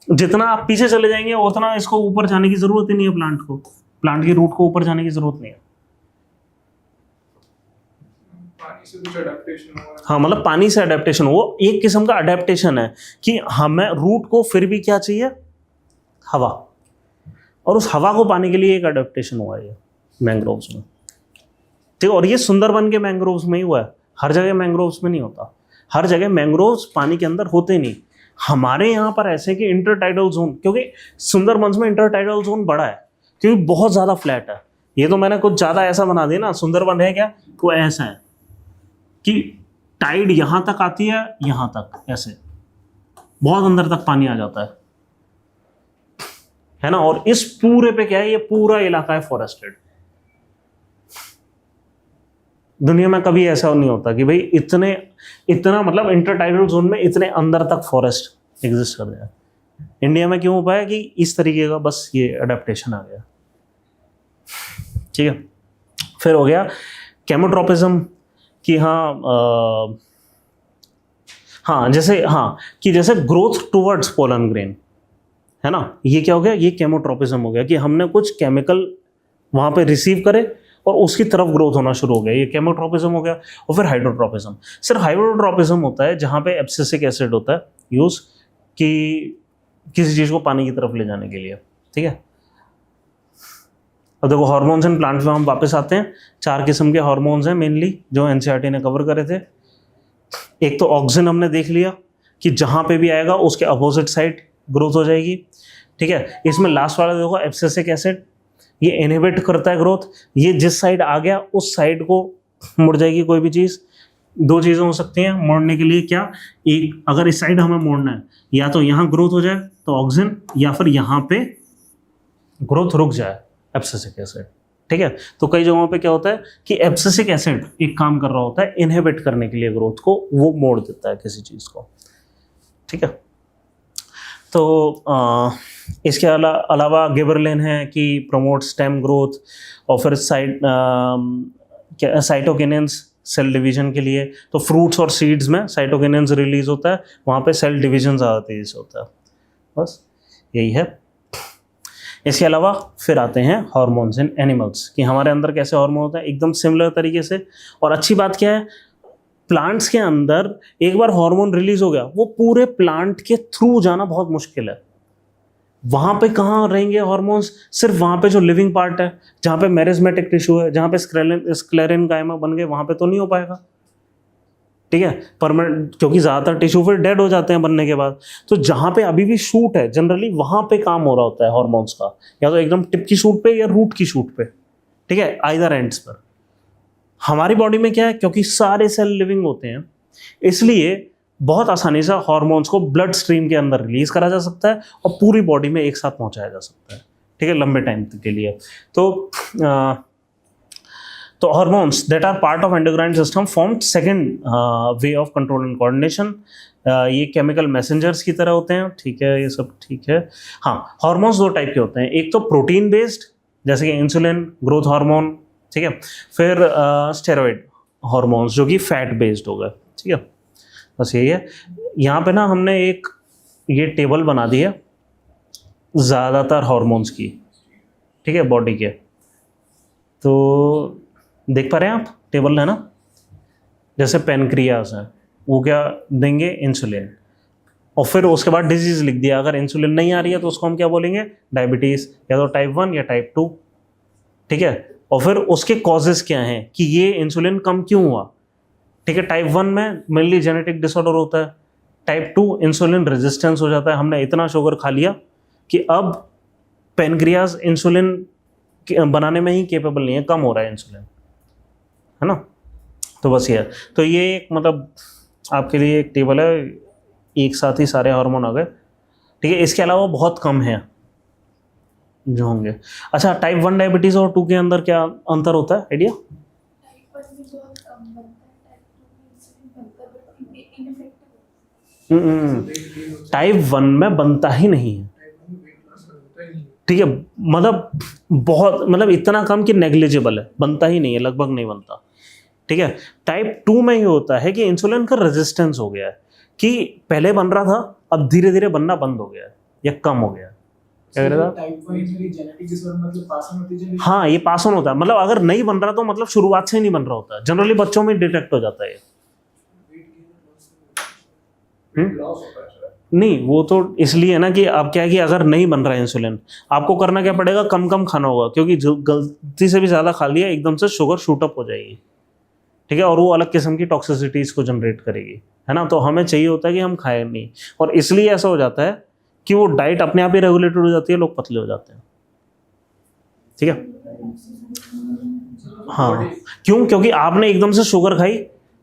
Speaker 1: जितना आप पीछे चले जाएंगे उतना इसको ऊपर जाने की जरूरत ही नहीं है। प्लांट को, प्लांट की रूट को ऊपर जाने की जरूरत नहीं है।
Speaker 4: पानी से कुछ अडेप्टेशन हुआ।
Speaker 1: हाँ, मतलब पानी से अडेप्टेशन, वो एक किस्म का अडेप्टेशन है कि हमें रूट को फिर भी क्या चाहिए, हवा, और उस हवा को पाने के लिए एक अडेप्टेशन हुआ है मैंग्रोव्स में, ठीक है। और ये सुंदरबन के मैंग्रोव्स में ही हुआ है, हर जगह मैंग्रोव्स में नहीं होता। हर जगह मैंग्रोव्स पानी के अंदर होते नहीं। हमारे यहाँ पर ऐसे कि इंटरटाइडल जोन, क्योंकि सुंदरबन में इंटरटाइडल जोन बड़ा है क्योंकि बहुत ज़्यादा फ्लैट है। ये तो मैंने कुछ ज़्यादा ऐसा बना दिया ना, सुंदरबन है क्या, तो ऐसा है कि टाइड यहाँ तक आती है, यहाँ तक ऐसे बहुत अंदर तक पानी आ जाता है ना। और इस पूरे पे क्या है, ये पूरा इलाका है फॉरेस्टेड। दुनिया में कभी ऐसा नहीं होता कि भाई इतना मतलब इंटरटाइडल जोन में इतने अंदर तक फॉरेस्ट एग्जिस्ट कर रहा है। इंडिया में क्यों हो पाया कि इस तरीके का बस ये अडेप्टेशन आ गया। ठीक है, फिर हो गया केमोट्रोपिज्म कि जैसे ग्रोथ टुवर्ड्स पोलन ग्रेन है ना, ये क्या हो गया, ये केमोट्रोपिज्म हो गया कि हमने कुछ केमिकल वहाँ पे रिसीव करे और उसकी तरफ ग्रोथ होना शुरू हो गया, ये केमोट्रोपिज्म हो गया। और फिर हाइड्रोट्रोपिज्म, सिर्फ हाइड्रोट्रोपिज्म होता है जहाँ पे एब्सिसिक एसिड होता है यूज कि किसी चीज़ को पानी की तरफ ले जाने के लिए। ठीक है, अब देखो हार्मोन्स एंड प्लांट्स में हम वापस आते हैं। 4 किस्म के हार्मोन्स हैं मेनली जो एनसीईआरटी ने कवर करे थे। एक तो ऑक्सिन हमने देख लिया कि जहाँ पे भी आएगा उसके अपोजिट साइड ग्रोथ हो जाएगी। ठीक है, इसमें लास्ट वाला देखो एब्सिसिक एसिड, ये इनहिबिट करता है ग्रोथ, ये जिस साइड आ गया उस साइड को मुड़ जाएगी कोई भी चीज़। 2 चीज़ें हो सकती हैं मोड़ने के लिए, क्या, एक अगर इस साइड हमें मोड़ना है या तो यहाँ ग्रोथ हो जाए तो ऑक्सिन, या फिर यहाँ पे ग्रोथ रुक जाए एब्सिसिक एसिड। ठीक है, तो कई जगहों पे क्या होता है कि एब्सिसिक एसिड एक काम कर रहा होता है इनहिबिट करने के लिए ग्रोथ को, वो मोड़ देता है किसी चीज़ को। ठीक है, तो इसके अलावा गिबरेलिन है कि प्रमोट स्टेम ग्रोथ, और फिर साइटोकिनिन्स सेल डिवीजन के लिए, तो फ्रूट्स और सीड्स में साइटोकिनिन्स रिलीज होता है, वहाँ पे सेल डिवीजन ज़्यादा तेजी से होता है। बस यही है। इसके अलावा फिर आते हैं हार्मोन्स इन एनिमल्स कि हमारे अंदर कैसे हार्मोन होता है, एकदम सिमिलर तरीके से। और अच्छी बात क्या है, प्लांट्स के अंदर एक बार हार्मोन रिलीज हो गया वो पूरे प्लांट के थ्रू जाना बहुत मुश्किल है। वहाँ पे कहाँ रहेंगे हार्मोन्स, सिर्फ वहाँ पे जो लिविंग पार्ट है, जहाँ पे मेरिस्मेटिक टिश्यू है, जहाँ पे स्क्लेरेनकाइमा बन गए, वहाँ पे तो नहीं हो पाएगा। ठीक है, परमानेंट, क्योंकि ज़्यादातर टिश्यू फिर डेड हो जाते हैं बनने के बाद। तो जहाँ पे अभी भी शूट है जनरली वहाँ पे काम हो रहा होता है हार्मोन्स का, या तो एकदम टिप की शूट पे या रूट की शूट पे। ठीक है, आइदर एंड्स पर। हमारी बॉडी में क्या है, क्योंकि सारे सेल लिविंग होते हैं इसलिए बहुत आसानी से हार्मोन्स को ब्लड स्ट्रीम के अंदर रिलीज करा जा सकता है और पूरी बॉडी में एक साथ पहुंचाया जा सकता है। ठीक है, लंबे टाइम के लिए। तो hormones that are part of endocrine system form second way of control and coordination. ये केमिकल मैसेंजर्स की तरह होते हैं। ठीक है, ये सब ठीक है। हाँ, हार्मोन्स 2 टाइप के होते हैं, एक तो प्रोटीन बेस्ड जैसे कि इंसुलिन, ग्रोथ हार्मोन। ठीक है, फिर स्टेरॉइड हार्मोन्स जो कि फैट बेस्ड हो गए। ठीक है, बस यही है। यहाँ पे ना हमने एक ये टेबल बना दी है ज़्यादातर हार्मोन्स की। ठीक है, बॉडी के, तो देख पा रहे हैं आप, टेबल है ना। जैसे पेनक्रियास है, वो क्या देंगे, इंसुलिन, और फिर उसके बाद डिजीज लिख दिया। अगर इंसुलिन नहीं आ रही है तो उसको हम क्या बोलेंगे, डायबिटीज़, या तो टाइप 1 या टाइप 2। ठीक है, और फिर उसके कॉजेस क्या हैं कि ये इंसुलिन कम क्यों हुआ। ठीक है, टाइप 1 में मेनली जेनेटिक डिसऑर्डर होता है, टाइप 2 इंसुलिन रेजिस्टेंस हो जाता है, हमने इतना शुगर खा लिया कि अब पेनक्रियाज इंसुलिन बनाने में ही केपेबल नहीं है, कम हो रहा है इंसुलिन, है ना। तो बस ये है। तो ये एक मतलब आपके लिए एक टेबल है, एक साथ ही सारे हार्मोन आ गए। ठीक है, इसके अलावा बहुत कम है जो होंगे। अच्छा, टाइप 1 डायबिटीज़ और 2 के अंदर क्या अंतर होता है, आइडिया?
Speaker 5: टाइप 1 में बहुत कम बनता है, टाइप 2 में इंसुलिन बनता है बट इनफेक्टिव।
Speaker 1: टाइप 1 में बनता ही नहीं है। ठीक है, मतलब बहुत, मतलब इतना कम कि नेग्लिजिबल है, बनता ही नहीं है, लगभग नहीं बनता। ठीक है, टाइप 2 में ये होता है कि इंसुलिन का रेजिस्टेंस हो गया है, कि पहले बन रहा था अब धीरे धीरे बनना बंद हो गया है या कम हो गया है। क्या कह रहा था?
Speaker 2: टाइप 1 में जेनेटिक डिसऑर्डर मतलब पास ऑन होती है।
Speaker 1: हाँ, ये पास ऑन होता है, मतलब अगर नहीं बन रहा तो मतलब शुरुआत से ही नहीं बन रहा होता है। जनरली बच्चों में डिटेक्ट हो जाता है ये। नहीं, वो तो इसलिए है ना कि अब क्या है कि अगर नहीं बन रहा है इंसुलिन, आपको करना क्या पड़ेगा, कम कम खाना होगा, क्योंकि जो गलती से भी ज़्यादा खा लिया एकदम से शुगर शूटअप हो जाएगी। ठीक है, और वो अलग किस्म की टॉक्सिसिटीज़ को जनरेट करेगी, है ना। तो हमें चाहिए होता है कि हम खाएं नहीं, और इसलिए ऐसा हो जाता है कि वो डाइट अपने आप ही रेगुलेटेड हो जाती है, लोग पतले हो जाते हैं। ठीक है, हाँ, क्यों, क्योंकि आपने एकदम से शुगर खाई।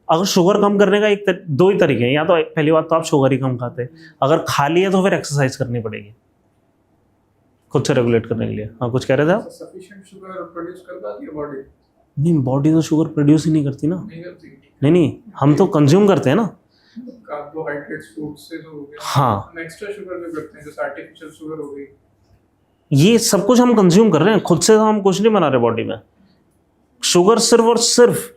Speaker 1: अगर शुगर कम करने का 2 ही तरीके हैं, या तो पहली बात तो आप शुगर ही कम खाते, अगर खा लिया तो फिर एक्सरसाइज करनी पड़ेगी खुद से रेगुलेट करने के लिए। हाँ, कुछ कह रहे थे आप?
Speaker 4: सफिशिएंट शुगर प्रोड्यूस कर पाती है बॉडी?
Speaker 1: नहीं, बॉडी तो शुगर प्रोड्यूस ही नहीं करती ना।
Speaker 4: नहीं करती।
Speaker 1: नहीं, हम तो कंज्यूम करते हैं ना।
Speaker 4: कार्बोहाइड्रेट्स फ्रूट से जो हो गया,
Speaker 1: हाँ।
Speaker 4: हम एक्स्ट्रा शुगर भी करते हैं, जैसे आर्टिफिशियल शुगर हो गई।
Speaker 1: ये सब कुछ हम कंज्यूम कर रहे हैं, खुद से हम कुछ नहीं बना रहे बॉडी में। शुगर सिर्फ और सिर्फ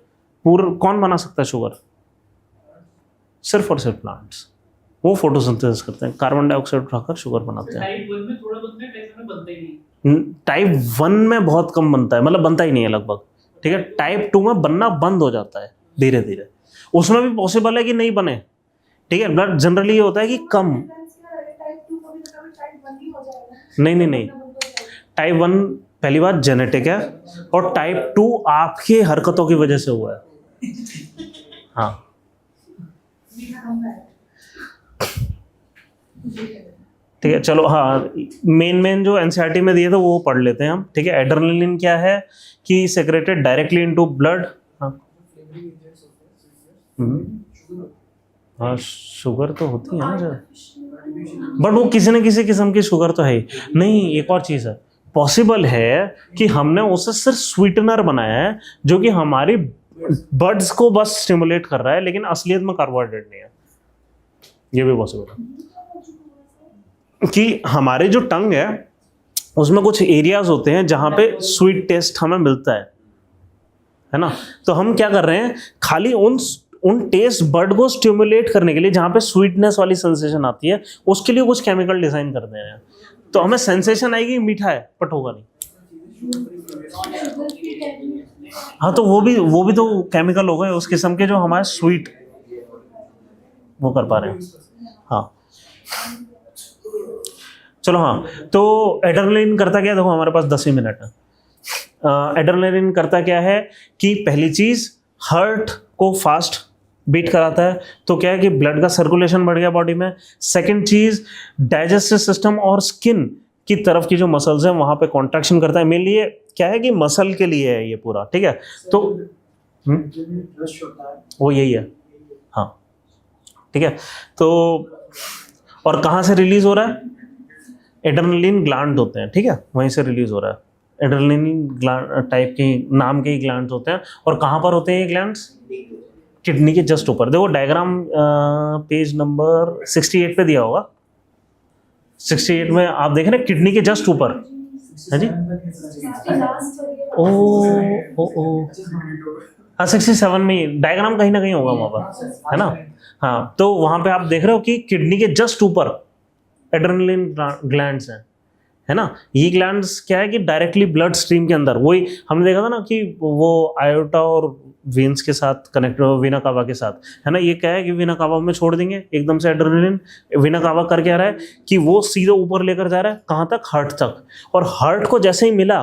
Speaker 1: कौन बना सकता है शुगर? सिर्फ और सिर्फ प्लांट्स। वो फोटोसिंथेसिस करते हैं, कार्बन डाइऑक्साइड उठाकर शुगर बनाते हैं।
Speaker 6: टाइप 1 में थोड़ा बनता है, टाइप में बनता ही नहीं।
Speaker 1: टाइप 1 में बहुत कम बनता है, मतलब बनता ही नहीं है लगभग, ठीक है। टाइप 2 में बनना बंद हो जाता है धीरे धीरे, उसमें भी पॉसिबल है कि नहीं बने, ठीक है। ब्लड जनरली ये होता है कि कम, नहीं, टाइप 1 पहली बात जेनेटिक है, और टाइप 2 आपकी हरकतों की वजह से हुआ है। हाँ, ठीक है, चलो। हाँ, मेन जो एनसीईआरटी में दिए थे वो पढ़ लेते हैं हम, ठीक है। एड्रेनलिन क्या है कि सेक्रेटेड डायरेक्टली इनटू ब्लड। हाँ, शुगर तो होती है ना सर, बट वो किसी न किसी किस्म की शुगर तो है ही नहीं। एक और चीज़ है, पॉसिबल है कि हमने उसे सिर्फ स्वीटनर बनाया है जो कि हमारी बर्ड्स को बस स्टिमुलेट कर रहा है, लेकिन असलियत में कार्बोहाइड्रेट नहीं है। ये भी पॉसिबल है कि हमारे जो टंग है उसमें कुछ एरियाज होते हैं जहां पे स्वीट टेस्ट हमें मिलता है ना। तो हम क्या कर रहे हैं, खाली उन टेस्ट बर्ड को स्टिमुलेट करने के लिए जहां पे स्वीटनेस वाली सेंसेशन आती है, उसके लिए कुछ केमिकल डिजाइन कर दे रहे हैं। तो हमें सेंसेशन आएगी मीठा है, बट होगा नहीं। हाँ, तो वो भी तो केमिकल हो गए उस किस्म के जो हमारे स्वीट वो कर पा रहे हैं। हाँ, चलो। हाँ, तो एड्रेनलिन करता क्या है, देखो हमारे पास 10 ही मिनट है। एड्रेनलिन करता क्या है कि पहली चीज हार्ट को फास्ट बीट कराता है, तो क्या है कि ब्लड का सर्कुलेशन बढ़ गया बॉडी में। सेकंड चीज, डाइजेस्टिव सिस्टम और स्किन की तरफ की जो मसल्स हैं वहां पे कॉन्ट्रैक्शन करता है। मेनली ये क्या है कि मसल के लिए है ये पूरा, ठीक है। तो वो यही है, हाँ, ठीक है। तो और कहाँ से रिलीज हो रहा है? एड्रेनलिन ग्लैंड होते हैं, ठीक है, वहीं से रिलीज हो रहा है। एड्रेनलिन ग्लैंड टाइप के नाम के ही ग्लैंड्स होते हैं। और कहाँ पर होते हैं ये ग्लैंड्स? किडनी के जस्ट ऊपर। देखो डायग्राम पेज नंबर 68 पे दिया होगा। 68 में आप देख रहे हैं किडनी के जस्ट ऊपर है जी। ओ हाँ, 67 में डायग्राम कहीं ना कहीं होगा वहाँ पर, है ना। हाँ, तो वहाँ पे आप देख रहे हो कि किडनी के जस्ट ऊपर एड्रेनलिन ग्लैंड्स हैं, है ना। ये ग्लैंड्स क्या है कि डायरेक्टली ब्लड स्ट्रीम के अंदर, वही हमने देखा था ना कि वो आयोटा और वेन्स के साथ कनेक्ट, वीना कावा के साथ, है ना। ये क्या है कि वीना कावा में छोड़ देंगे एकदम से एड्रेनलिन। वीना कावा कर क्या रहा है कि वो सीधे ऊपर लेकर जा रहा है, कहाँ तक? हार्ट तक। और हार्ट को जैसे ही मिला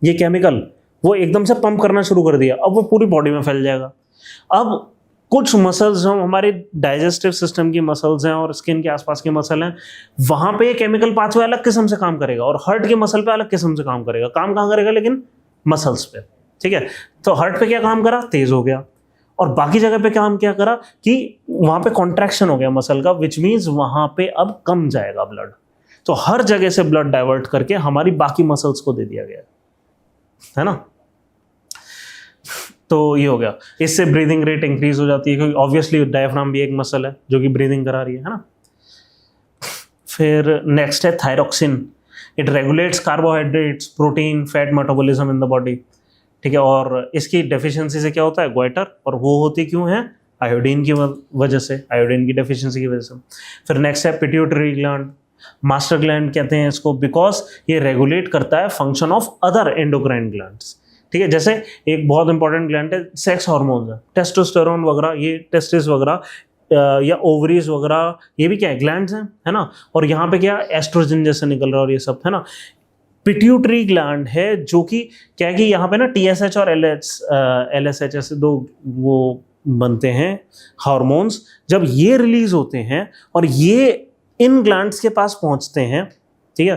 Speaker 1: ये केमिकल, वो एकदम से पंप करना शुरू कर दिया। अब वो पूरी बॉडी में फैल जाएगा। अब कुछ मसल्स जो हमारे डाइजेस्टिव सिस्टम की मसल्स हैं और स्किन के आसपास के मसल हैं, वहां पे केमिकल पाथवे अलग किस्म से काम करेगा, और हार्ट के मसल पे अलग किस्म से काम करेगा। काम कहाँ करेगा? लेकिन मसल्स पे, ठीक है। तो हार्ट पे क्या काम करा? तेज हो गया। और बाकी जगह पे काम क्या करा कि वहां पे कॉन्ट्रैक्शन हो गया मसल का, विच मीन्स वहां पे अब कम जाएगा ब्लड। तो हर जगह से ब्लड डाइवर्ट करके हमारी बाकी मसल्स को दे दिया गया है ना। तो ये हो गया। इससे ब्रीदिंग रेट इंक्रीज हो जाती है, क्योंकि ऑब्वियसली डायफ्राम भी एक मसल है जो कि ब्रीदिंग करा रही है ना। फिर नेक्स्ट है thyroxine. It regulates carbohydrates, protein, fat metabolism in the body, ठीक है। और इसकी डेफिशिएंसी से क्या होता है? गोइटर। और वो होती क्यों है? आयोडीन की वजह से, आयोडीन की डेफिशिएंसी की वजह से। फिर नेक्स्ट है पिट्यूटरी ग्लैंड। मास्टर ग्लैंड कहते हैं इसको, बिकॉज ये रेगुलेट करता है function of other endocrine glands, ठीक है। जैसे एक बहुत इंपॉर्टेंट ग्लैंड है, सेक्स हार्मोन्स है, टेस्टोस्टेरोन वगैरह, ये टेस्टिस वगैरह या ओवरीज वगैरह, ये भी क्या है? ग्लैंड्स हैं, है ना। और यहाँ पे क्या एस्ट्रोजन जैसे निकल रहा है और ये सब, है ना। पिट्यूटरी ग्लैंड है जो कि क्या है कि यहाँ पे ना TSH और LSH ऐसे दो वो बनते हैं हार्मोन्स। जब ये रिलीज होते हैं और ये इन ग्लैंड्स के पास पहुंचते हैं, ठीक है,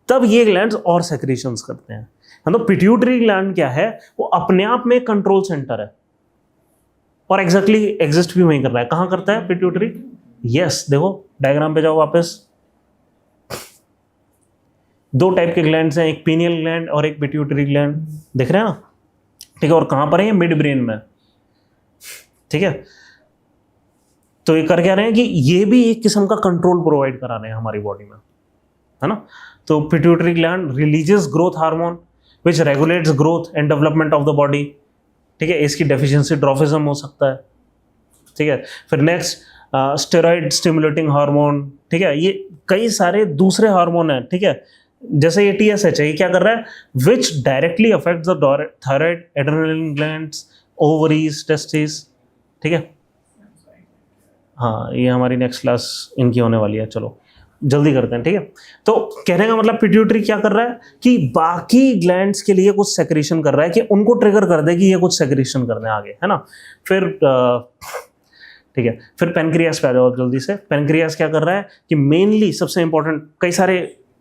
Speaker 1: तब ये ग्लैंड्स और सेक्रीशंस करते हैं। तो पिट्यूटरी ग्लैंड क्या है? वो अपने आप में कंट्रोल सेंटर है और एग्जैक्टली एग्जिस्ट भी वहीं कर रहा है। कहाँ करता है पिट्यूटरी? यस, देखो डायग्राम पे जाओ वापस। दो टाइप के ग्लैंड्स हैं, एक पीनियल ग्लैंड और एक पिट्यूटरी ग्लैंड, दिख रहे हैं ना, ठीक है। और कहाँ पर है? मिड ब्रेन में, ठीक है। तो ये कर क्या रहे हैं कि ये भी एक किस्म का कंट्रोल प्रोवाइड करा रहे हैं हमारी बॉडी में, है ना। तो pituitary gland releases growth hormone which regulates growth and development of the body, ठीक है। इसकी डेफिशिएंसी ड्रॉफिज्म हो सकता है, ठीक है। फिर नेक्स्ट स्टेरॉइड स्टिमुलेटिंग हार्मोन, ठीक है। ये कई सारे दूसरे हार्मोन हैं, ठीक है। जैसे ये TSH है, ये क्या कर रहा है, विच directly affect the thyroid, adrenaline glands, ovaries, testis, ठीक है। हाँ, ये हमारी नेक्स्ट क्लास इनकी होने वाली है, चलो जल्दी करते हैं, ठीक है। तो कहने का मतलब पिट्यूटरी क्या कर रहा है कि बाकी ग्लैंड्स के लिए कुछ सेक्रेशन कर रहा है कि उनको ट्रिगर कर दे कि ये कुछ सेक्रेशन करने आगे, है ना। फिर ठीक है, फिर पेनक्रियास पे आ जाओ जल्दी से। पेनक्रियास क्या कर रहा है कि मेनली सबसे इंपॉर्टेंट कई सारे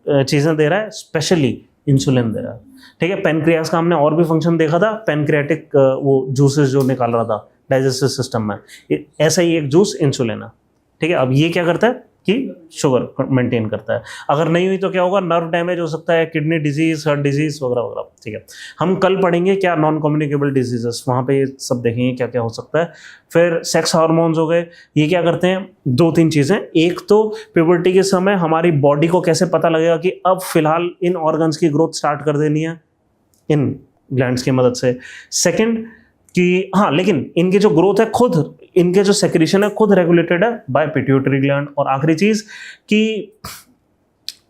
Speaker 1: चीज़ें दे रहा है, स्पेशली इंसुलिन दे रहा है, ठीक है। पेनक्रियास का हमने और भी फंक्शन देखा था, पेनक्रियाटिक वो जूसेस जो निकाल रहा था डाइजेस्टिव सिस्टम में, ऐसा ही एक जूस इंसुलिन है, ठीक है। अब ये क्या करता है कि शुगर मेंटेन करता है। अगर नहीं हुई तो क्या होगा, नर्व डैमेज हो सकता है, किडनी डिजीज, हार्ट डिजीज वगैरह वगैरह, ठीक है। हम कल पढ़ेंगे क्या नॉन कम्युनिकेबल डिजीजेस, वहाँ पे ये सब देखेंगे क्या क्या हो सकता है। फिर सेक्स हार्मोन्स हो गए, ये क्या करते हैं, 2-3 चीज़ें। एक तो प्यूबर्टी के समय हमारी बॉडी को कैसे पता लगेगा कि अब फिलहाल इन ऑर्गन्स की ग्रोथ स्टार्ट कर देनी है इन ग्लैंड्स की मदद से। सेकेंड कि हाँ, लेकिन इनकी जो ग्रोथ है खुद, इनके जो सेक्रेशन है खुद रेगुलेटेड है बाय पिट्यूटरी ग्लैंड। और आखिरी चीज कि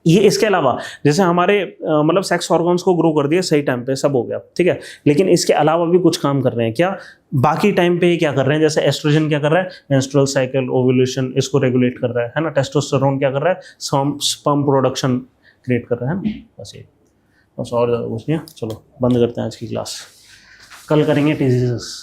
Speaker 1: ये इसके अलावा जैसे हमारे मतलब सेक्स ऑर्गन्स को ग्रो कर दिया सही टाइम पे, सब हो गया, ठीक है। लेकिन इसके अलावा भी कुछ काम कर रहे हैं क्या, बाकी टाइम पे ही क्या कर रहे हैं, जैसे एस्ट्रोजन क्या कर रहा है, मेंस्ट्रुअल साइकिल, ओव्यूलेशन, इसको रेगुलेट कर रहा है ना। टेस्टोस्टेरोन क्या कर रहा है, स्पर्म प्रोडक्शन क्रिएट कर रहा है ना। बस ये, बस और ज़्यादा कुछ नहीं है। चलो बंद करते हैं आज की क्लास, कल करेंगे डिजीजेस।